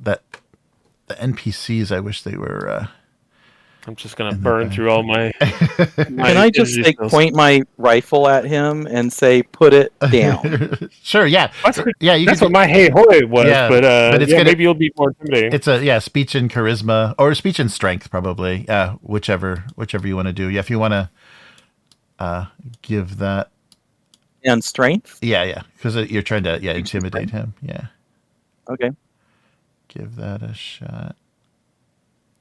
NPCs. I wish they were. I'm just gonna burn through all my. Can I just point my rifle at him and say, "Put it down"? Sure. Yeah. That's That's what my hey hoy was. Yeah, but it's gonna, maybe you'll be more intimidating. It's speech and charisma, or speech and strength, probably. Whichever you want to do. Yeah, if you want to give that. And strength. Yeah, because you're trying to intimidate him. Yeah. Okay. Give that a shot.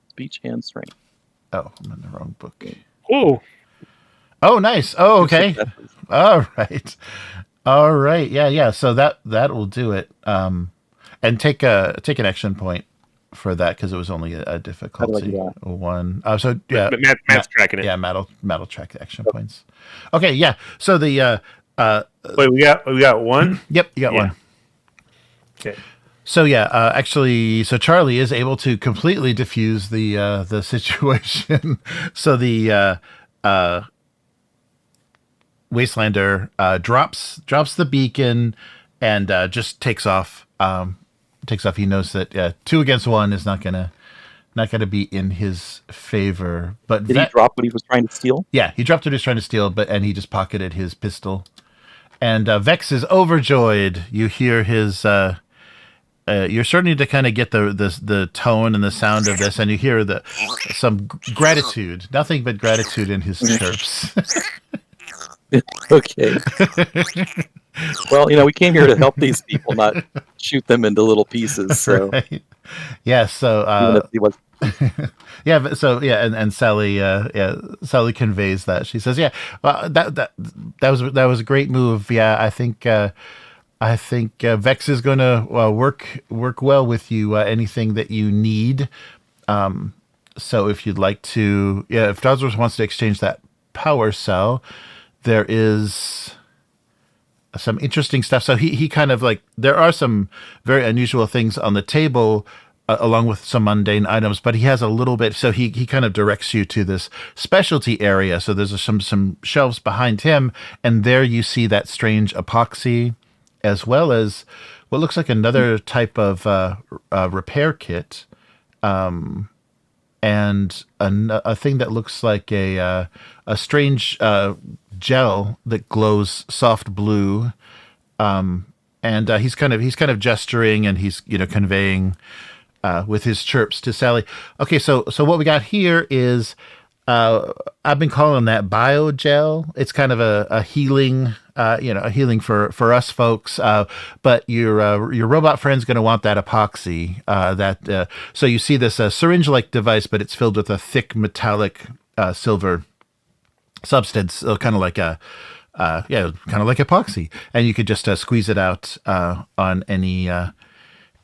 Speech and strength. Oh, I'm in the wrong book. Oh, nice. Oh, okay. All right. Yeah. So that will do it. And take an action point for that because it was only a difficulty 1. So yeah, but Matt's tracking it. Yeah, Matt'll track the action points. Okay. Yeah. So the wait, we got one. Yep, you got one. Okay. So yeah, actually, so Charlie is able to completely diffuse the situation. So the Wastelander drops the beacon and just takes off. He knows that 2 against 1 is not gonna be in his favor. But did he drop what he was trying to steal? Yeah, he dropped what he was trying to steal, and he just pocketed his pistol. And Vex is overjoyed. You hear his. You're starting to kind of get the tone and the sound of this, and you hear some gratitude, nothing but gratitude in his chirps. Okay. Well, we came here to help these people, not shoot them into little pieces. So, right. Yeah. So, even if he was. Yeah. So, yeah, and Sally, Sally conveys that. She says, "Yeah, that was a great move. Yeah, I think Vex is going to work well with you. Anything that you need. So if you'd like to, if Dodsworth wants to exchange that power cell, there is some interesting stuff. So he kind of there are some very unusual things on the table, along with some mundane items, but he has a little bit. So he kind of directs you to this specialty area. So there's some shelves behind him, and there you see that strange epoxy, as well as what looks like another type of repair kit, and a thing that looks like a strange gel that glows soft blue. And he's kind of gesturing, and he's conveying with his chirps to Sally. Okay, so what we got here is I've been calling that biogel. It's kind of a healing a healing for us folks. But your robot friend's going to want that epoxy. So you see this syringe-like device, but it's filled with a thick metallic silver substance, kind of like epoxy, and you could just squeeze it out on any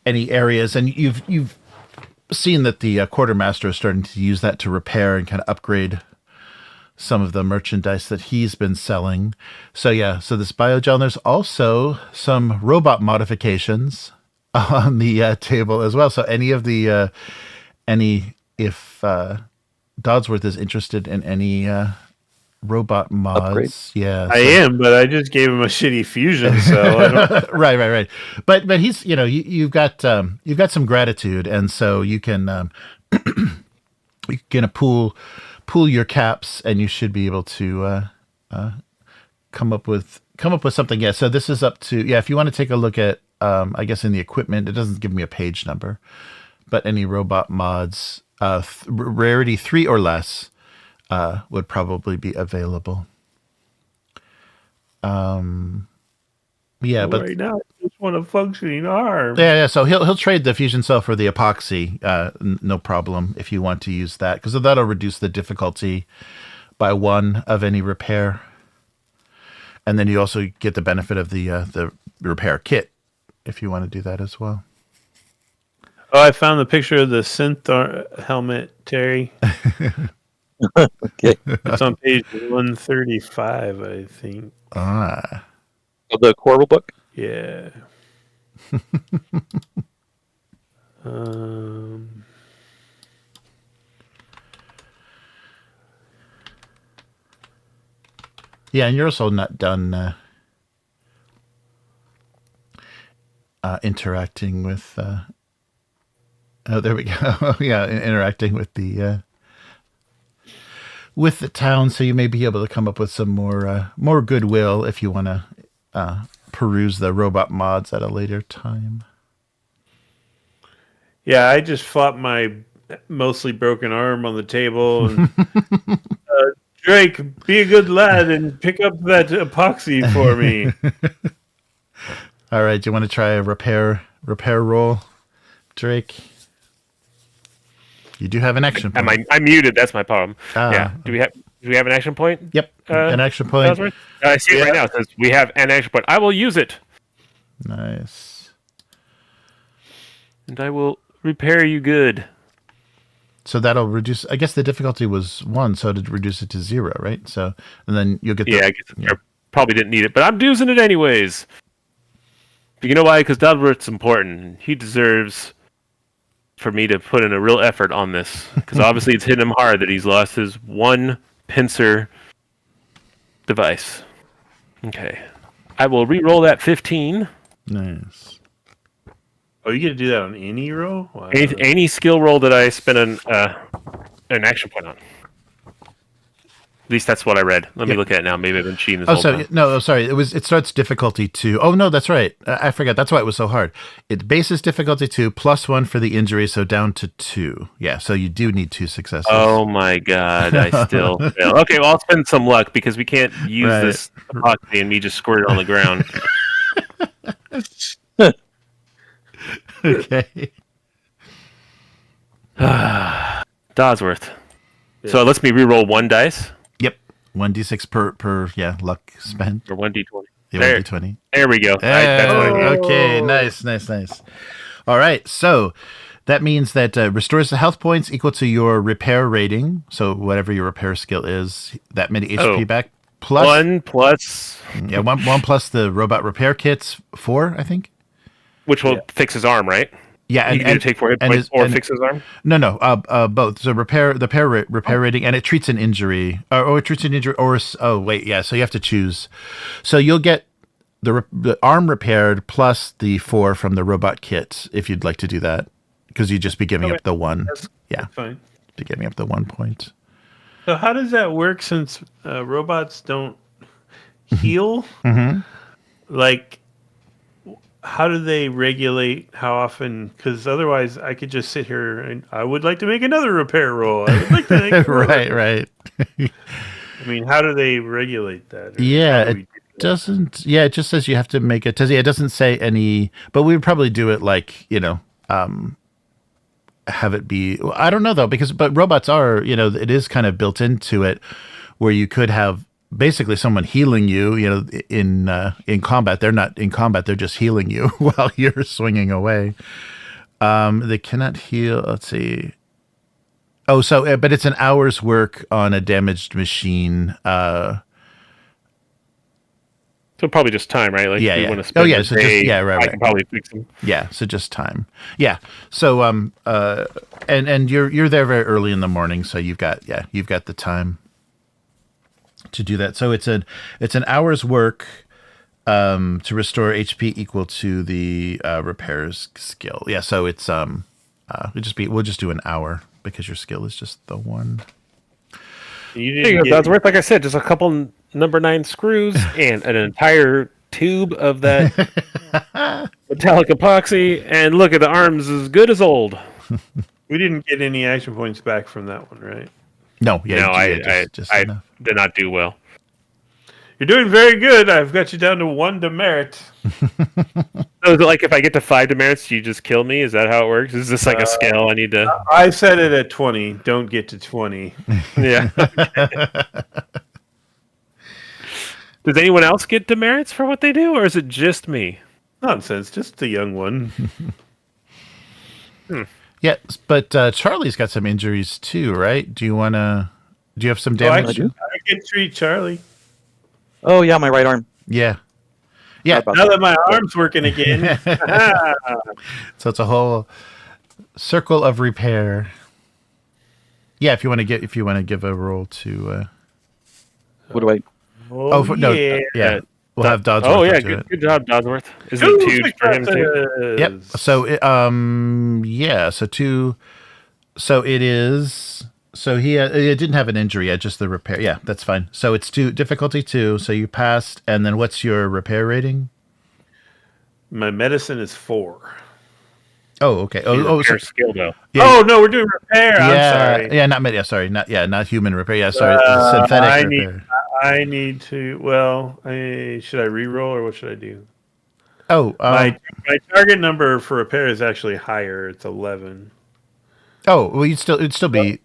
areas, and you've seen that the quartermaster is starting to use that to repair and kind of upgrade some of the merchandise that he's been selling. So this biogel, and there's also some robot modifications on the table as well. So if Dodsworth is interested in any robot mods. Upgrade. Yeah, I am, but I just gave him a shitty fusion cell. I don't... right. But he's you've got some gratitude, and so you can you can pool your caps, and you should be able to come up with something. Yeah. So this is up to if you want to take a look at I guess in the equipment, it doesn't give me a page number, but any robot mods, rarity 3 3 would probably be available. But right now I just want a functioning arm. Yeah. So he'll trade the fusion cell for the epoxy, no problem, if you want to use that, because that'll reduce the difficulty by 1 of any repair, and then you also get the benefit of the repair kit if you want to do that as well. Oh, I found the picture of the synth helmet, Terry. Okay. It's on page 135, I think. So the core rule book? Yeah. Yeah, and you're also not done interacting with... oh, there we go. Yeah, interacting with the town, so you may be able to come up with some more goodwill if you want to peruse the robot mods at a later time. Yeah, I just flopped my mostly broken arm on the table. And, Drake, be a good lad and pick up that epoxy for me. All right, do you want to try a repair roll, Drake? You do have an action point. I'm muted. That's my problem. Yeah. Do we have an action point? Yep. An action point. I see it right now. It says we have an action point. I will use it. Nice. And I will repair you good. So that'll reduce. I guess the difficulty was 1, so to reduce it to 0, right? So, and then you'll get. I guess I probably didn't need it, but I'm using it anyways. But you know why? Because Dodsworth's important. He deserves for me to put in a real effort on this, because obviously it's hitting him hard that he's lost his 1 pincer device. Okay, I will re-roll that 15. Nice. Oh, you get to do that on any roll? Wow. Any skill roll that I spend an action point on. At least that's what I read. Let me look at it now. Maybe I've been cheating this whole time. No, sorry. It starts difficulty 2. Oh no, that's right. I forgot. That's why it was so hard. It bases difficulty 2 +1 for the injury, so down to 2. Yeah, so you do need 2 successes. Oh my god, I still fail. Okay, well I'll spend some luck because we can't use this epoxy and me just squirt it on the ground. Okay. Dodsworth. Yeah. So it lets me re-roll 1 dice? Yep. 1d6 per luck spent. Or 1d20. Yeah, 1d20. There we go. Okay, nice. All right, so that means that restores the health points equal to your repair rating. So whatever your repair skill is, that many HP back. Plus 1 plus... Yeah, 1 plus the robot repair kits, 4, I think. Which will fix his arm, right? Yeah, you can either take 4 hit points or fix his arm. No, both. So repair rating, and it treats an injury, or it treats an injury, or so you have to choose. So you'll get the arm repaired plus the 4 from the robot kit if you'd like to do that, because you'd just be giving up the 1. That's fine. Be giving up the 1 point. So how does that work since robots don't heal? Mm-hmm. Like, how do they regulate how often? Because otherwise, I could just sit here and I would like to make another repair roll. I would like to make right. I mean, how do they regulate that? Yeah, doesn't. Yeah, it just says you have to make it. It doesn't say any, but we would probably do it like have it be. I don't know though, but robots are it is kind of built into it, where you could have basically someone healing you. In combat, they're not in combat; they're just healing you while you're swinging away. They cannot heal. Let's see. Oh, so but it's an hour's work on a damaged machine. So probably just time, right? Like Yeah, if we yeah. want to spend Oh, yeah, a so just- day, yeah, right, I right. can probably fix them. Yeah, so just time. Yeah. So and you're there very early in the morning, so you've got the time to do that. So it's an hour's work to restore HP equal to the repairs skill. Yeah, so it's we'll just do an hour because your skill is just the one. You There you didn't go, get, Dodsworth. Like I said, just a couple number 9 screws and an entire tube of that metallic epoxy, and look at the arms as good as old. we didn't get any action points back from that one, right? No, yeah, No, just I enough. did not do well. You're doing very good. I've got you down to 1 demerit. So is it like if I get to 5 demerits, you just kill me? Is that how it works? Is this like a scale I need to? I set it at 20. Don't get to 20. Yeah. Does anyone else get demerits for what they do, or is it just me? Nonsense. Just the young one. Yeah, but Charlie's got some injuries too, right? Do you have some Oh, I damage? can treat Charlie. Oh yeah, my right arm. Yeah. Sorry Yeah. about Now that. that my arm's working again. So it's a whole circle of repair. Yeah, if you want to give a roll to What do I? no, yeah. yeah. We'll have Dodsworth. Oh yeah, do it. good job, Dodsworth. Is Two it 2 for him too? successes. Yep. So so 2. So it is. So it didn't have an injury, just the repair. Yeah, that's fine. So it's 2 difficulty 2. So you passed, and then what's your repair rating? My medicine is 4. Oh, okay. Your Oh, so, repair skill though. yeah, Oh no, we're doing repair. yeah, I'm sorry. yeah, not human repair. Yeah, sorry, I synthetic need- repair. I need to. Well, should I re-roll or what should I do? Oh, My target number for repair is actually higher. It's 11. well, it'd still be.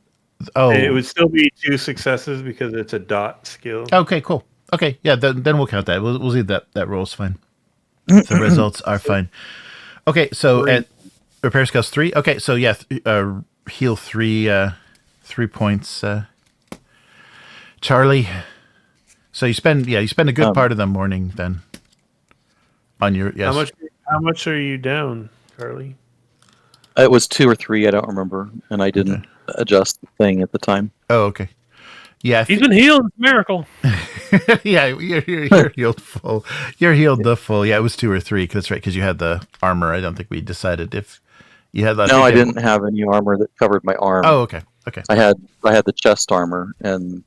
Oh, It would still be 2 successes because it's a dot skill. okay, cool. Okay, yeah, then we'll count that. We'll see that roll's fine. The results are fine. Okay, so 3. at repair skills 3. Okay, so yeah, heal 3 points. Charlie. So you spend a good part of the morning then on your How much are you down, Charlie? It was 2 or 3. I don't remember, and I didn't adjust the thing at the time. Oh, okay. Yeah, He's been healed. It's a miracle. yeah, you're healed full. You're healed the full. Yeah, it was 2 or 3. That's right, because you had the armor. I don't think we decided if you had that. No, I didn't have any armor that covered my arm. Oh, okay. I had the chest armor and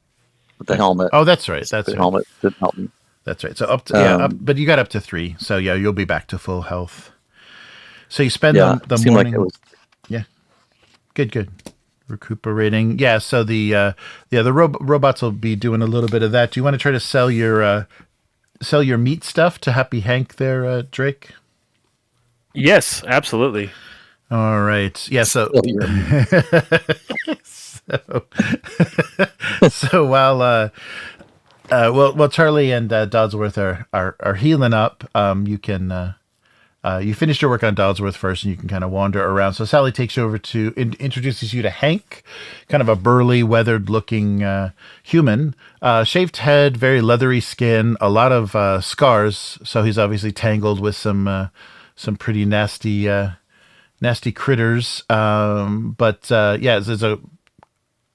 the helmet. Oh, that's right. That's the right. helmet didn't help me. That's right. So up to but you got up to 3. So yeah, you'll be back to full health. So you spend the it seemed morning. like it was. Yeah. Good. Recuperating. Yeah. So the robots will be doing a little bit of that. Do you want to try to sell your meat stuff to Happy Hank there, Drake? Yes, absolutely. All right. Yeah. So so while Charlie and Dodsworth are healing up, you can you finished your work on Dodsworth first, and you can kind of wander around. So Sally takes you over to introduces you to Hank, kind of a burly, weathered-looking human, shaved head, very leathery skin, a lot of scars. So he's obviously tangled with some pretty nasty critters. But there's a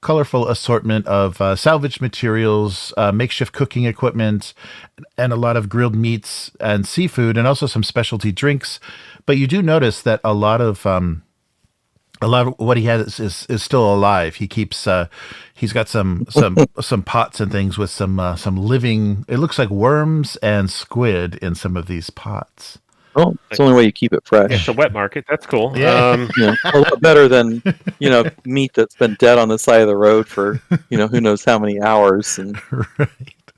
colorful assortment of salvage materials, makeshift cooking equipment, and a lot of grilled meats and seafood, and also some specialty drinks. But you do notice that a lot of what he has is still alive. He keeps he's got some pots and things with some living. It looks like worms and squid in some of these pots. Well, it's the only way you keep it fresh. It's a wet market. That's cool. Yeah. A lot better than meat that's been dead on the side of the road for who knows how many hours. And Right.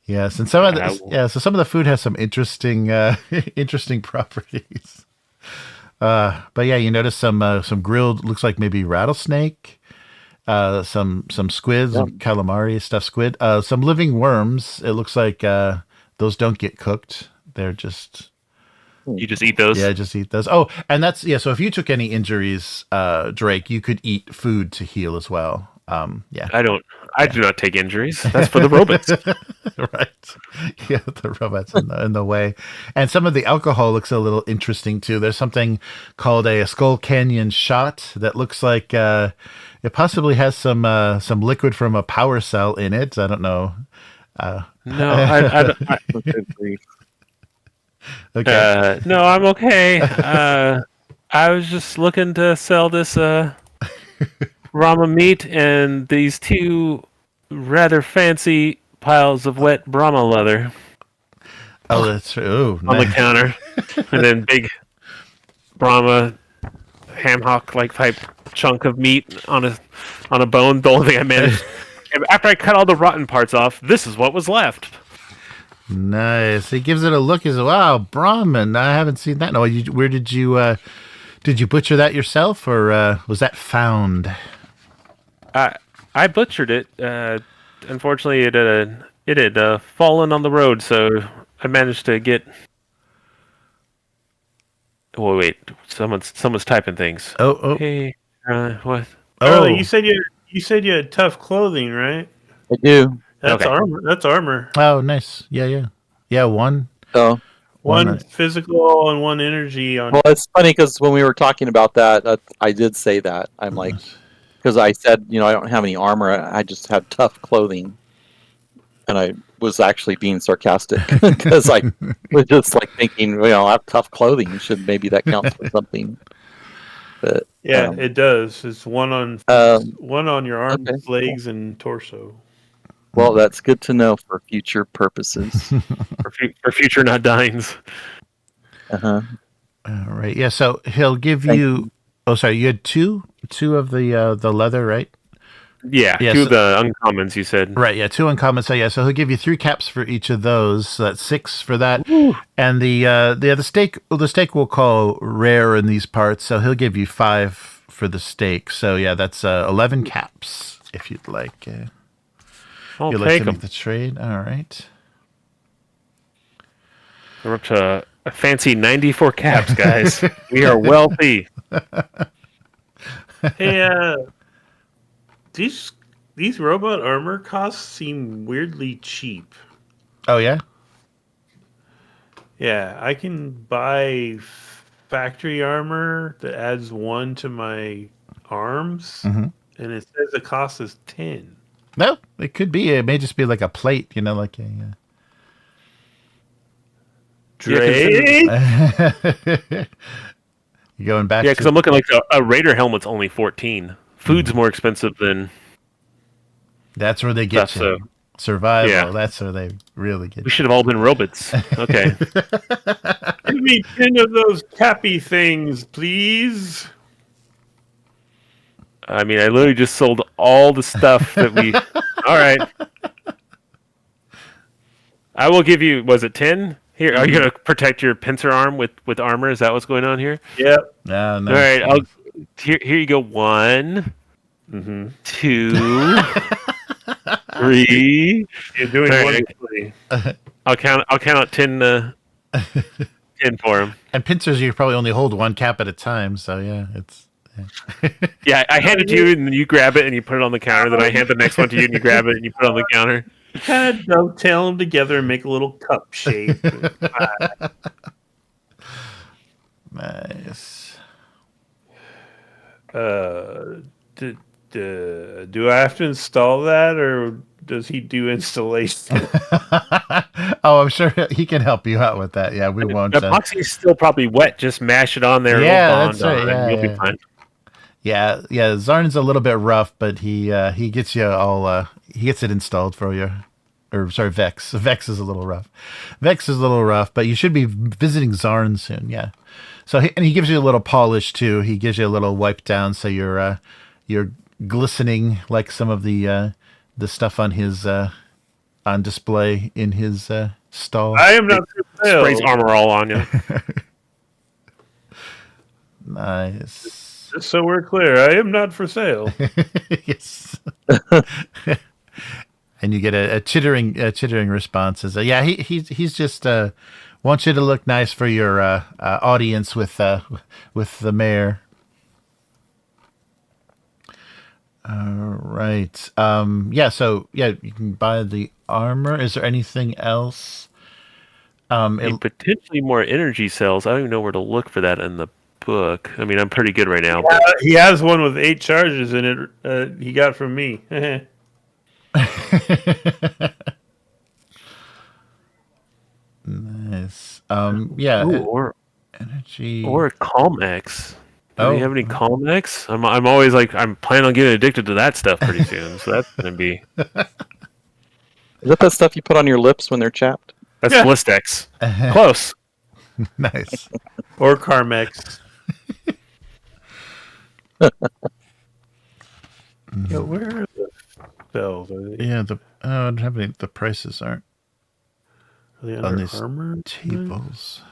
Yes, and some of And I the will- yeah, so some of the food has some interesting interesting properties. But yeah, you notice some grilled, looks like maybe rattlesnake, some squid, some calamari, stuffed squid, some living worms. It looks like those don't get cooked. They're just You just eat those. yeah, just eat those. Oh, and that's yeah. So if you took any injuries, Drake, you could eat food to heal as well. Yeah, I do not take injuries. That's for the robots. right. Yeah, the robots in the way, and some of the alcohol looks a little interesting too. There's something called a Skull Canyon shot that looks like it possibly has some liquid from a power cell in it. I don't know. No, I Okay. no, I'm okay. I was just looking to sell this Rama meat and these two rather fancy piles of wet Brahma leather Oh, that's true. Ooh, on the nice. counter, and then big Brahma ham hock like type chunk of meat on a bone. The only thing I managed after I cut all the rotten parts off, this is what was left. Nice. He gives it a look. He says, "Wow, Brahmin. I haven't seen that. No, where did you butcher that yourself, or was that found?" I butchered it. Unfortunately, it had fallen on the road, so I managed to get. Oh wait, someone's typing things. Oh, Hey, what? Charlie, oh. you said you had tough clothing, right? I do. That's Okay. armor. That's armor. Oh, nice. Yeah. One. So, One physical and one energy on. well, it's funny because when we were talking about that, I did say that. I'm like, because I said, I don't have any armor. I just have tough clothing, and I was actually being sarcastic because I was just like thinking, I have tough clothing. Maybe that counts for something. But Yeah, it does. It's one on your arms, okay. legs, and torso. Well, that's good to know for future purposes. For future not dyings. Uh-huh. All right. Yeah. So he'll give Thank you. Oh, sorry. You had two of the leather, right? Yeah, Yeah, two so- of the uncommons you said. Right. Yeah. Two uncommon. So yeah. So he'll give you 3 caps for each of those. So that's 6 for that. And the steak. Well, the steak we'll call rare in these parts. So he'll give you 5 for the steak. So yeah, that's 11 caps if you'd like. I'll You'd like take to them. make the trade. All right. We're up to a fancy 94 caps, guys. We are wealthy. Hey, these robot armor costs seem weirdly cheap. Oh yeah. Yeah, I can buy factory armor that adds 1 to my arms, and it says the cost is 10. No, it could be. It may just be like a plate. Like a. Drake? You going back? Yeah, because I'm looking like a Raider helmet's only 14. Food's more expensive than That's where they get stuff, you. so Survival. Yeah. That's where they really get we should have all been robots. Okay. Give me 10 of those cappy things, please. I mean, I literally just sold all the stuff that we. All right. I will give you. Was it 10? Here, are you gonna protect your pincer arm with armor? Is that what's going on here? Yep. No, no. All right. Here you go. 1, 2, 3. You're doing All right. wonderfully. I'll count out 10. 10 for him. And pincers, you probably only hold 1 cap at a time. So yeah, it's. Yeah, I hand it to you, and then you grab it and you put it on the counter. Then I hand the next one to you, and you grab it and you put it on the counter. Kind of dovetail them together and make a little cup shape. Nice. Do I have to install that, or does he do installation? Oh, I'm sure he can help you out with that. Yeah, we won't. The epoxy's still probably wet. Just mash it on there. Yeah, and that's it'll right. bond on, Yeah, and you'll yeah. be fine. Yeah. Zarn's a little bit rough, but he gets you all. He gets it installed for you. Or sorry, Vex. Vex is a little rough. But you should be visiting Zarn soon. Yeah. So he gives you a little polish too. He gives you a little wipe down, so you're glistening like some of the stuff on his on display in his stall. I am not for sale. Sprays armor all on you. Nice. Just so we're clear, I am not for sale. Yes. And you get a chittering response. Yeah, he's just wants you to look nice for your audience with the mayor. All right. Yeah. So yeah, you can buy the armor. Is there anything else? And potentially more energy cells. I don't even know where to look for that in the book. I mean, I'm pretty good right now. But... He has one with 8 charges in it. He got from me. Nice. Yeah. Ooh, or energy. Or Calmex. Do we have any Oh. Calmex? I'm always like, I'm planning on getting addicted to that stuff pretty soon. So that's going to be... Is that stuff you put on your lips when they're chapped? That's Yeah. Blistex. Close. Nice. Or Carmex. Yeah, where are the spells? Are they, Yeah. I don't have any. The prices aren't are they on under these armor? tables.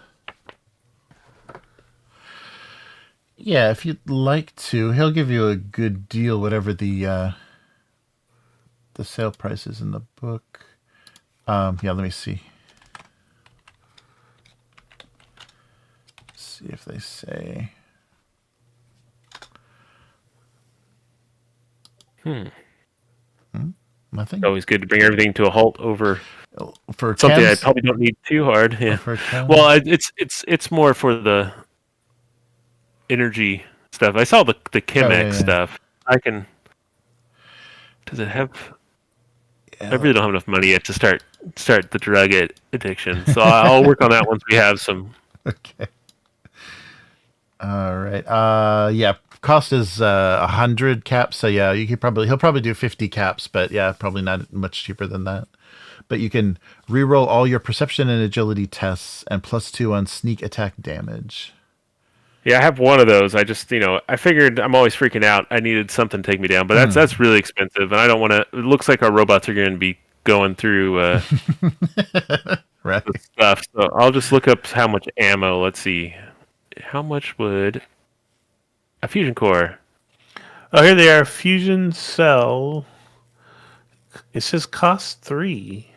Yeah, if you'd like to, he'll give you a good deal, whatever the sale price is in the book. Yeah, let me see. See if they say. Nothing Always good to bring everything to a halt over for something I cans? probably don't need too hard. Yeah. For cans? Well, it's more for the energy stuff. I saw the Chemex yeah. stuff. I can. Does it have? Yeah. I really don't have enough money yet to start the drug addiction. So I'll work on that once we have some. Okay. All right. Yeah. Cost is 100 caps. So yeah, he'll probably do 50 caps, but yeah, probably not much cheaper than that. But you can reroll all your perception and agility tests and +2 on sneak attack damage. Yeah, I have one of those. I just, I figured I'm always freaking out. I needed something to take me down, but that's really expensive, and I don't want to. It looks like our robots are going to be going through Right. the stuff. So I'll just look up how much ammo. Let's see, how much would a fusion core? Oh, here they are. Fusion cell. It says cost 3.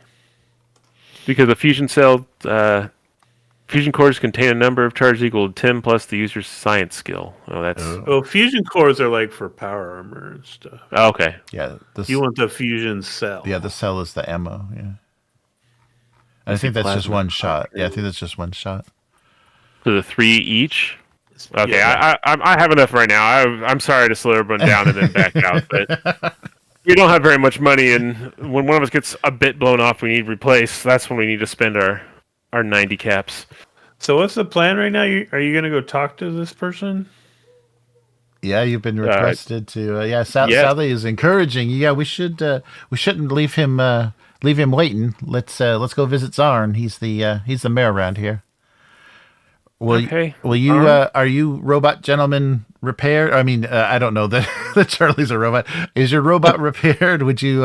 Because a fusion cell, fusion cores contain a number of charges equal to 10 plus the user's science skill. Oh, that's Oh, fusion cores are like for power armor and stuff. okay. Yeah. You want the fusion cell. Yeah, the cell is the ammo. Yeah. And I think that's just plasma. one shot. Yeah, I think that's just one shot. So the 3 each. Okay, Yeah. I have enough right now. I'm sorry to slow everyone down and then back out, but we don't have very much money, and when one of us gets a bit blown off, we need replaced. That's when we need to spend our 90 caps. So what's the plan right now? Are you going to go talk to this person? Yeah, you've been requested to. yes. Sally is encouraging. Yeah, we shouldn't leave him waiting. Let's go visit Zarn. He's the mayor around here. Okay. Will you? Are you robot gentleman repaired? I mean, I don't know that that Charlie's a robot. Is your robot repaired? Would you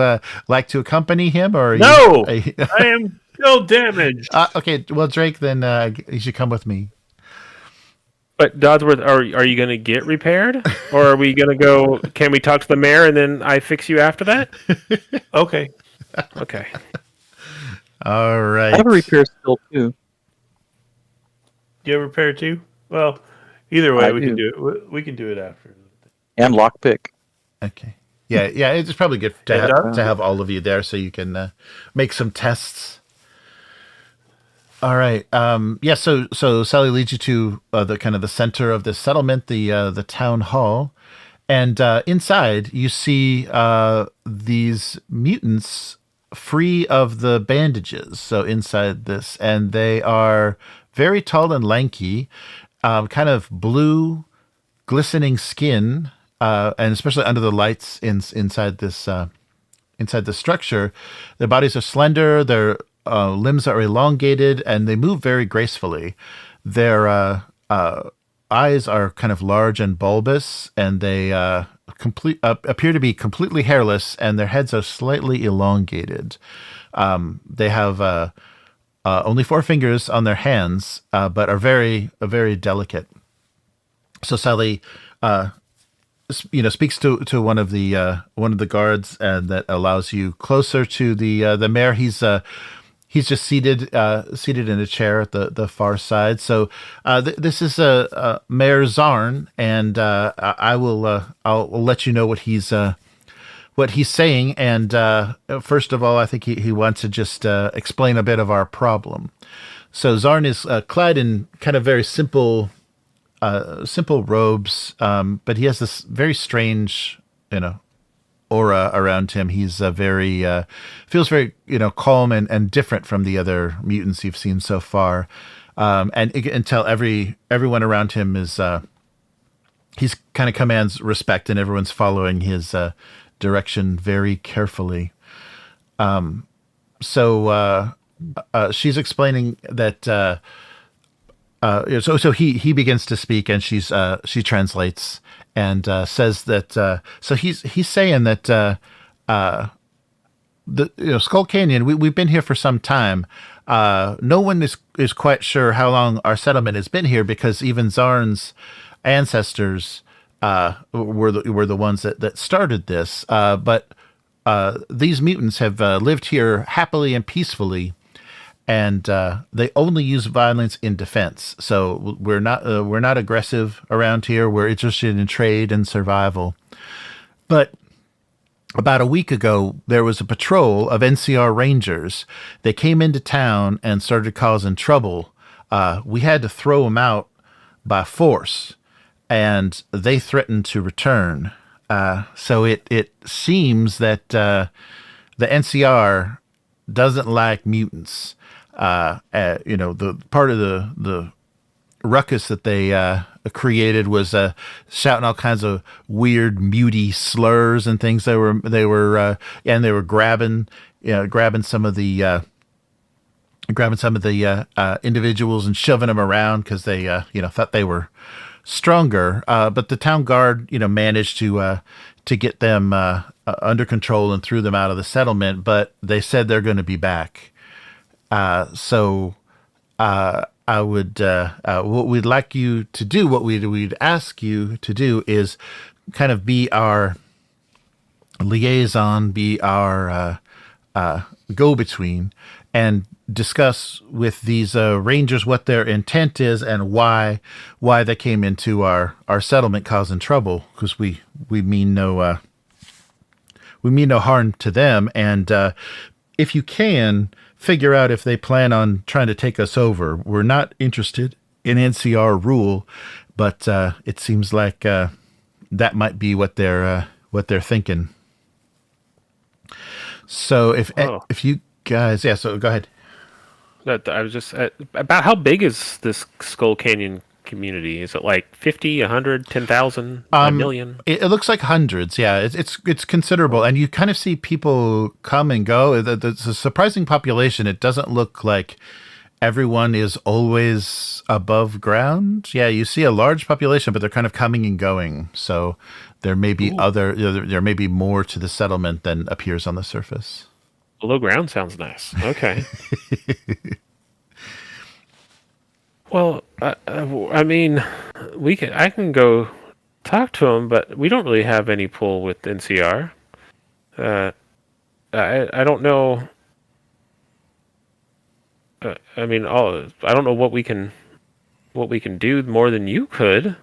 like to accompany him, or No, I am still damaged. Okay, well, Drake, then you should come with me. But Dodsworth, are you going to get repaired, or are we going to go? Can we talk to the mayor and then I fix you after that? Okay. Okay. All right. I have a repair skill too. Do you have repair too? Well, either way, I we do. can do it. We can do it after. And lockpick. Okay. Yeah. It's probably good to And have all of you there so you can make some tests. All right. Yeah. So Sally leads you to the kind of the center of this settlement, the town hall, and inside you see these mutants free of the bandages. So inside this, and they are very tall and lanky, kind of blue, glistening skin, and especially under the lights inside this structure, their bodies are slender. Their limbs are elongated, and they move very gracefully. Their eyes are kind of large and bulbous, and they appear to be completely hairless, and their heads are slightly elongated. They have only 4 fingers on their hands, but are very delicate. So Sally, speaks to one of the guards, and that allows you closer to the mayor. He's just seated in a chair at the far side. So this is Mayor Zarn, and I'll let you know what he's saying. And first of all, I think he wants to just explain a bit of our problem. So Zarn is clad in kind of very simple robes, but he has this very strange, aura around him. He's feels very, calm and different from the other mutants you've seen so far. And you can tell everyone around him is, he's kind of commands respect, and everyone's following his direction very carefully. So she's explaining that, so he begins to speak, and she translates and says that. So he's saying that the Skull Canyon. We've been here for some time. No one is quite sure how long our settlement has been here, because even Zarn's ancestors were the ones that started this. But these mutants have lived here happily and peacefully. And they only use violence in defense. So we're not aggressive around here. We're interested in trade and survival. But about a week ago, there was a patrol of NCR Rangers. They came into town and started causing trouble. We had to throw them out by force, and they threatened to return. So it seems that the NCR doesn't like mutants. The part of the ruckus that they created was shouting all kinds of weird muty slurs and things. They were grabbing some of the individuals and shoving them around because they thought they were stronger. But the town guard managed to get them under control and threw them out of the settlement. But they said they're going to be back. So I would, what we'd like you to do, what we'd ask you to do is kind of be our liaison, be our go-between, and discuss with these rangers what their intent is and why they came into our settlement causing trouble, because we mean no harm to them. And if you can figure out if they plan on trying to take us over. We're not interested in NCR rule, but it seems like that might be what they're thinking. So if you guys, so go ahead. I was just about how big is this Skull Canyon community? Is it like 50, 100, 10,000, a million? It looks like hundreds. Yeah, it's considerable, and you kind of see people come and go. It's a surprising population. It doesn't look like everyone is always above ground. Yeah, you see a large population, but they're kind of coming and going. So there may be there may be more to the settlement than appears on the surface. Below ground sounds nice. Okay. Well, I mean, I can go talk to him, but we don't really have any pull with NCR. I don't know. I mean, I don't know what we can do more than you could.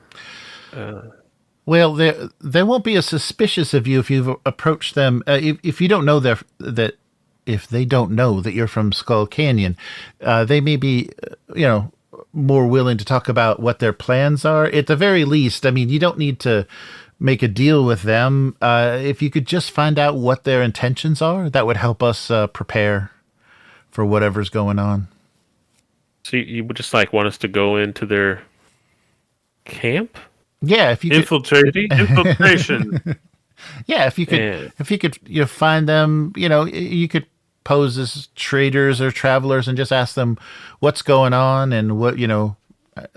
Well, they won't be as suspicious of you if you've approached them. If you don't know that if they don't know that you're from Skull Canyon, they may be, more willing to talk about what their plans are. At the very least, I mean, you don't need to make a deal with them. If you could just find out what their intentions are, that would help us prepare for whatever's going on. So you would just want us to go into their camp? Yeah, if you infiltration. Yeah, if you could find them, you could pose as traders or travelers and just ask them what's going on and what,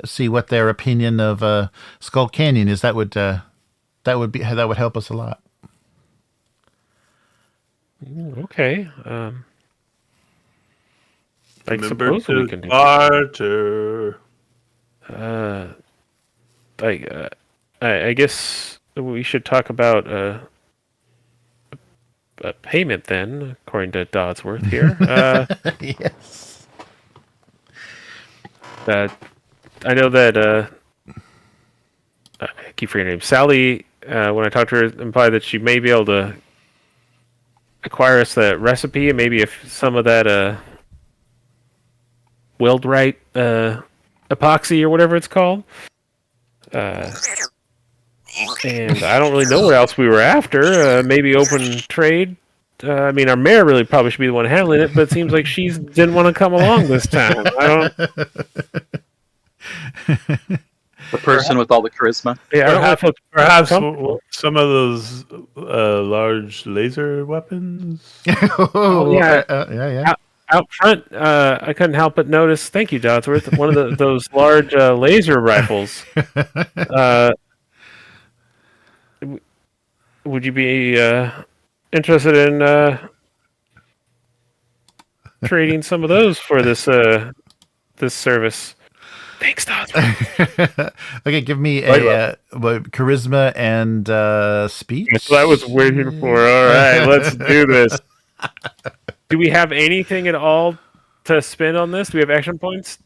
see what their opinion of Skull Canyon is. That would help us a lot. Okay. Like, Remember suppose we to can do barter. I guess we should talk about a payment then, according to Dodsworth here. Yes. I know that I keep forgetting her name. Sally, when I talked to her, implied that she may be able to acquire us the recipe, and maybe if some of that Weldrite epoxy or whatever it's called. And I don't really know what else we were after. Maybe open trade. I mean, our mayor really probably should be the one handling it, but it seems like she didn't want to come along this time. I don't. The person with all the charisma. Yeah, I don't know if it's Perhaps comfortable. some of those large laser weapons. Oh, yeah. yeah. Out front, I couldn't help but notice. Thank you, Dodsworth. One of those large laser rifles. Would you be interested in trading some of those for this this service? Thanks, Dodsworth. Okay, give me charisma and speech. That's what I was waiting for. All right, let's do this. Do we have anything at all to spend on this? Do we have action points?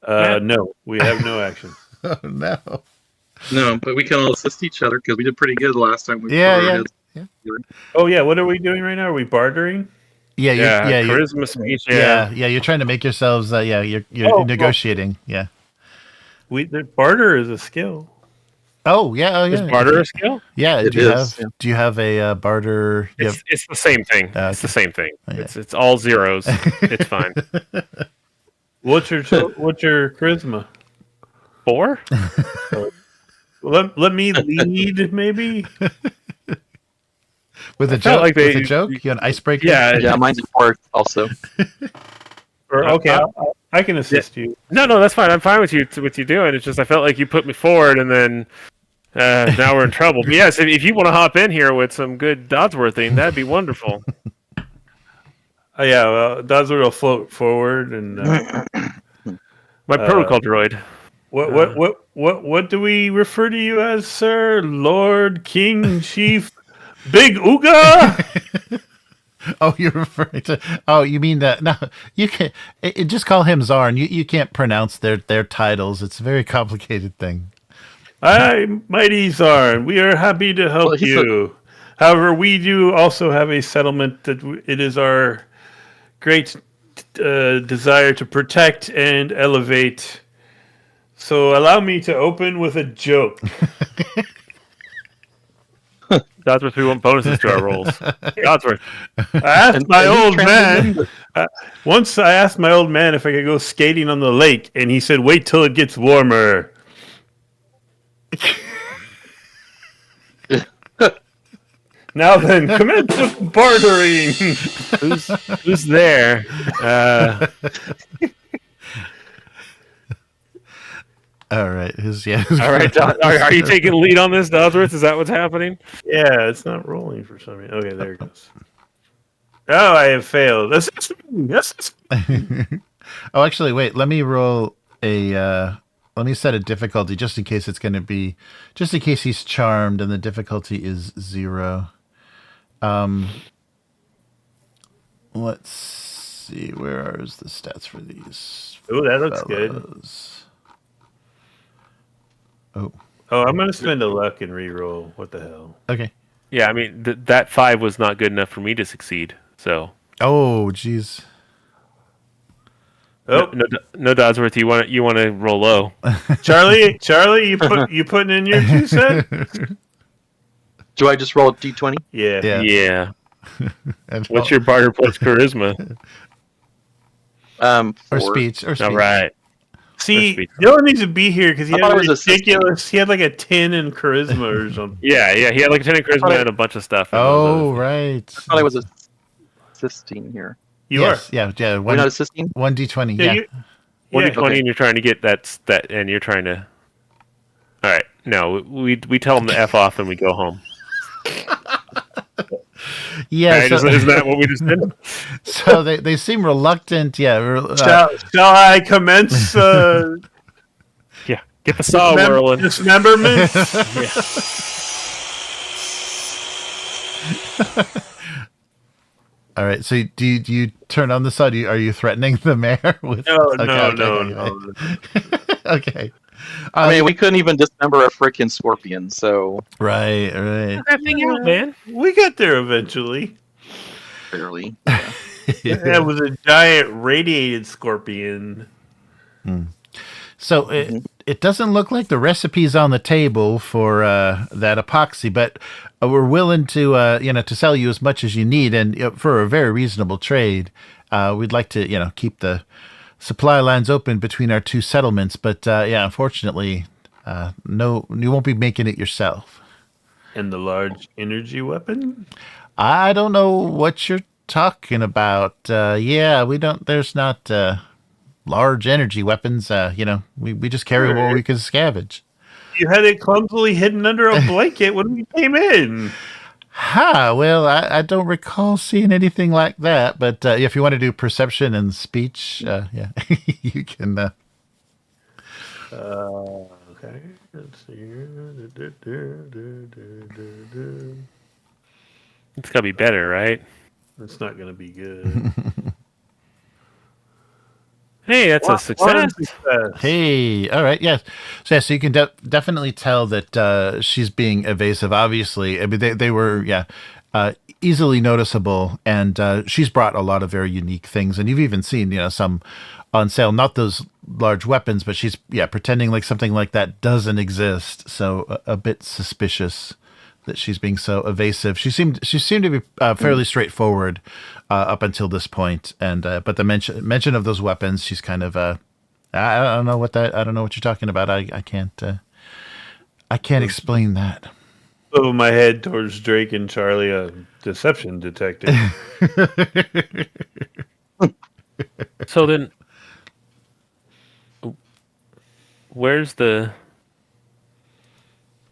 No, we have no action. Oh, no. No, but we can all assist each other because we did pretty good the last time we Yeah. Oh yeah, what are we doing right now? Are we bartering? Yeah, you're, charisma speech. yeah. You're trying to make yourselves. You're negotiating. Yeah. Barter is a skill. Oh yeah. Is barter a skill? Yeah. It Do you is, have? Do you have a barter? It's the same thing. It's okay. the same thing. Oh, yeah. It's all zeros. It's fine. What's your charisma? 4? Let me lead, maybe. With a felt joke? like With a joke? You an icebreaker? Yeah, mine's a 4 also. Or okay, I can assist you. No, that's fine. I'm fine with you doing. It's just I felt like you put me forward, and then now we're in trouble. But yes, if you want to hop in here with some good Dodsworthing, that'd be wonderful. Yeah, well, Dodsworth will float forward, and My protocol droid. what do we refer to you as, sir? Lord, King, Chief, Big Ooga? Oh, you're referring to? Oh, you mean that? No, you can just call him Zarn. You can't pronounce their titles. It's a very complicated thing. I'm Mighty Zarn. We are happy to help you. However, we do also have a settlement that it is our great desire to protect and elevate. So allow me to open with a joke. Dodsworth, we want bonuses to our rolls. Dodsworth. I asked my old man. Once I asked my old man if I could go skating on the lake, and he said, "Wait till it gets warmer." Now then, commence with bartering. Who's there? All right. All right. Are you taking lead on this, Dodsworth? Is that what's happening? Yeah, it's not rolling for some reason. Okay, there it goes. Oh, I have failed. Assist me. Assist me. Oh, actually, wait. Let me roll a. Let me set a difficulty just in case it's going to be. Just in case he's charmed and the difficulty is 0. Let's see. Where are the stats for these? Oh, that looks good. Oh, I'm going to spend a luck and re-roll. What the hell? okay. Yeah, I mean that 5 was not good enough for me to succeed. So. Oh, jeez. Oh, No, Dodsworth. You want to roll low. Charlie, you putting in your 2 cents? Do I just roll a d20? Yeah. Yeah. And What's your barter plus charisma? or 4. speech? Or speech. All right. See, Speech. Dylan needs to be here because he I had thought it a was ridiculous. He had like a 10 in charisma or something. Yeah. He had like a 10 in charisma and a bunch of stuff. Oh, right. I thought I was assisting here. You yes, are. Yeah. We're not assisting? 1d20. Yeah, Yeah. 1d20, okay. and you're trying to get that, and you're trying to. All right. No, we tell them to f off and we go home. Yeah, Right? Isn't that what we just did? so they seem reluctant. Yeah, Shall I commence Yeah. Get the saw whirling. dismemberment? all right. So do you turn on the sun? Are you threatening the mayor with? No. Okay. I mean, we couldn't even dismember a freaking scorpion, so Right. That thing out, man. We got there eventually. barely. That was a giant radiated scorpion. So it doesn't look like the recipe's on the table for that epoxy, but we're willing to to sell you as much as you need, and for a very reasonable trade. We'd like to keep the supply lines open between our two settlements, but unfortunately, no, you won't be making it yourself. And the large energy weapon? I don't know what you're talking about. We don't. There's not large energy weapons. We just carry what we can scavenge. You had it clumsily hidden under a blanket when we came in. Well, I don't recall seeing anything like that, but if you want to do perception and speech, you can. Okay, let's see here. It's got to be better, right? That's not going to be good. Hey, that's a success. Hey, all right, yes. So you can definitely tell that she's being evasive. Obviously, I mean they were easily noticeable, and she's brought a lot of very unique things, and you've even seen some on sale. Not those large weapons, but she's pretending like something like that doesn't exist. So a bit suspicious that she's being so evasive. She seemed to be fairly straightforward up until this point, and but the mention of those weapons, she's kind of I don't know what you're talking about. I can't explain that. Over my head towards Drake and Charlie, a deception detective. So then, where's the?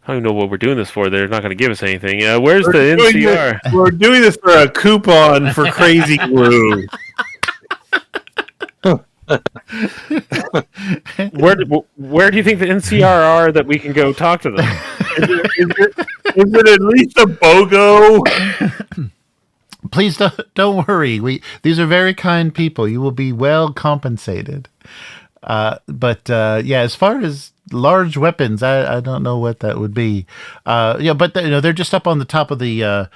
I don't know what we're doing this for. They're not going to give us anything. Where's the NCR? We're doing this for a coupon for Crazy Glue. Where do you think the NCR are that we can go talk to them? Is it at least a BOGO? Please don't worry. These are very kind people. You will be well compensated. But as far as large weapons, I don't know what that would be. But they're just up on the top of the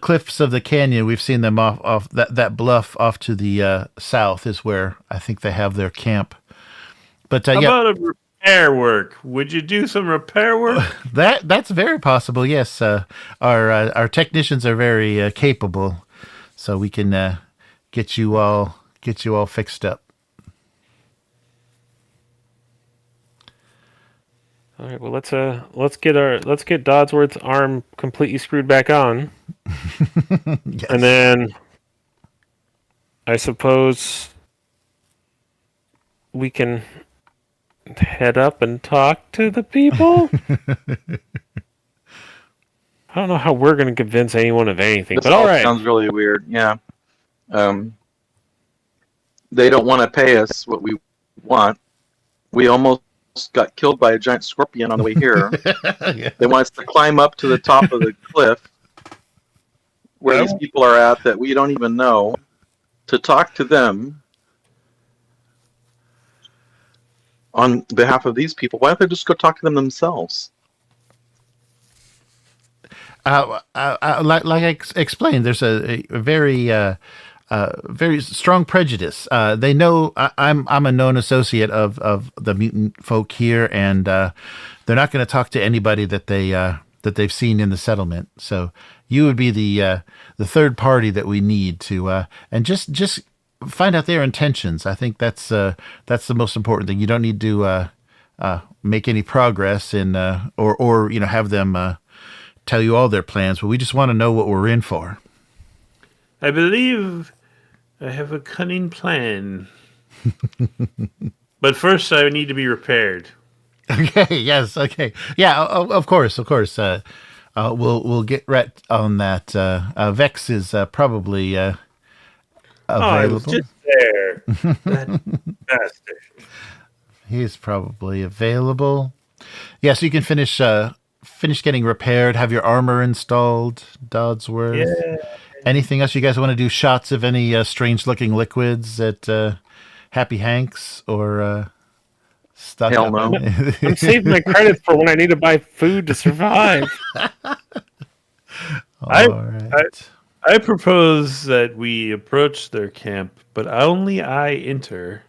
cliffs of the canyon. We've seen them off that bluff off to the south is where I think they have their camp. But How about a repair work? Would you do some repair work? That's very possible. Yes, our technicians are very capable, so we can get you all fixed up. All right. Well, let's get Dodsworth's arm completely screwed back on, Yes. and then I suppose we can head up and talk to the people. I don't know how we're going to convince anyone of anything, This but all right. sounds really weird. Yeah. They don't want to pay us what we want. We almost got killed by a giant scorpion on the way here. Yeah. They want us to climb up to the top of the cliff where these people are at that we don't even know to talk to them on behalf of these people. Why don't they just go talk to them themselves? Like I explained, there's a very very strong prejudice. They know I'm a known associate of the mutant folk here, and they're not going to talk to anybody that they've seen in the settlement. So you would be the third party that we need to and just find out their intentions. I think that's the most important thing. You don't need to make any progress in or have them tell you all their plans, but we just want to know what we're in for. I believe I have a cunning plan. But first, I need to be repaired. Okay. Yes. Okay. Yeah. Of course. We'll get right on that. Vex is probably I was available. just there. That bastard. He's probably available. Yeah, so you can finish getting repaired, have your armor installed, Dodsworth. Yeah. Anything else you guys want to do? Shots of any strange-looking liquids at Happy Hanks or stuck Hell up? no. I'm saving my credits for when I need to buy food to survive. I- All right. I propose that we approach their camp, but only I enter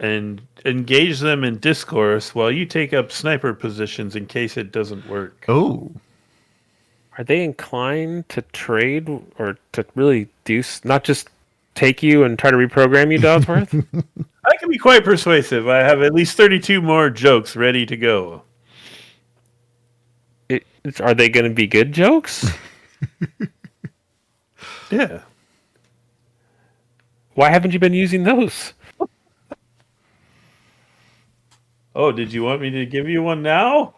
and engage them in discourse while you take up sniper positions in case it doesn't work. Oh, Are they inclined to trade or to really not just take you and try to reprogram you, Dodsworth? I can be quite persuasive. I have at least 32 more jokes ready to go. Are they going to be good jokes? Yeah. Why haven't you been using those? Oh, did you want me to give you one now?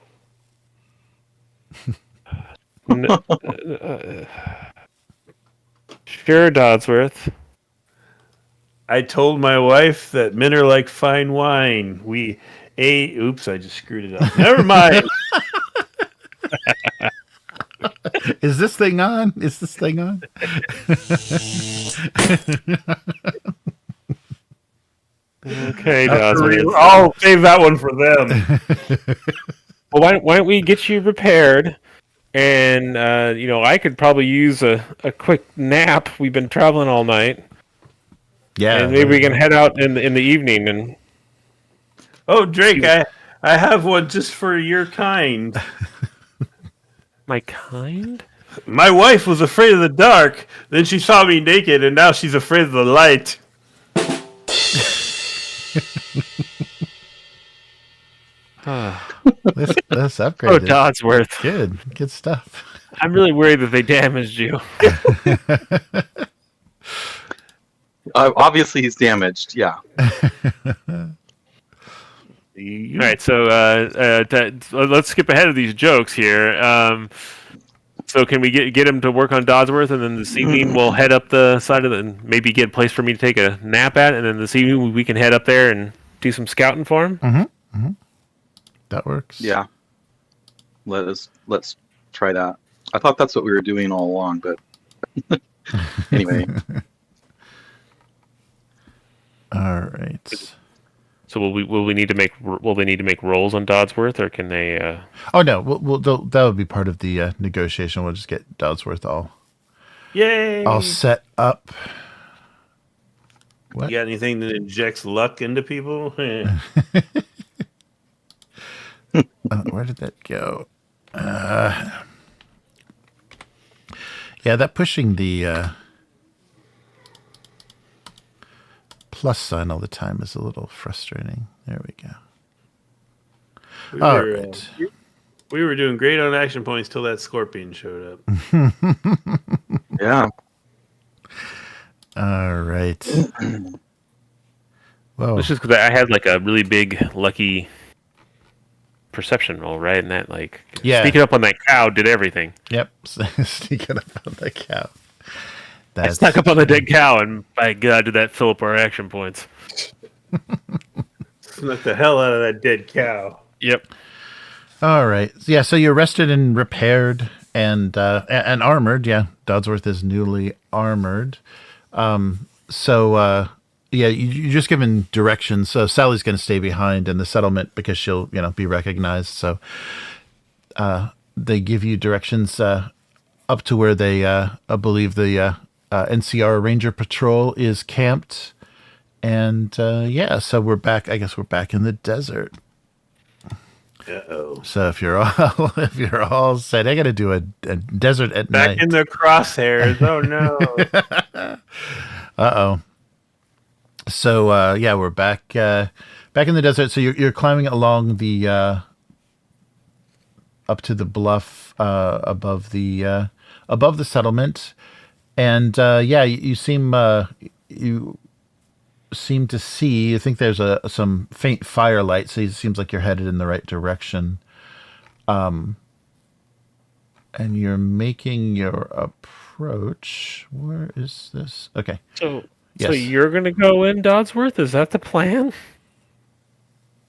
Sure, Dodsworth. I told my wife that men are like fine wine. We ate. Oops, I just screwed it up. Never mind. is this thing on? Is this thing on? Okay, Dodsworth. I'll save that one for them. Well, why don't we get you repaired? And I could probably use a quick nap. We've been traveling all night, Yeah. and maybe we can head out in the evening. And Oh, Drake, I have one just for your kind. my kind? My wife was afraid of the dark. Then she saw me naked, and now she's afraid of the light. Let's upgrade Oh, it. Dodsworth. Good stuff. I'm really worried that they damaged you. Obviously, he's damaged. Yeah. All right, so let's skip ahead of these jokes here. So can we get him to work on Dodsworth, and then this evening we'll head up the side of and maybe get a place for me to take a nap at, and then this evening we can head up there and do some scouting for him. That works. Yeah. Let's try that. I thought that's what we were doing all along, but anyway. All right. So will they need to make rolls on Dodsworth, or can they? Oh no, that would be part of the negotiation. We'll just get Dodsworth Yay! all set up. You got anything that injects luck into people? Where did that go? Yeah, that pushing the plus sign all the time is a little frustrating. There we go. All right. We were doing great on action points till that scorpion showed up. Yeah. All right. Whoa. It's just because I had like a really big lucky perception roll, right? And that sneaking up on that cow did everything. Yep. Sneaking up on the cow. I snuck up on the dead cow, and by God, did that fill up our action points. Snuck the hell out of that dead cow. Yep. All right. Yeah, so you're rested and repaired and armored. Yeah, Dodsworth is newly armored. You're just given directions. So Sally's going to stay behind in the settlement because she'll, be recognized. So they give you directions up to where they, I believe the NCR Ranger Patrol is camped. And so we're back. I guess we're back in the desert. Uh-oh. So if you're all set, I got to do a desert at night. Back in the crosshairs. Oh no. Uh-oh. So we're back in the desert. So you're climbing along the up to the bluff above the settlement, and you seem to see. You think there's some faint firelight, so it seems like you're headed in the right direction. and you're making your approach. Where is this? Okay. So Yes. you're going to go in, Dodsworth? Is that the plan?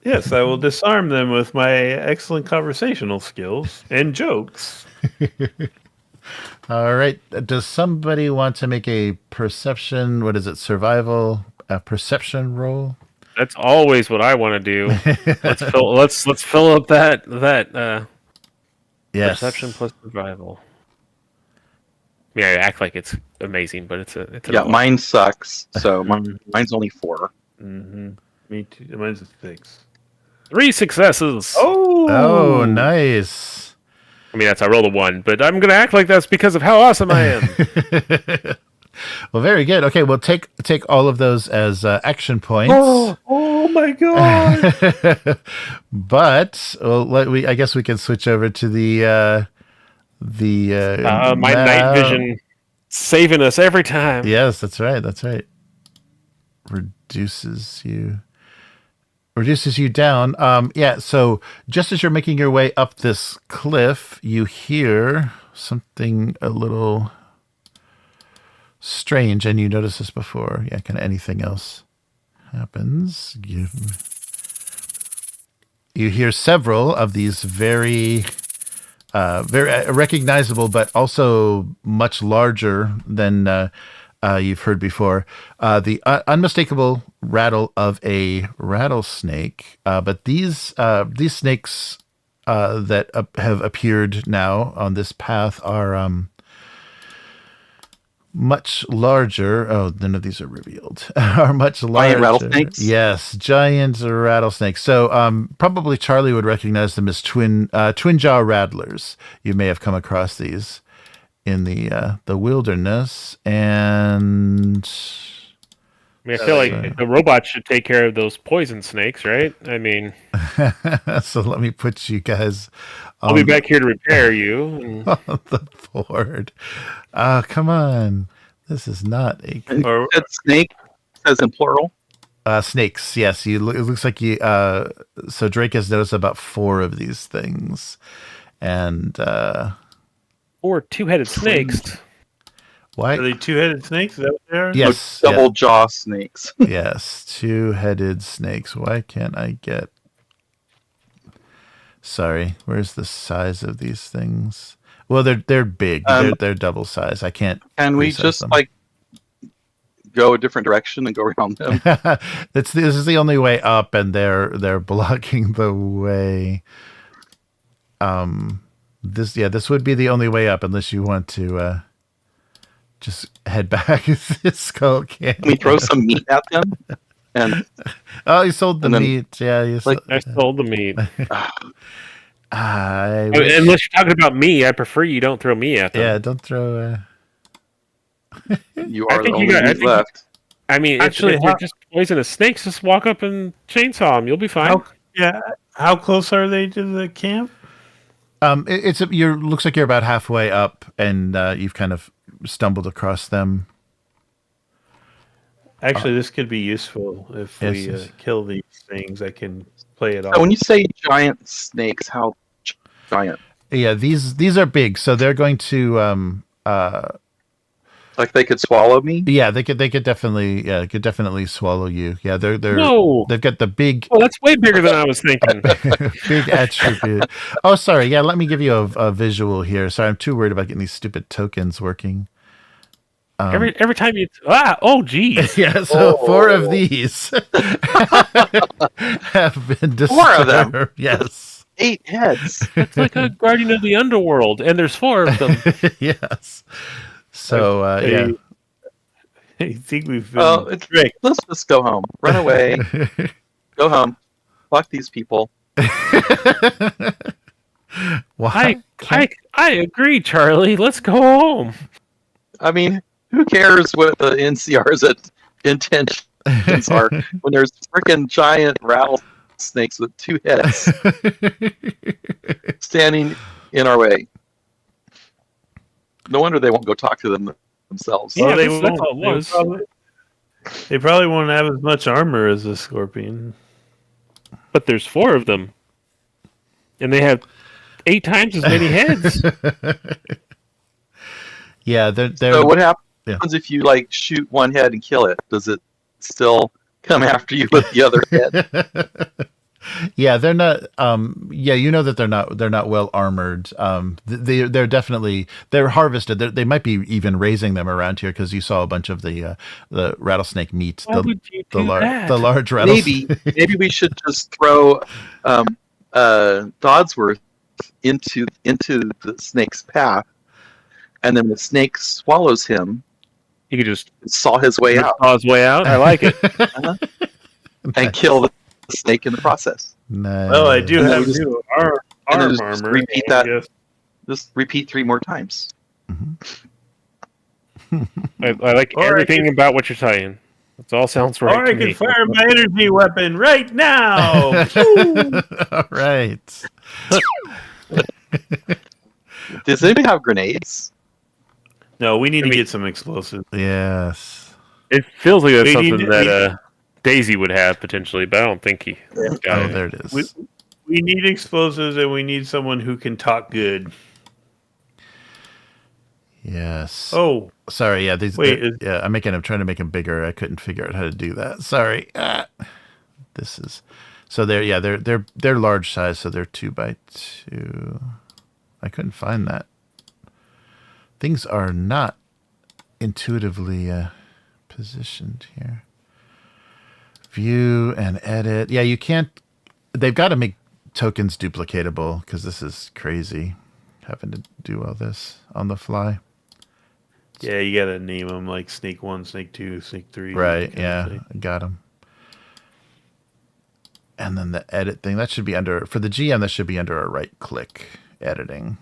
Yes, I will disarm them with my excellent conversational skills and jokes. All right. Does somebody want to make a perception? What is it? Survival? A perception roll? That's always what I want to do. Let's fill up that Yes. perception plus survival. Yeah, I act like it's amazing, but it's a Yeah, mine sucks. So mine's only 4. Mm-hmm. Me too. Mine's a 6. 3 successes. Oh, nice. I mean, I rolled a 1, but I'm gonna act like that's because of how awesome I am. Well, very good. Okay, we'll take all of those as action points. Oh my god! But I guess we can switch over to the my night vision saving us every time. Yes, that's right. That's right. Reduces you down. Yeah. So just as you're making your way up this cliff, you hear something a little strange, and you notice this before. Yeah, kind of anything else happens. You hear several of these very recognizable, but also much larger than you've heard before. The unmistakable rattle of a rattlesnake. But these snakes that have appeared now on this path are much larger. Oh, none of these are revealed. Are much larger. Giant rattlesnakes? Yes, giant rattlesnakes. So probably Charlie would recognize them as twin jaw rattlers. You may have come across these in the wilderness, and I mean, I feel like the robot should take care of those poison snakes, right? I mean, so let me put you guys. I'll be back here to repair you. On the board. Come on. This is not a That snake says in plural. snakes. Yes, it looks like you. So Drake has noticed about 4 of these things, and 4 two-headed snakes. why? Are they 2-headed snakes? Is that what they are? Yes, Double jaw snakes. yes, 2-headed snakes. Why can't I get? Sorry, where's the size of these things? Well, they're big. They're double size. I can't. Can we resize just them. go a different direction and go around them? This is the only way up, and they're blocking the way. This would be the only way up unless you want to just head back. Skull Canyon. Can we throw some meat at them? And oh, you sold the meat. Yeah, you sold. I sold the meat. Unless Unless you're talking about me, I prefer you don't throw me at them. yeah, don't throw. you I are the think only you got- I meat think- left. I mean, Actually, if they're just poisonous snakes, just walk up and chainsaw them. You'll be fine. How close are they to the camp? Looks like you're about halfway up, and you've kind of stumbled across them. Actually, this could be useful if we yes. kill these things. I can play it So off. when you say giant snakes, how giant? Yeah, these are big, so they're going to Like they could swallow me? yeah, they could definitely swallow you. Yeah, No. they've got the big Oh, that's way bigger than I was thinking. big attribute. Oh, sorry. Yeah, let me give you a visual here. Sorry, I'm too worried about getting these stupid tokens working. Every time you geez. Yeah, so 4 of these have been disturbed. 4 of them? Yes. 8 heads. It's like a guardian of the underworld, and there's 4 of them. Yes. So yeah. I think we've been Well, it's tricked. Let's just go home. Run away. Go home. Fuck these people. Why? I agree, Charlie. Let's go home. I mean, who cares what the NCR's intentions are when there's freaking giant rattlesnakes with 2 heads standing in our way? No wonder they won't go talk to them themselves. Yeah, Well, that's all it was. They probably won't have as much armor as the scorpion. But there's 4 of them, and they have 8 times as many heads. Yeah, they're So what happens Yeah. if you like shoot one head and kill it? Does it still come after you with the other head? Yeah, they're not. Yeah, you know that they're not well armored. They're definitely they're harvested. They might be even raising them around here because you saw a bunch of the rattlesnake meat. Why would you do that? The large rattlesnake. Maybe we should just throw Dodsworth into the snake's path, and then when the snake swallows him, He could just saw his way out saw his way out. I like it. and kill the snake in the process. Nice. Well, I do And then have we just- new and then arm just armor. repeat I that. guess. Just repeat 3 more times. I like Or I everything about what you're saying. It all sounds right Or to I can me. fire my energy weapon right now. All right. Does anybody have grenades? No, we need to get some explosives. Yes. It feels like that's We need something to- that Daisy would have potentially, but I don't think he got Oh, it. there it is. We need explosives, and we need someone who can talk good. Yes. Oh, Sorry. Yeah. These. Wait, Yeah. I'm trying to make them bigger. I couldn't figure out how to do that. Sorry. This is. So they're. Yeah. They're large size. So they're 2x2. I couldn't find that. Things are not intuitively positioned here. View and edit. Yeah, you can't. They've got to make tokens duplicatable because this is crazy. Having to do all this on the fly. yeah, you gotta name them like Snake 1, Snake 2, Snake 3. Right. kind of Yeah. thing. Got them. And then the edit thing that should be under for the GM. That should be under a right click editing.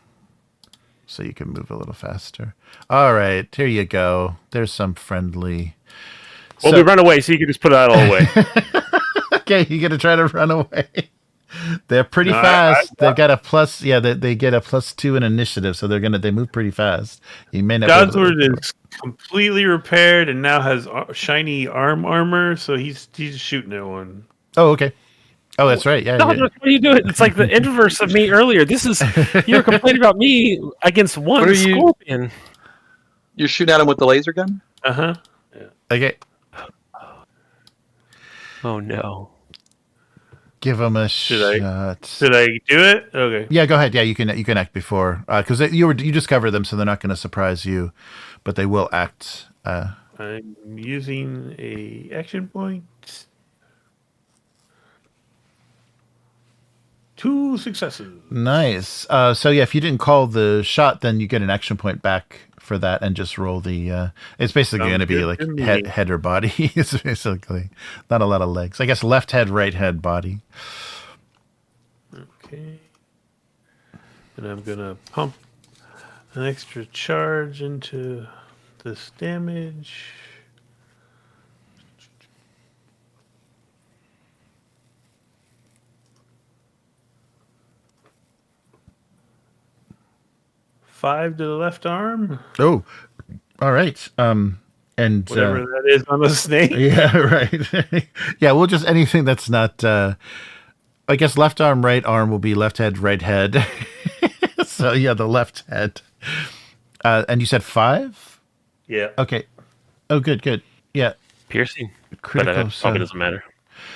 So you can move a little faster. All right, here you go. There's some friendly. Well, we run away, so you can just put it out all the way. Okay, you gonna try to run away? They're pretty No, fast. They've got a plus. Yeah, they get a +2 in initiative, so they move pretty fast. You may not. be able to- Dodsworth is completely repaired and now has shiny arm armor, so he's shooting at one. Oh, okay. Oh, that's right. Yeah. No, yeah. what are you doing? It's like the inverse of me earlier. This is you were complaining about me against one What are you- scorpion. You're shooting at him with the laser gun? Uh huh. Okay. Oh no! Give them a Should I- shot. Did I do it? Okay. Yeah, go ahead. Yeah, you can act before because you discovered them, so they're not going to surprise you, but they will act. I'm using a action point. 2 successes. Nice. So yeah, if you didn't call the shot, then you get an action point back for that, and just roll the. It's basically Sounds going to be good like to me. head or body. It's basically not a lot of legs. I guess left head, right head, body. Okay. And I'm gonna pump an extra charge into this damage. Five to the left arm, Oh, all right. And whatever that is on the snake. yeah, right. Yeah, we'll just anything that's not. I guess left arm, right arm will be left head, right head. So yeah, the left head. And you said 5? Yeah. Okay. Oh, good. Yeah, Piercing, but critical. that So, probably doesn't matter.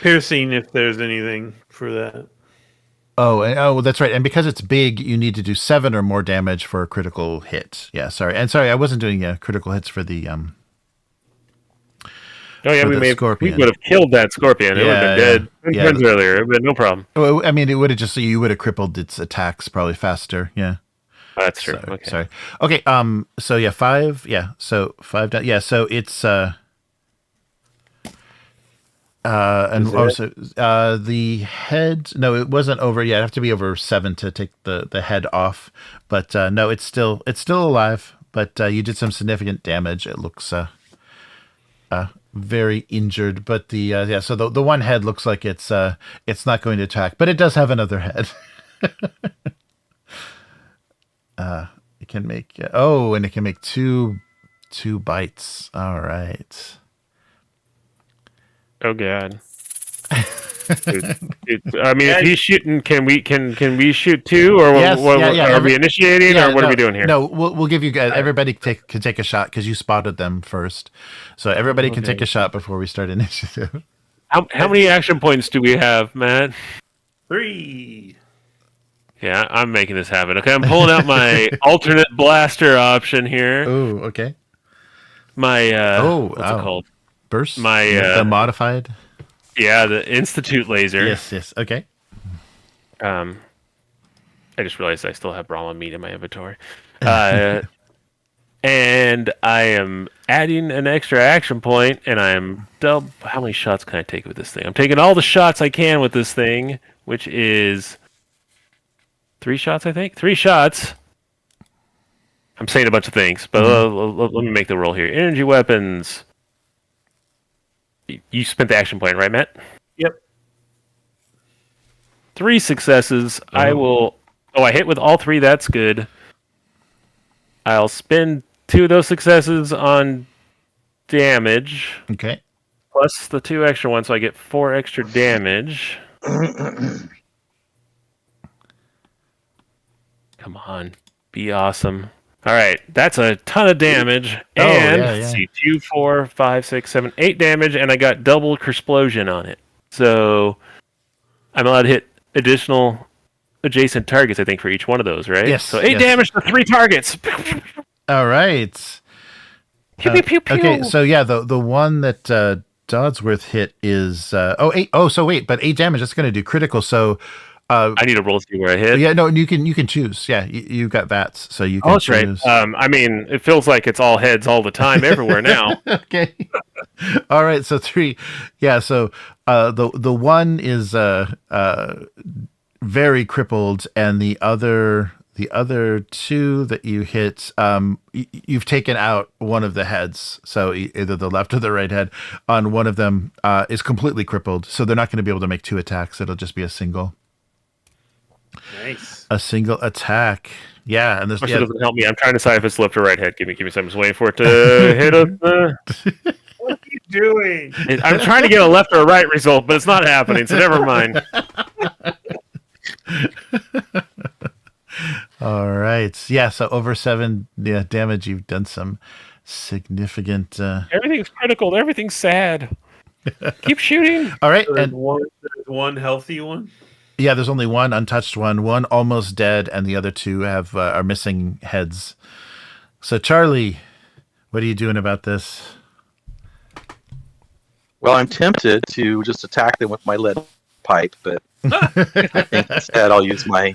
Piercing, if there's anything for that. oh, that's right. And because it's big, you need to do 7 or more damage for a critical hit. Yeah, sorry. And sorry, I wasn't doing critical hits for the Oh yeah, For we the we scorpion. would have killed that scorpion. It would have Yeah, been dead. yeah. Friends earlier, but no problem. Well, I mean, it would have you would have crippled its attacks probably faster. Yeah. That's true. Sorry. Okay. Sorry. Okay. So yeah, 5. Yeah. So 5 down. Yeah. So it's and also the head. No, it wasn't over yet. It'd have to be over 7 to take the head off. But no, it's still alive. But you did some significant damage. It looks very injured. But the yeah. So the one head looks like it's not going to attack, but it does have another head. It can make and it can make two bites. All right. Oh god. I mean, if he's shooting, can we shoot too, or Yes, are we initiating, or what are we doing here? No, we'll give you guys. Everybody can take a shot because you spotted them first. So everybody can take a shot before we start initiative. How many action points do we have, Matt? 3. Yeah, I'm making this happen. Okay, I'm pulling out my alternate blaster option here. Oh, okay. My what's it called? Burst. My the modified. Yeah, the Institute laser. Yes. Okay. I just realized I still have Brahma meat in my inventory. And I am adding an extra action point, and I'm how many shots can I take with this thing? I'm taking all the shots I can with this thing, which is 3 shots, I think. 3 shots. I'm saying a bunch of things, but let me make the roll here. Energy weapons. You spent the action point, right, Matt? Yep. 3 successes. I will... Oh, I hit with all 3. That's good. I'll spend 2 of those successes on damage. Okay. Plus the 2 extra ones, so I get 4 extra damage. Come on. Be awesome. All right. That's a ton of damage. And, let's see, 2, 4, 5, 6, 7, 8 damage, and I got double Kersplosion on it. So I'm allowed to hit additional adjacent targets, I think, for each one of those, right? Yes. So 8 damage to 3 targets. All right. Pew, pew, pew, pew. Okay, so yeah, the one that Dodsworth hit is 8. Oh, so wait, but 8 damage. That's going to do critical. So I need to roll to see where I hit. Yeah, no, you can choose. Yeah, you got VATS, so you can choose. Right. I mean, it feels like it's all heads all the time, everywhere now. Okay. All right. So 3. Yeah. So the one is very crippled, and the other 2 that you hit, you've taken out one of the heads. So either the left or the right head on one of them is completely crippled. So they're not going to be able to make 2 attacks. It'll just be a single. Nice. A single attack. Yeah, and this doesn't help me. I'm trying to decide if it's left or right head. Give me some. I'm just waiting for it to hit us. What are you doing? I'm trying to get a left or a right result, but it's not happening. So never mind. All right. Yeah. So over 7 damage. You've done some significant. Everything's critical. Everything's sad. Keep shooting. All right. There's And one healthy one. yeah, there's only one untouched one almost dead, and the other 2 have are missing heads. So Charlie, what are you doing about this? Well, I'm tempted to just attack them with my lead pipe, but I think instead I'll use my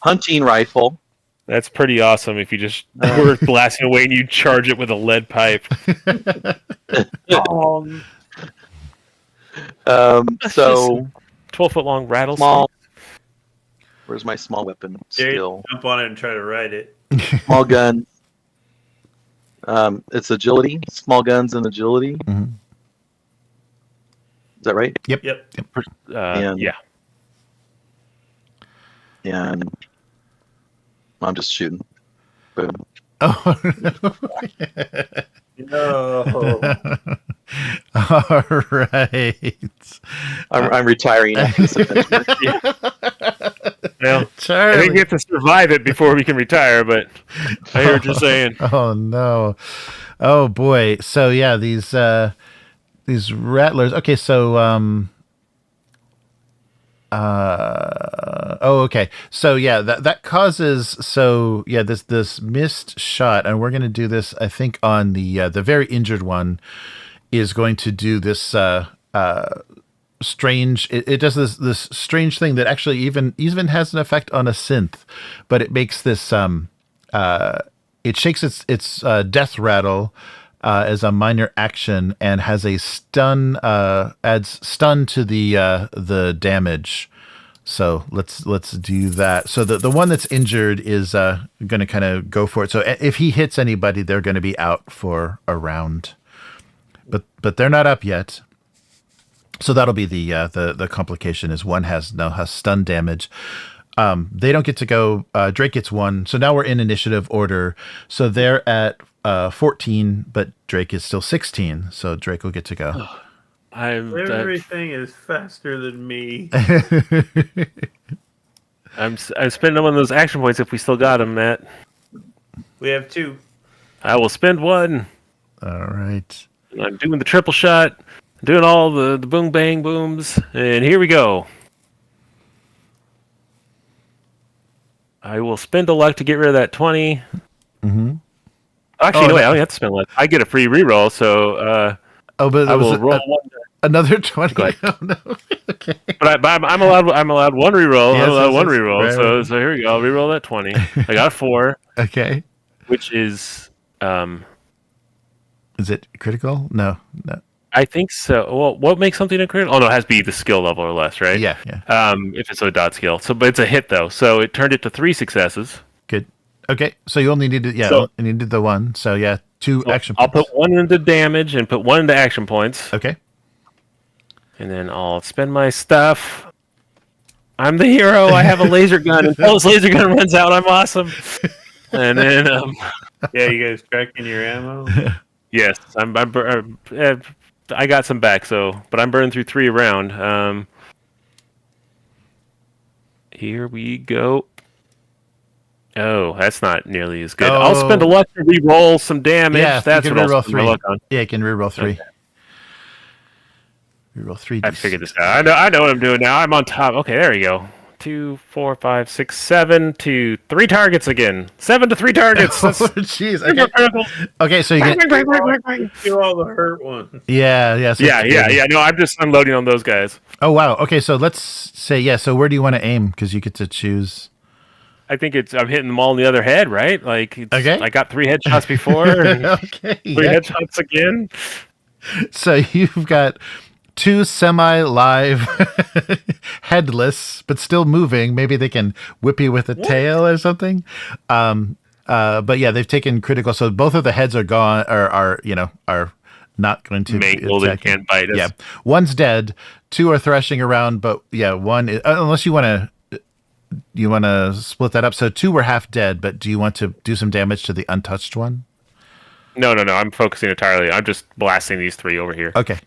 hunting rifle. That's pretty awesome. If you just were blasting away and you charge it with a lead pipe. So 12-foot long rattlesnake. small. Where's my small weapon? Dare Still jump on it and try to ride it. small gun. It's agility. Small guns and agility. Mm-hmm. Is that right? Yep. Yeah. And I'm just shooting. Boom. Oh. No. All right. I'm retiring after this adventure. Well, Charlie. I think we have to survive it before we can retire, but I hear what you're saying. Oh no. Oh boy. So yeah, these rattlers. Okay, so okay. So yeah, that causes this missed shot, and we're gonna do this, I think, on the very injured one is going to do this strange. It does this strange thing that actually even has an effect on a synth, but it makes this it shakes its death rattle as a minor action and has a stun, adds stun to the damage. So let's do that. So the one that's injured is going to kind of go for it. So if he hits anybody, they're going to be out for a round. But they're not up yet. So that'll be the complication is one has stun damage. They don't get to go. Drake gets 1. So now we're in initiative order. So they're at 14, but Drake is still 16. So Drake will get to go. Everything is faster than me. I'm spending one of those action points if we still got them, Matt. We have 2. I will spend one. All right. I'm doing the triple shot, doing all the boom bang booms, and here we go. I will spend a luck to get rid of that 20. Mm-hmm. Actually, no, wait, I don't have to spend luck. I get a free reroll, so but I will roll one. another 20. Go ahead. Oh, no. Okay. But I'm allowed one reroll. Yes, I'm allowed yes, one yes. reroll. Right. So here we go. I'll reroll that 20. I got a 4, Okay. which is Is it critical? No. I think so. Well, what makes something a critical? Oh no, it has to be the skill level or less, right? Yeah. If it's a dot skill. So, but it's a hit though. So it turned it to 3 successes. Good. Okay. So you only needed, So- you needed the 1. So 2 action I'll points. put 1 into damage and put 1 into action points, Okay. and then I'll spend my stuff. I'm the hero. I have a laser gun. Until this laser gun runs out, I'm awesome. And then, Yeah, you guys tracking your ammo? yes, I got some back. So, but I'm burning through 3 around. Here we go. Oh, that's not nearly as good. I'll spend a luck to re-roll some damage. Yeah, That's you what can I'll reroll spend my 3. luck on. Yeah, you can reroll 3. Okay. Reroll 3. I figured this out. I know what I'm doing now. I'm on top. Okay, there we go. 2, 4, 5, 6, 7 to 3 targets again. 7 to 3 targets. Oh, That's jeez. Okay, so you get. Do all the hurt ones. Yeah. So yeah. No, I'm just unloading on those guys. Oh, wow. Okay, so let's say, so where do you want to aim? Because you get to choose. I think I'm hitting them all in the other head, right? Like, Okay. I got 3 headshots before, and Okay. 3 Yeah. headshots again. So you've got 2 semi-live headless, but still moving. Maybe they can whip you with a tail or something. But yeah, they've taken critical. So both of the heads are gone, are not going to Mangled and attacking. can't bite us. Yeah, 1's dead. 2 are thrashing around, but yeah, 1 is, unless you want to split that up. So 2 were half dead, but do you want to do some damage to the untouched one? No. I'm focusing entirely. I'm just blasting these 3 over here. Okay.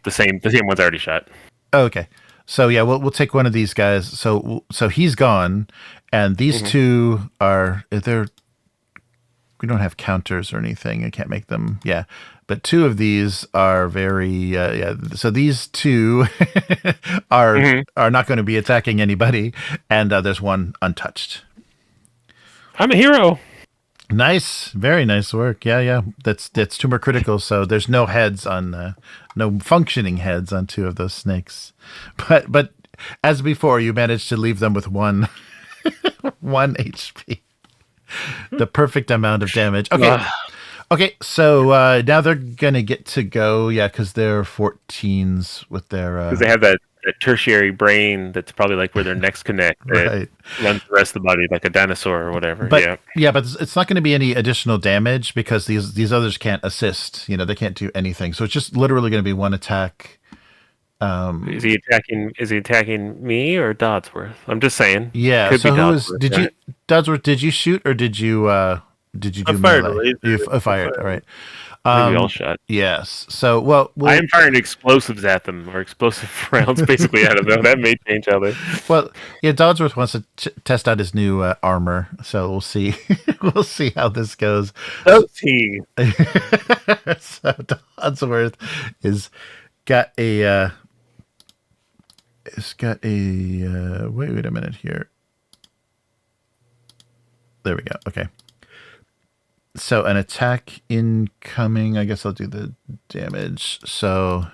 The same one's already shot. Okay. So yeah, we'll take one of these guys. So he's gone, and these 2 are we don't have counters or anything. I can't make them. Yeah, but 2 of these are very So these 2 are not going to be attacking anybody, and there's 1 untouched. I'm a hero. Nice, very nice work. Yeah. That's 2 more critical. So there's no heads on, no functioning heads on 2 of those snakes. But as before, you managed to leave them with 1 HP. The perfect amount of damage. Okay. So now they're gonna get to go. Yeah, because they're 14s with their. Because they have that tertiary brain that's probably like where their necks connect. That Right. runs the rest of the body like a dinosaur or whatever. But but it's not going to be any additional damage because these others can't assist. They can't do anything. So it's just literally going to be 1 attack. Is he attacking me or Dodsworth? I'm just saying. Yeah. Could So be who was? Dodsworth, Did right? you, Dodsworth? Did you shoot or did you do I fired a melee? laser. You fired. All right. I think we all shot. Yes. So well, I am firing explosives at them, or explosive rounds basically at them. That may change how they. well, yeah. Dodsworth wants to test out his new armor, so we'll see. We'll see how this goes. Does he? So Dodsworth is got a. It's got a. Wait a minute here. There we go. Okay. So an attack incoming. I guess I'll do the damage. So,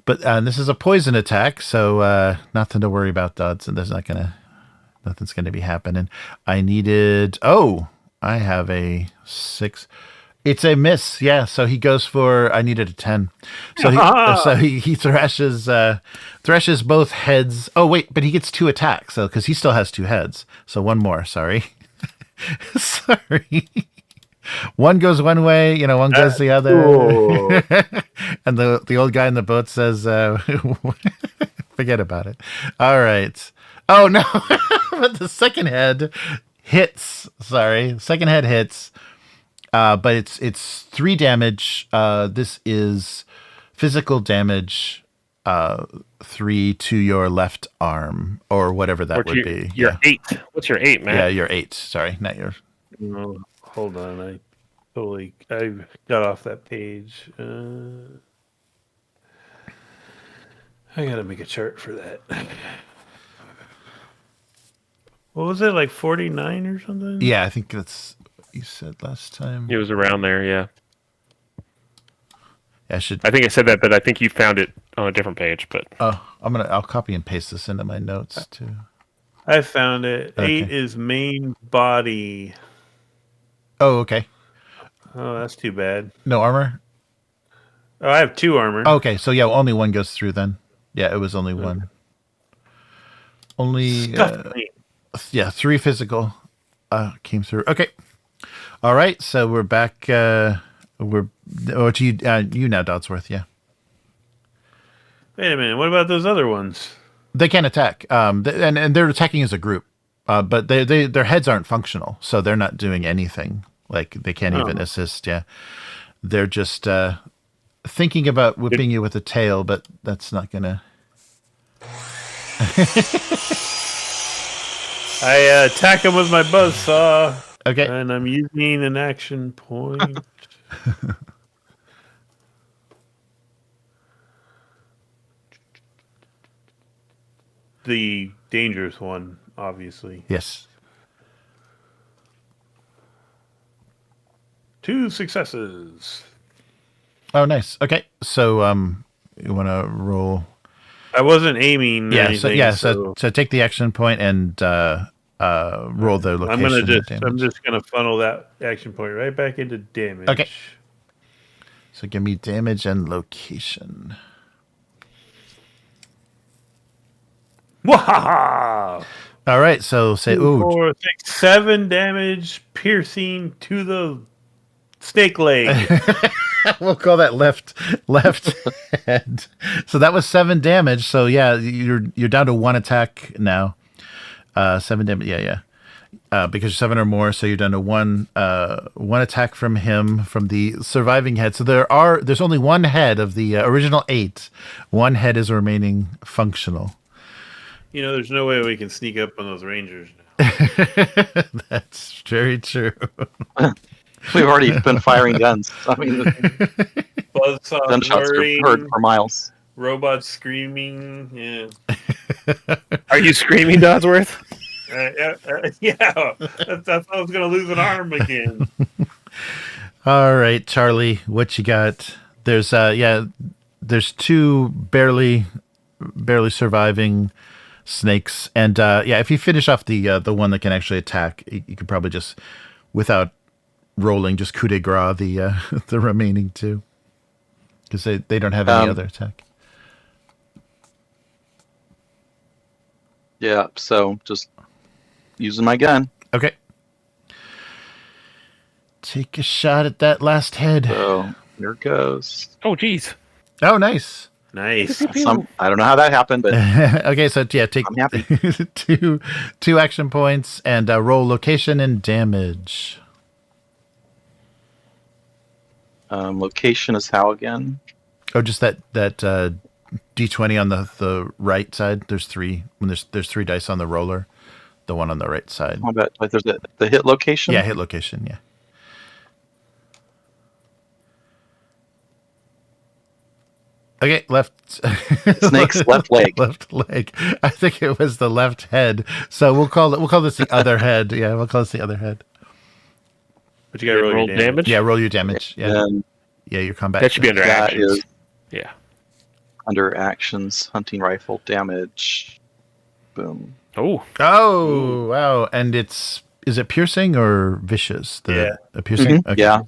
but this is a poison attack, so nothing to worry about, Dodson. Nothing's gonna be happening. I needed. Oh, I have a 6. It's a miss. Yeah. So he goes for. I needed a 10. So he thrashes both heads. Oh wait, but he gets 2 attacks. So because he still has 2 heads. So 1 more. Sorry. Sorry. 1 goes one way, 1 goes the other. And the old guy in the boat says, forget about it. All right. Oh no. But the second head hits. Sorry. Second head hits. But it's 3 damage. This is physical damage 3 to your left arm, or whatever that would be. Your 8. What's your 8, man? Yeah, your 8. Sorry, not your. No, hold on. I got off that page. I gotta make a chart for that. What was it, like 49 or something? Yeah, I think that's what you said last time. It was around there, yeah. I think I said that, but I think you found it on a different page. But I'll copy and paste this into my notes too. I found it. Okay. 8 is main body. Oh, okay. Oh, that's too bad. No armor? Oh, I have 2 armor. Okay, so yeah, only one goes through then. Yeah, it was only one. Only yeah, 3 physical came through. Okay. All right, so we're back to you now, Dodsworth, yeah. Wait a minute. What about those other ones? They can attack. And they're attacking as a group. But their heads aren't functional, so they're not doing anything. Like they can't even assist, yeah. They're just thinking about whipping you with a tail, but that's not gonna. I attack him with my buzzsaw. Okay. And I'm using an action point. The dangerous one, obviously. Yes. 2 successes. Oh, nice. Okay, so you want to roll? I wasn't aiming. Yeah. Anything, So take the action point and roll the location. I'm just gonna funnel that action point right back into damage. Okay. So give me damage and location. Wahaha! All right. So say 4, 6, 7 damage, piercing to the snake leg. We'll call that left head. So that was 7 damage. So yeah, you're down to 1 attack now. 7 damage. Yeah. Because you're 7 or more, so you're down to one attack from him, from the surviving head. So there's only 1 head of the original 8. 1 head is remaining functional. There's no way we can sneak up on those rangers now. That's very true. We've already been firing guns. I mean, Buzzsaw gunshots are heard for miles. Robots screaming. Yeah. Are you screaming, Dodsworth? Yeah. That's how I was going to lose an arm again. All right, Charlie, what you got? There's 2 barely surviving snakes, and if you finish off the one that can actually attack, you could probably just, without rolling, just coup de grace the remaining 2, because they don't have any other attack. Yeah, so just using my gun. Okay. Take a shot at that last head. So here it goes. Oh, geez. Oh, nice. Nice. I don't know how that happened, but okay, so yeah, take I'm happy. 2 action points and roll location and damage. Location is how again? Oh, just that D20 on the right side. There's 3 when there's 3 dice on the roller. The one on the right side. How about there's the hit location? Yeah, hit location. Yeah. Okay, left. Snake's left leg. Left leg. I think it was the left head. So we'll call this the other head. Yeah, we'll call this the other head. But you got to roll your damage. Yeah, roll your damage. Yeah, your combat. That should be under That actions. is Yeah. under actions, hunting rifle damage. Boom. Oh. Oh, wow! And is it piercing or vicious? Piercing. Mm-hmm. Okay. Yeah.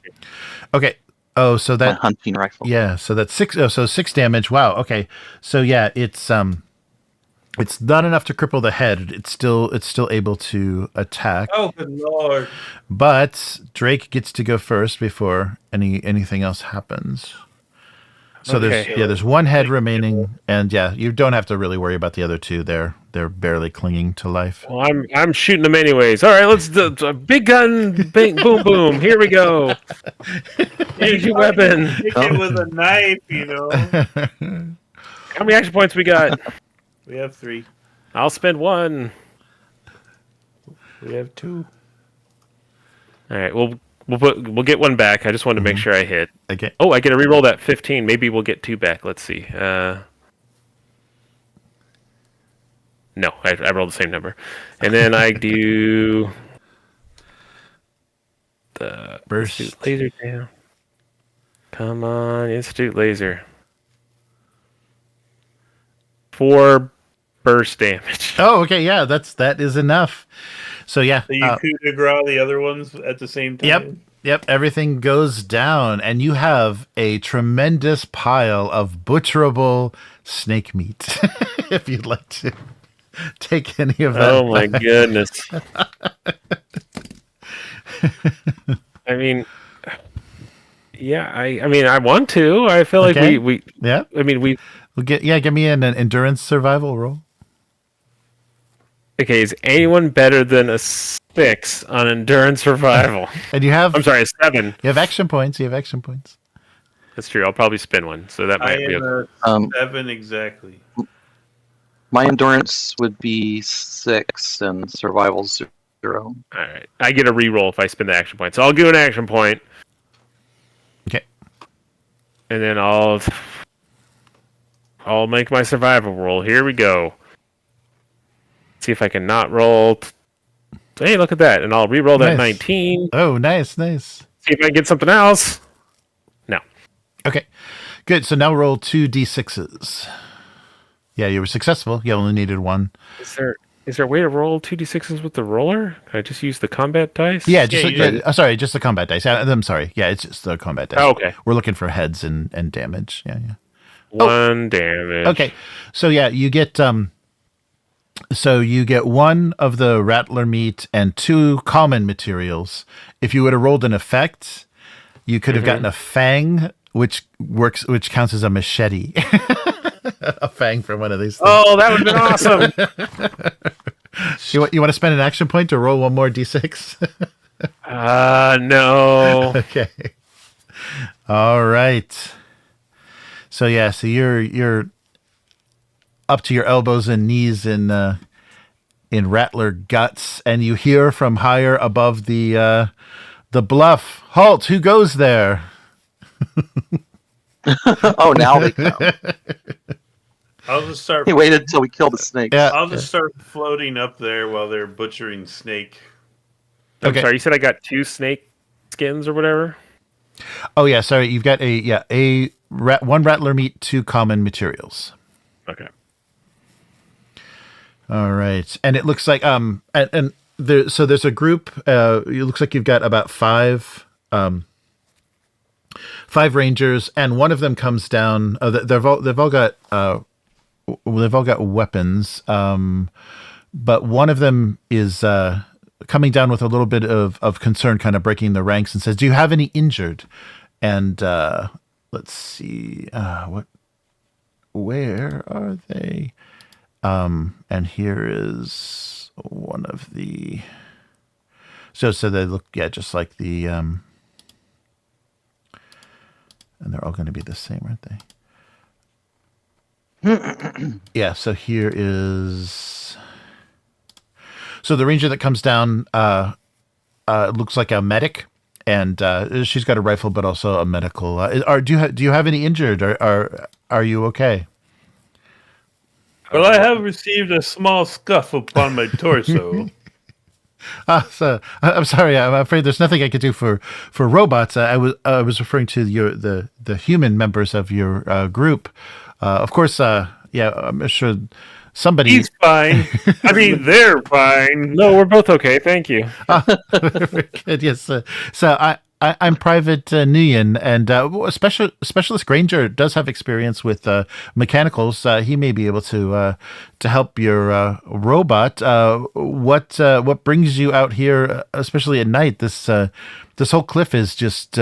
Okay. Oh, so My that hunting rifle. Yeah, so that's 6. Oh, so 6 damage. Wow. Okay. So yeah, it's not enough to cripple the head. It's still able to attack. Oh, good lord! But Drake gets to go first before anything else happens. So Okay. there's one head remaining, and yeah, you don't have to really worry about the other two. They're barely clinging to life. Well, I'm shooting them anyways. All right, let's do big gun, bang, boom, boom. Here we go. Use your weapon. Hit it with a knife, you know. How many action points we got? We have 3. I'll spend 1. We have 2. All right, we'll get 1 back. I just wanted to make sure I hit. Okay. Oh, I get to reroll that 15. Maybe we'll get 2 back. Let's see. No, I rolled the same number, and then I do the Burst. Institute laser down. Come on, Institute laser. 4 burst damage. Oh, okay. Yeah, that is enough. So yeah. So you coup de grace the other ones at the same time? Yep. Everything goes down, and you have a tremendous pile of butcherable snake meat. If you'd like to take any of that. Oh my back. goodness. I mean, yeah. I mean, I want to. I feel like Okay. we. Yeah. I mean, we. We'll give me an endurance survival roll. Okay, is anyone better than a 6 on endurance survival? And you have I'm sorry, a 7. you have action points. That's true. I'll probably spin 1, so that I might be. am A... a 7 exactly. My endurance would be 6 and survival's 0. All right, I get a reroll if I spend the action point, so I'll do an action point, Okay. and then I'll make my survival roll. Here we go. See if I can not roll. Hey, look at that, and I'll re-roll that Nice. 19. Oh, nice. See if I can get something else. No. Okay. Good. So now roll 2d6s. Yeah, you were successful. You only needed 1. Is there a way to roll 2d6s with the roller? Can I just use the combat dice? Yeah, sorry, just the combat dice. I'm sorry. Yeah, it's just the combat dice. Oh, okay. We're looking for heads and damage. Yeah. 1 damage. Okay. So yeah, you get 1 of the rattler meat and 2 common materials. If you would have rolled an effect, you could have gotten a fang, which counts as a machete. A fang from one of these things. Oh, that would have been awesome. You want to spend an action point to roll 1 more d6? No. Okay. All right. So yeah, so you're up to your elbows and knees in rattler guts, and you hear from higher above the bluff, "Halt! Who goes there?" Oh, now they come. I'll just start. He waited until we killed the snake. Yeah. I'll just start floating up there while they're butchering snake. I'm Okay. sorry, you said I got 2 snake skins or whatever? Oh yeah, sorry. You've got 1 rattler meat, 2 common materials. Okay. All right, and it looks like there's a group. It looks like you've got about 5 rangers, and one of them comes down. They've all got weapons, but one of them is coming down with a little bit of concern, kind of breaking the ranks, and says, "Do you have any injured?" And let's see, where are they? And here is one of the. So they look, just like the. And they're all going to be the same, aren't they? Yeah. So here is. So the ranger that comes down looks like a medic, and she's got a rifle, but also a medical. Do you have any injured? Are you okay? Well, I have received a small scuff upon my torso. So I'm sorry. I'm afraid there's nothing I could do for robots. I was referring to the human members of your group. Of course. I'm sure somebody. He's fine. I mean, they're fine. No, we're both okay. Thank you. Very good. Yes. So I'm Private Nguyen, and Specialist Granger does have experience with mechanicals. He may be able to help your robot. What brings you out here, especially at night? This whole cliff is just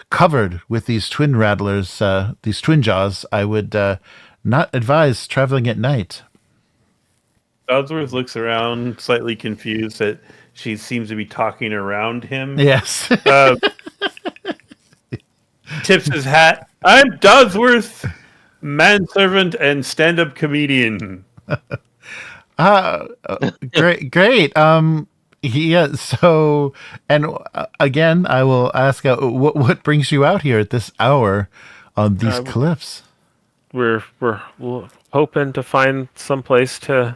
covered with these twin rattlers, these twin jaws. I would not advise traveling at night. Dodsworth looks around, slightly confused that she seems to be talking around him. Yes. Tips his hat. I'm Dodsworth, manservant and stand-up comedian. Great. Yeah. So, and again, I will ask, what brings you out here at this hour on these cliffs? We're hoping to find some place to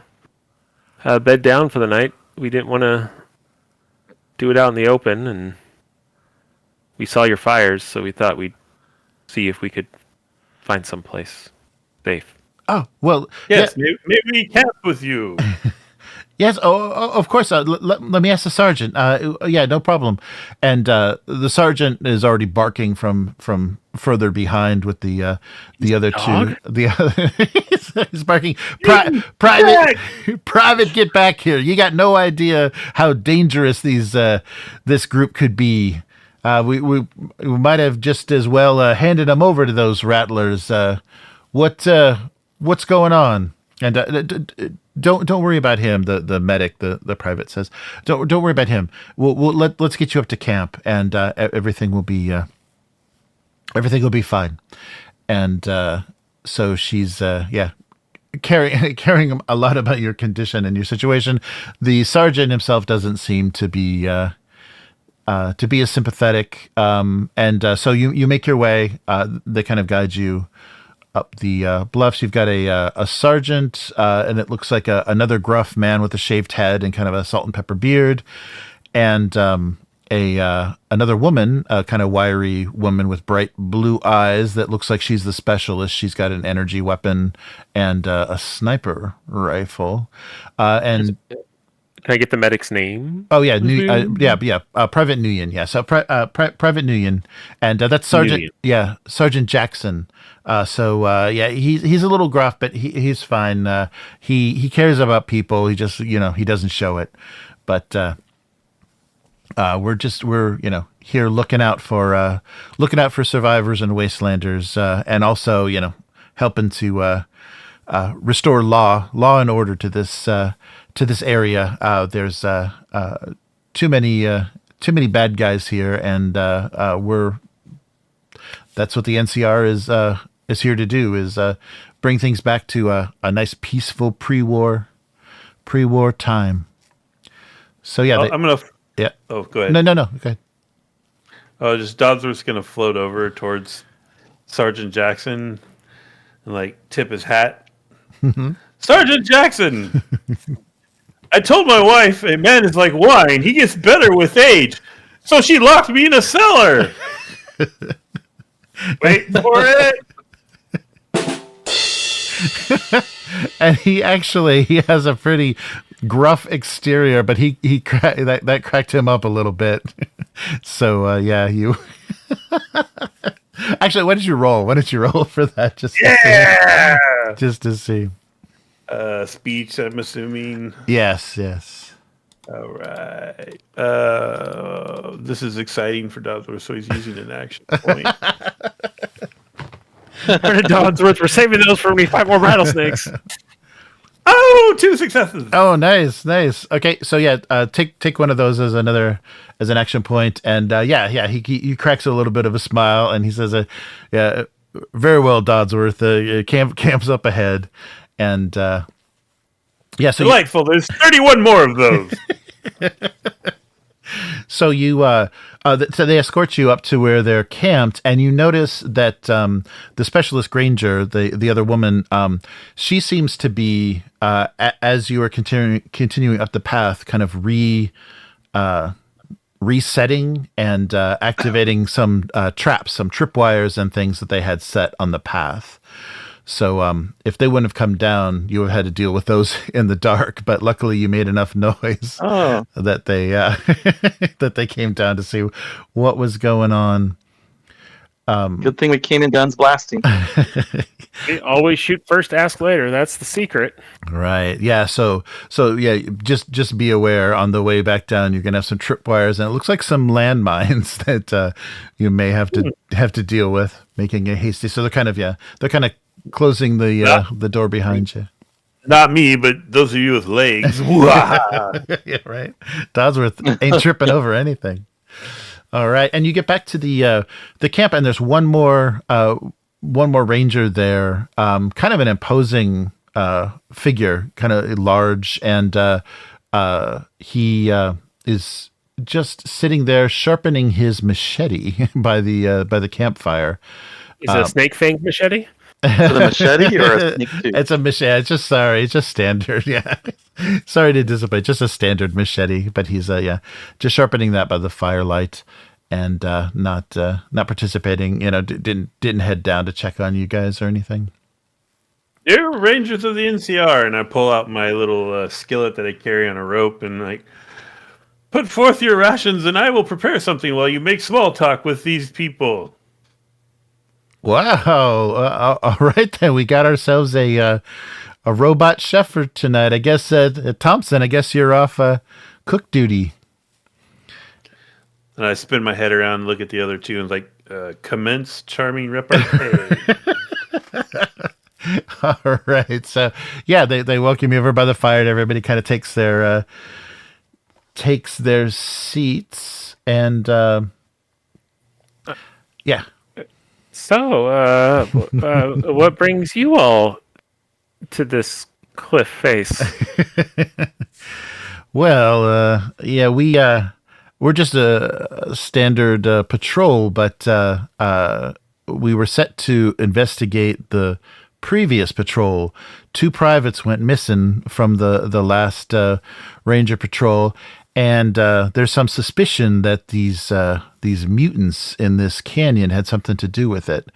bed down for the night. We didn't want to do it out in the open, and we saw your fires, so we thought we'd see if we could find some place safe. Oh, well, yes, yeah. Maybe we camp with you. Yes, of course. Let me ask the sergeant. Yeah, no problem. And the sergeant is already barking from further behind with the other dog? two. The other, he's barking. Private, get back here! You got no idea how dangerous this group could be. We might have just as well handed them over to those rattlers. What's going on? And don't worry about him. The medic, the private says, don't worry about him. Let's get you up to camp, and everything will be fine. And so she's caring a lot about your condition and your situation. The sergeant himself doesn't seem to be as sympathetic. And so you make your way. They kind of guide you up the bluffs. You've got a sergeant, and it looks like another gruff man with a shaved head and kind of a salt and pepper beard, and another woman, a kind of wiry woman with bright blue eyes that looks like she's the specialist. She's got an energy weapon and a sniper rifle. And can I get the medic's name? Oh yeah, Private Nguyen. Yeah, so Private Nguyen, and that's Sergeant. Nguyen. Yeah, Sergeant Jackson. He's a little gruff, but he's fine. He cares about people. He just he doesn't show it, but we're here looking out for survivors and wastelanders, and also helping to restore law and order to this area. There's too many bad guys here, and that's what the NCR is here to do, is bring things back to a nice peaceful pre-war time. So yeah, I'm gonna. Yeah. Oh, go ahead. No. Go ahead. Oh, just Dodsworth's gonna float over towards Sergeant Jackson and tip his hat. Sergeant Jackson, I told my wife a man is like wine; he gets better with age. So she locked me in a cellar. Wait for it. And he has a pretty gruff exterior, but that cracked him up a little bit. So you actually, what did you roll? What did you roll for that? Just to see. Speech, I'm assuming. Yes. All right. This is exciting for Dodsworth, so he's using an action point. Dodsworth, we're saving those for me. 5 more rattlesnakes. Oh, 2 successes. Oh, nice. Okay, so take one of those as an action point, and he cracks a little bit of a smile, and he says, very well, Dodsworth. Camp's up ahead, and so delightful. There's 31 more of those. So so they escort you up to where they're camped, and you notice that the specialist Granger, the other woman, she seems to be as you are continuing up the path, kind of resetting and activating some traps, some tripwires and things that they had set on the path. So if they wouldn't have come down, you would have had to deal with those in the dark. But luckily, you made enough noise that they that they came down to see what was going on. Good thing we came in guns blasting. We always shoot first, ask later. That's the secret. Right. Yeah. So yeah, just be aware on the way back down. You're gonna have some tripwires, and it looks like some landmines that you may have to deal with, making it hasty. So they're kind of closing the door behind you. Not me, but those of you with legs. Yeah. Right. Dodsworth ain't tripping over anything. All right, and you get back to the camp, and there's one more ranger there, kind of an imposing figure, kind of large, and he is just sitting there sharpening his machete by the campfire. Is it a snake fang machete? Is it a machete or a sneak tooth? It's a machete. It's just standard. Yeah, sorry to disappoint. Just a standard machete, but he's just sharpening that by the firelight, and not participating. Didn't head down to check on you guys or anything. You're Rangers of the NCR, and I pull out my little skillet that I carry on a rope, and put forth your rations, and I will prepare something while you make small talk with these people. Wow! All right then, we got ourselves a robot chef for tonight. I guess Thompson. I guess you're off cook duty. And I spin my head around, and look at the other two, and commence charming repartee. All right. So yeah, they welcome you over by the fire, and everybody kind of takes their seats, and yeah. So, what brings you all to this cliff face? Well, yeah, we're just a standard patrol, but we were set to investigate the previous patrol. 2 privates went missing from the last ranger patrol, and there's some suspicion that these mutants in this canyon had something to do with it.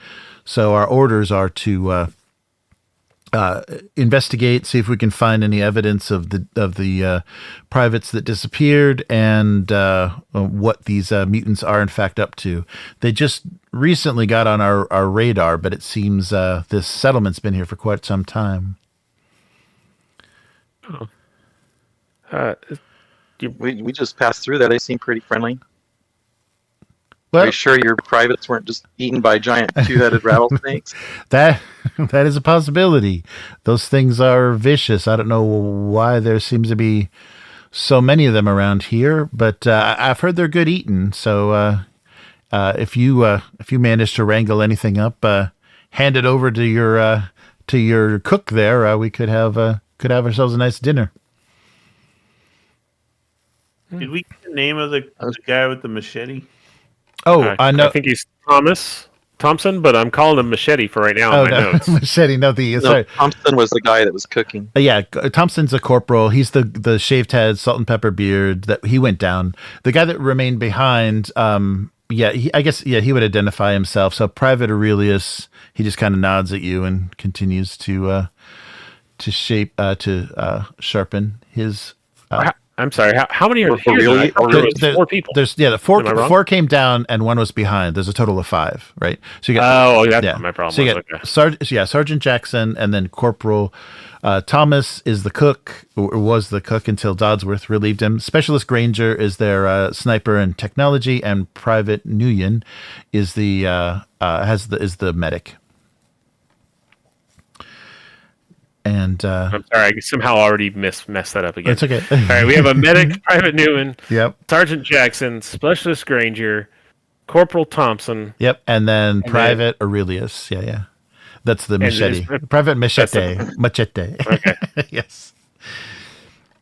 So our orders are to investigate, see if we can find any evidence of the privates that disappeared, and what these mutants are in fact up to. They just recently got on our radar, but it seems this settlement's been here for quite some time. We just passed through there. They seem pretty friendly. Well, Are you sure your privates weren't just eaten by giant 2-headed rattlesnakes? that is a possibility. Those things are vicious. I don't know why there seems to be so many of them around here, but I've heard they're good eating. So if you manage to wrangle anything up, hand it over to your cook there. We could have ourselves a nice dinner. Did we get the name of the guy with the machete? Oh, I know. I think he's Thompson, but I'm calling him Machete for right now in my notes. Machete. No, sorry. Thompson was the guy that was cooking. Yeah, Thompson's a corporal. He's the shaved head, salt and pepper beard. That he went down. The guy that remained behind. I guess he would identify himself. So Private Aurelius, he just kind of nods at you and continues to sharpen his. I'm sorry. How many are here? Really? There's 4 people. There's the four came down and 1 was behind. There's a total of 5, right? So you got that's not my problem. So you got Sergeant Jackson, and then Corporal Thomas is the cook, or was the cook until Dodsworth relieved him. Specialist Granger is their sniper and technology, and Private Nguyen is the medic. And I'm sorry, I somehow already messed that up again. It's okay. All right, we have a medic, Private Newman, Yep. Sergeant Jackson, Specialist Granger, Corporal Thompson. Yep. And then Private Aurelius. Yeah. That's the machete. Private Machete. Machete. Okay. Yes.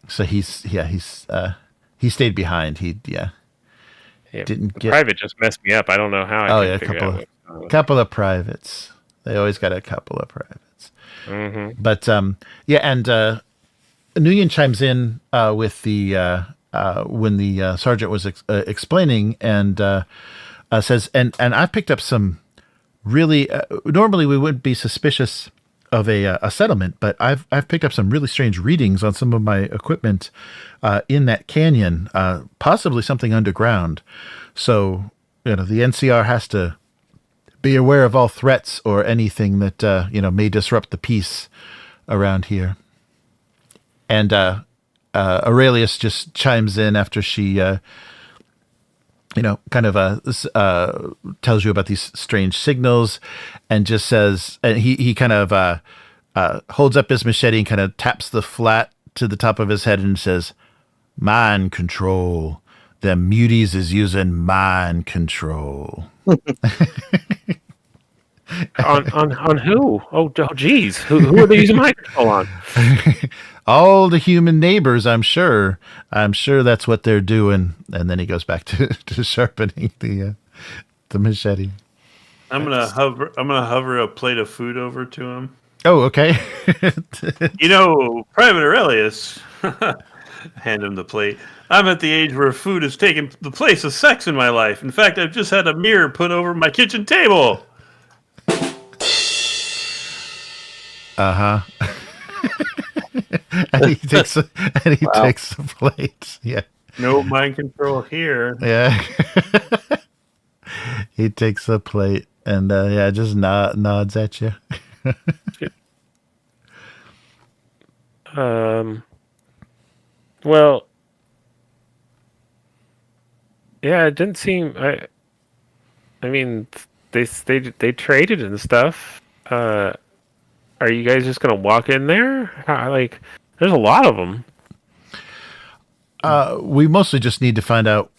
So he stayed behind. He didn't get. Private just messed me up. I don't know how. A couple of privates. They always got a couple of privates. Mm-hmm. But and Nguyen chimes in with the when the sergeant was explaining, and says, and I picked up some really normally we wouldn't be suspicious a settlement, but I've picked up some really strange readings on some of my equipment in that canyon, possibly something underground. So the NCR has to be aware of all threats or anything that may disrupt the peace around here. And Aurelius just chimes in after she kind of tells you about these strange signals, and just says, and he kind of holds up his machete and kind of taps the flat to the top of his head and says, "Mind control. Them muties is using mind control." on who? Oh, geez. Who are they using mind control on? All the human neighbors, I'm sure. I'm sure that's what they're doing. And then he goes back to sharpening the machete. I'm gonna hover a plate of food over to him. Oh, okay. Private Aurelius. Hand him the plate. I'm at the age where food has taken the place of sex in my life. In fact, I've just had a mirror put over my kitchen table. Uh-huh. And he takes takes the plate. Yeah. No mind control here. Yeah. He takes the plate and just nods at you. Well, yeah, it didn't seem. I mean, they traded and stuff. Are you guys just gonna walk in there? There's a lot of them. We mostly just need to find out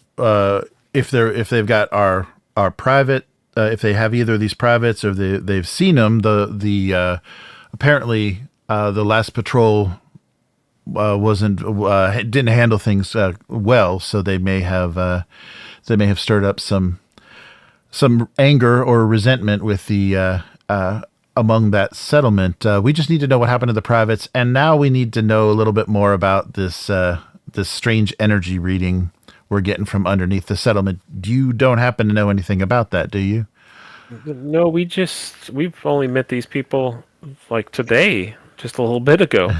if they've got our private, if they have either of these privates or they've seen them. The apparently the last patrol didn't handle things well, so they may have stirred up some anger or resentment with the among that settlement. We just need to know what happened to the privates, and now we need to know a little bit more about this strange energy reading we're getting from underneath the settlement. You don't happen to know anything about that, do you? No, we've only met these people like today, just a little bit ago.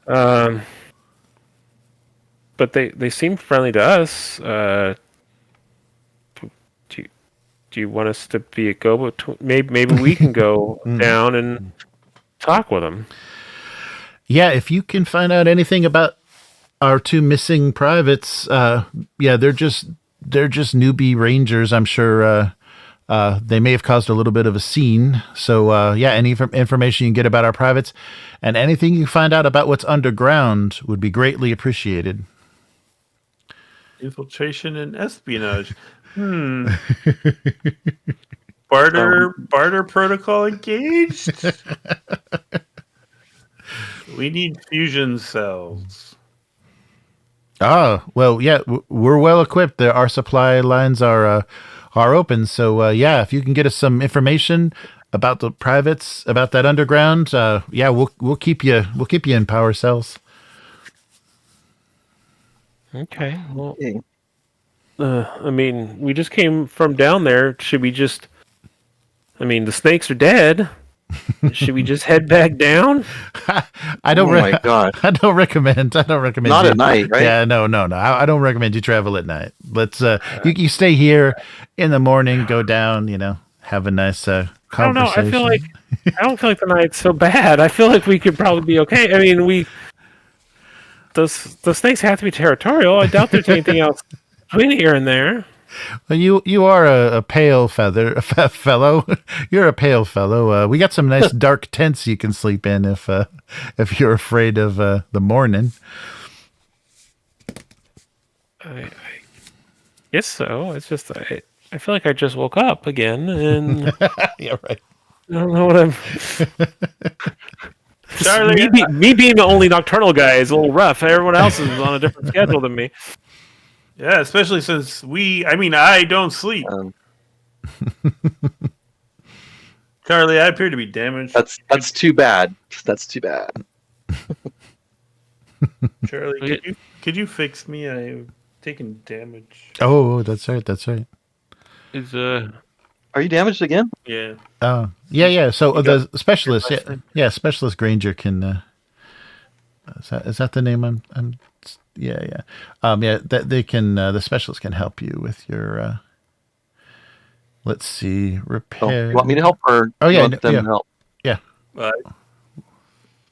But they seem friendly to us. Do you want us to be a go-between? Maybe we can go down and talk with them. Yeah, if you can find out anything about our two missing privates, they're just newbie rangers. I'm sure they may have caused a little bit of a scene. So any information you can get about our privates and anything you find out about what's underground would be greatly appreciated. Infiltration and espionage. Barter protocol engaged. We need fusion cells. Well, yeah, we're well equipped. Our supply lines are open. So if you can get us some information about the privates, about that underground, we'll keep you in power cells. Okay. Well, I mean, we just came from down there. Should we just? I mean, the snakes are dead. Should we just head back down? I don't. My God! I don't recommend. Not at night, right? Yeah, no. I don't recommend you travel at night. Let's. You stay here in the morning. Go down. Have a nice conversation. I don't know. I don't feel like the night's so bad. I feel like we could probably be okay. I mean, the snakes have to be territorial. I doubt there's anything else between here and there. Well, you are a pale fellow. You're a pale fellow. We got some nice dark tents you can sleep in if you're afraid of the morning. I guess so. It's just I feel like I just woke up again, and yeah, right. I don't know what I'm. Charlie, me being the only nocturnal guy is a little rough. Everyone else is on a different schedule than me. Yeah, especially since I don't sleep. Charlie, I appear to be damaged. That's too bad. That's too bad. Charlie, could you fix me? I've taken damage. Oh, that's right. Is Are you damaged again? Yeah. Yeah. So You the specialist, last time. Specialist Granger can. Is that the name? I'm. Yeah. That they can. The specialist can help you with your. Let's see, So, repair. you want me to help, or Oh, you yeah, want them yeah. to help? Yeah.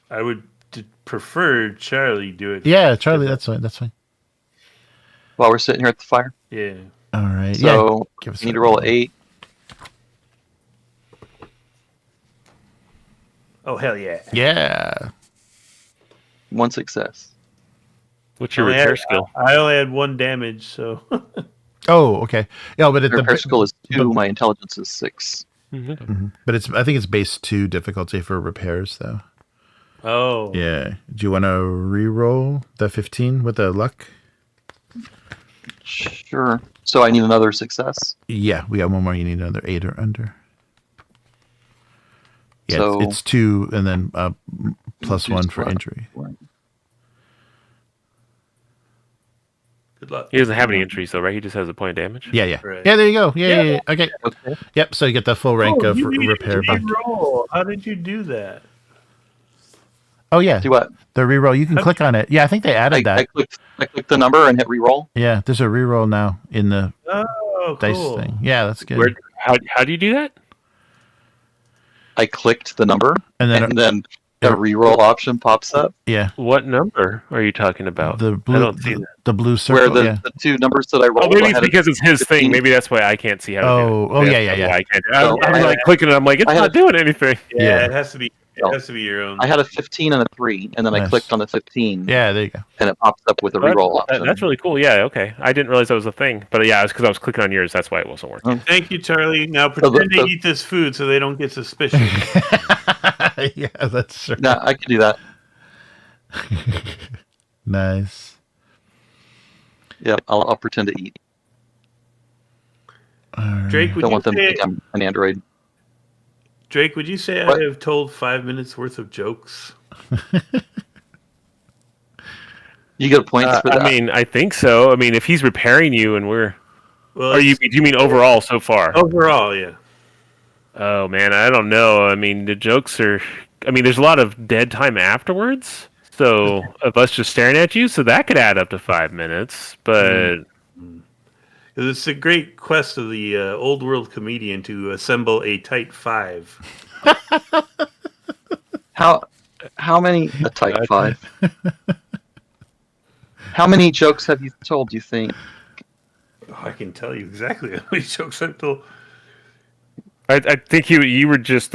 I would prefer Charlie do it. Yeah, Charlie. That's fine. That's fine. While we're sitting here at the fire. Yeah. All right. So Give us you need a to roll roll. 8. Oh hell yeah. Yeah. 1 success. What's your I only repair had- skill? I only had 1 damage, so Oh, okay. Yeah, but The repair skill is 2. My intelligence is 6. But I think it's base 2 difficulty for repairs, though. oh Yeah. Do you want to re-roll the 15 with the luck? Sure. So I need another success. Yeah, we got one more. You need another 8 or under. Yeah, So- it's 2 and then plus 2 1 for plus injury. 1. good luck. He doesn't have any entries though, right? He just has a point of damage. Yeah. Right. Yeah, there you go. Yeah. Okay. Okay. Yep, so you get the full rank of you made repair a back. roll. How did you do that? Oh, yeah. Do what? The reroll. You can click on it. Yeah, I think they added that. I clicked the number and hit reroll. Yeah, there's a reroll now in the Oh, dice cool. thing. Yeah, that's good. Where? How do you do that? I clicked the number, And then, and then the reroll option pops up, yeah, What number are you talking about? the I blue, don't see that. the blue where circle. the, Yeah. the 2 numbers that I rolled. Oh, maybe I it's had a- because it's his 15. thing. Maybe that's why I can't see how to do it. Oh, Maybe yeah, that's yeah. why I can't. So I'm I like clicking it. I'm like, it's I had not doing anything. Yeah, Yeah. it has to be. It Oh. has to be your own. I had a 15 and a 3, and then I Nice. clicked on the 15, Yeah, there you go. and it pops up with a reroll option. That's really cool. Yeah, okay. I didn't realize that was a thing. But yeah, it's because I was clicking on yours. That's why it wasn't working. Thank you, Charlie. Now the- pretend to eat this food so they don't get suspicious. Yeah, that's true. No, I can do that. Nice. Yeah, I'll pretend to eat. All right. Drake, would Don't you want them to say? think I'm an android. Drake, would you say What? I have told 5 minutes worth of jokes? You get points for that. I mean, I think so. I mean, if he's repairing you and we're. Well, Or do you mean overall so far? overall, yeah. Oh man, I don't know. I mean, the jokes are. I mean, there's a lot of dead time afterwards. So of us just staring at you, so that could add up to 5 minutes. But 'Cause it's a great quest of the old world comedian to assemble a tight 5. How many a type 5? How many jokes have you told, do you think? Oh, I can tell you exactly how many jokes I've told. I think you were just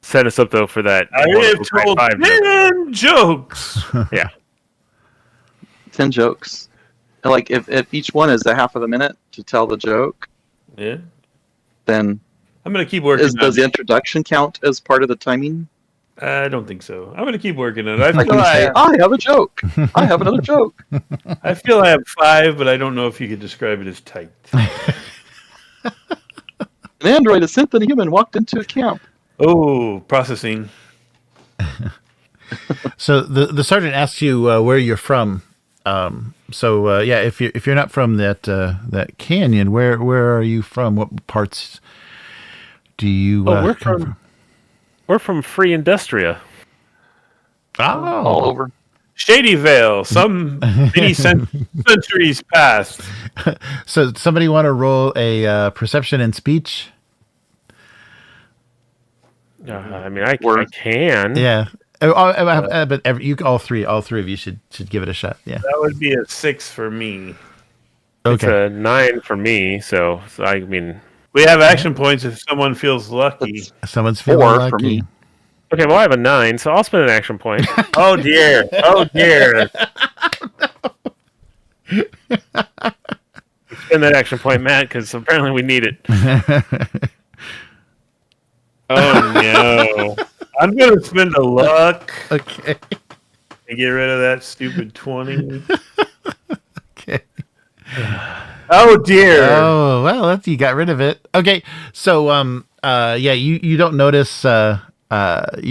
set us up though for that. I have told 10 jokes. Yeah. 10 jokes. Like, if each one is a half of a minute to tell the joke, Yeah. then I'm going to keep working on does the it. introduction count as part of the timing? I don't think so. I'm going to keep working on it. I Like feel when you say, I, I have a joke. I have another joke. I feel I have 5, but I don't know if you could describe it as tight. An android, a synth, and a human walked into a camp. Oh, processing. So the sergeant asks you where you're from. Yeah, if you're not from that canyon, where are you from? What parts do you? we're come from. We're from Free Industria. Oh, All over. Shady Vale, some many centuries past. So somebody want to roll a perception and speech? I mean, I Word. can. Yeah. But all three of you should give it a shot. Yeah. That would be a 6 for me. It's Okay. a 9 for me. So I mean, We have action points if someone feels lucky. Someone's feeling 4 lucky. for me. okay. Well, I have a 9, so I'll spend an action point. Oh dear. Oh dear. Spend that action point, Matt, because apparently we need it. Oh no! I'm going to spend a luck Okay. and get rid of that stupid 20. Okay. Oh dear. Oh well, you got rid of it. Okay, so you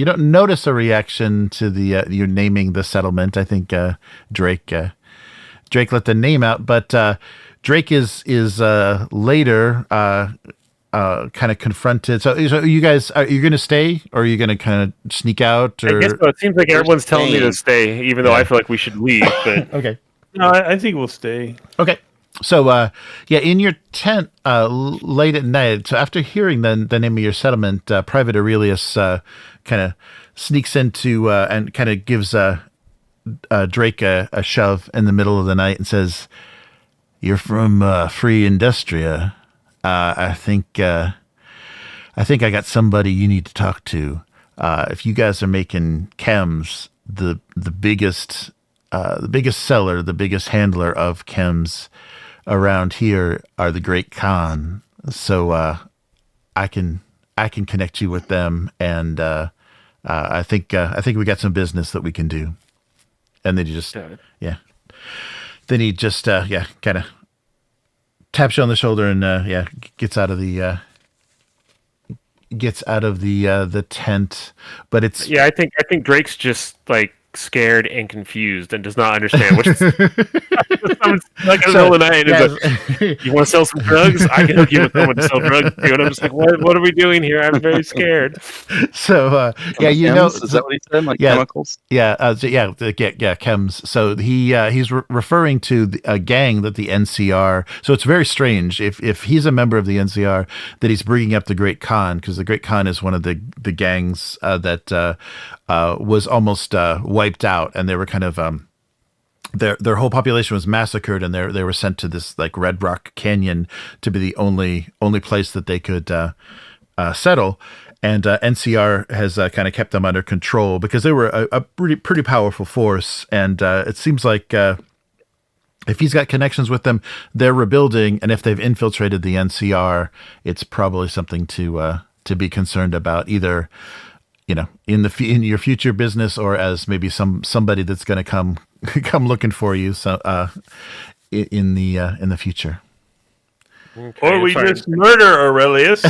don't notice a reaction to the you're naming the settlement. I think Drake let the name out, but Drake is later kind of confronted. So you guys, are you going to stay, or are you going to kind of sneak out? Or I guess so. It seems like everyone's telling me to staying. stay, even though I feel like we should leave. But okay. No, I think we'll stay. Okay. So, in your tent late at night, so after hearing the name of your settlement, Private Aurelius kind of sneaks into and kind of gives Drake a shove in the middle of the night and says, "You're from Free Industria. I think I got somebody you need to talk to. If you guys are making chems, the biggest seller, the biggest handler of chems around here are the Great Khan. So I can connect you with them, and I think we got some business that we can do." And then he just kind of taps you on the shoulder and gets out of the tent. But it's I think Drake's just like scared and confused and does not understand what like in the middle of the night. Like, you want to sell some drugs? I can hook you with someone to sell drugs. And I'm just like, what are we doing here? I'm very scared. So Chems? Is that what he said? Like chemicals? Chems. So he's referring to a gang that the NCR. So it's very strange if he's a member of the NCR that he's bringing up the Great Khan, because the Great Khan is one of the gangs that was almost wiped out, and they were kind of their whole population was massacred, and they were sent to this like Red Rock Canyon to be the only place that they could settle. And NCR has kind of kept them under control because they were a pretty powerful force. And it seems like if he's got connections with them, they're rebuilding. And if they've infiltrated the NCR, it's probably something to be concerned about, either in your future business, or as maybe somebody that's going to come looking for you. So in the future. Okay, Or we just murder Aurelius.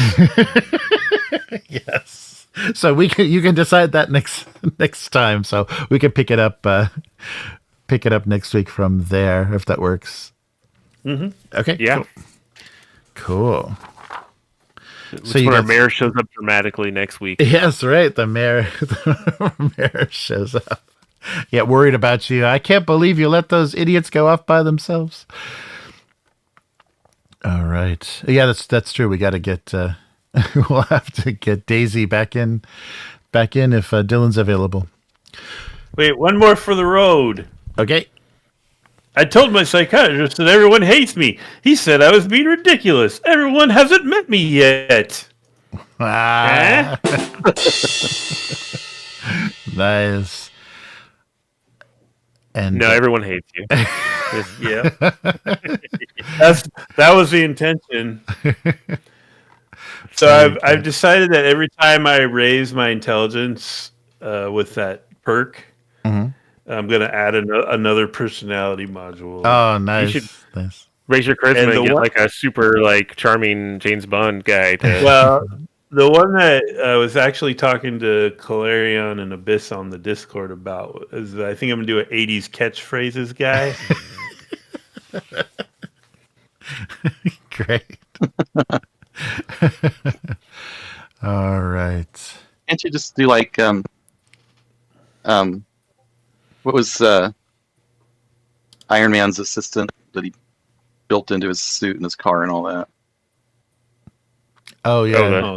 Yes. So you can decide that next time. So we can pick it up next week from there, if that works. Mm-hmm. Okay. Yeah. Cool. So when our mayor shows up dramatically next week. Yes, right. The mayor shows up. Yeah, worried about you. I can't believe you let those idiots go off by themselves. All right. Yeah, that's true. We got to get. We'll have to get Daisy back in if Dylan's available. Wait, one more for the road. Okay. I told my psychiatrist that everyone hates me. He said I was being ridiculous. Everyone hasn't met me yet. Nice. And no, everyone hates you. Yeah. That was the intention. So I've decided that every time I raise my intelligence with that perk, mm-hmm. I'm going to add another personality module. Oh, nice. You should nice. raise your charisma and get like a super like charming James Bond guy. Well, the one that I was actually talking to Calarion and Abyss on the Discord about is I think I'm going to do an 80s catchphrases guy. Great. All right. Can't you just do like what was Iron Man's assistant that he built into his suit and his car and all that? Oh yeah.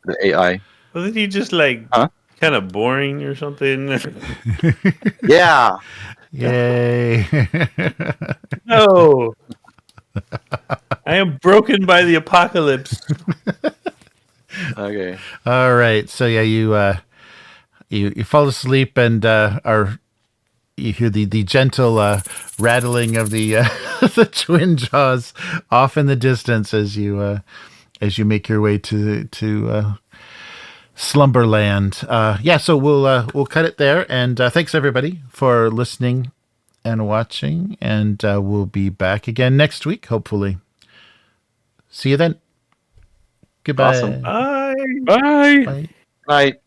The AI. Wasn't he just like kind of boring or something? Yeah. Yay. No. I am broken by the apocalypse. Okay. All right. So yeah, you fall asleep and you hear the gentle rattling of the the twin jaws off in the distance as you make your way to Slumberland. So we'll cut it there, and thanks everybody for listening and watching, and we'll be back again next week, hopefully. See you then. Goodbye. Awesome. Bye. Bye. Bye. Bye.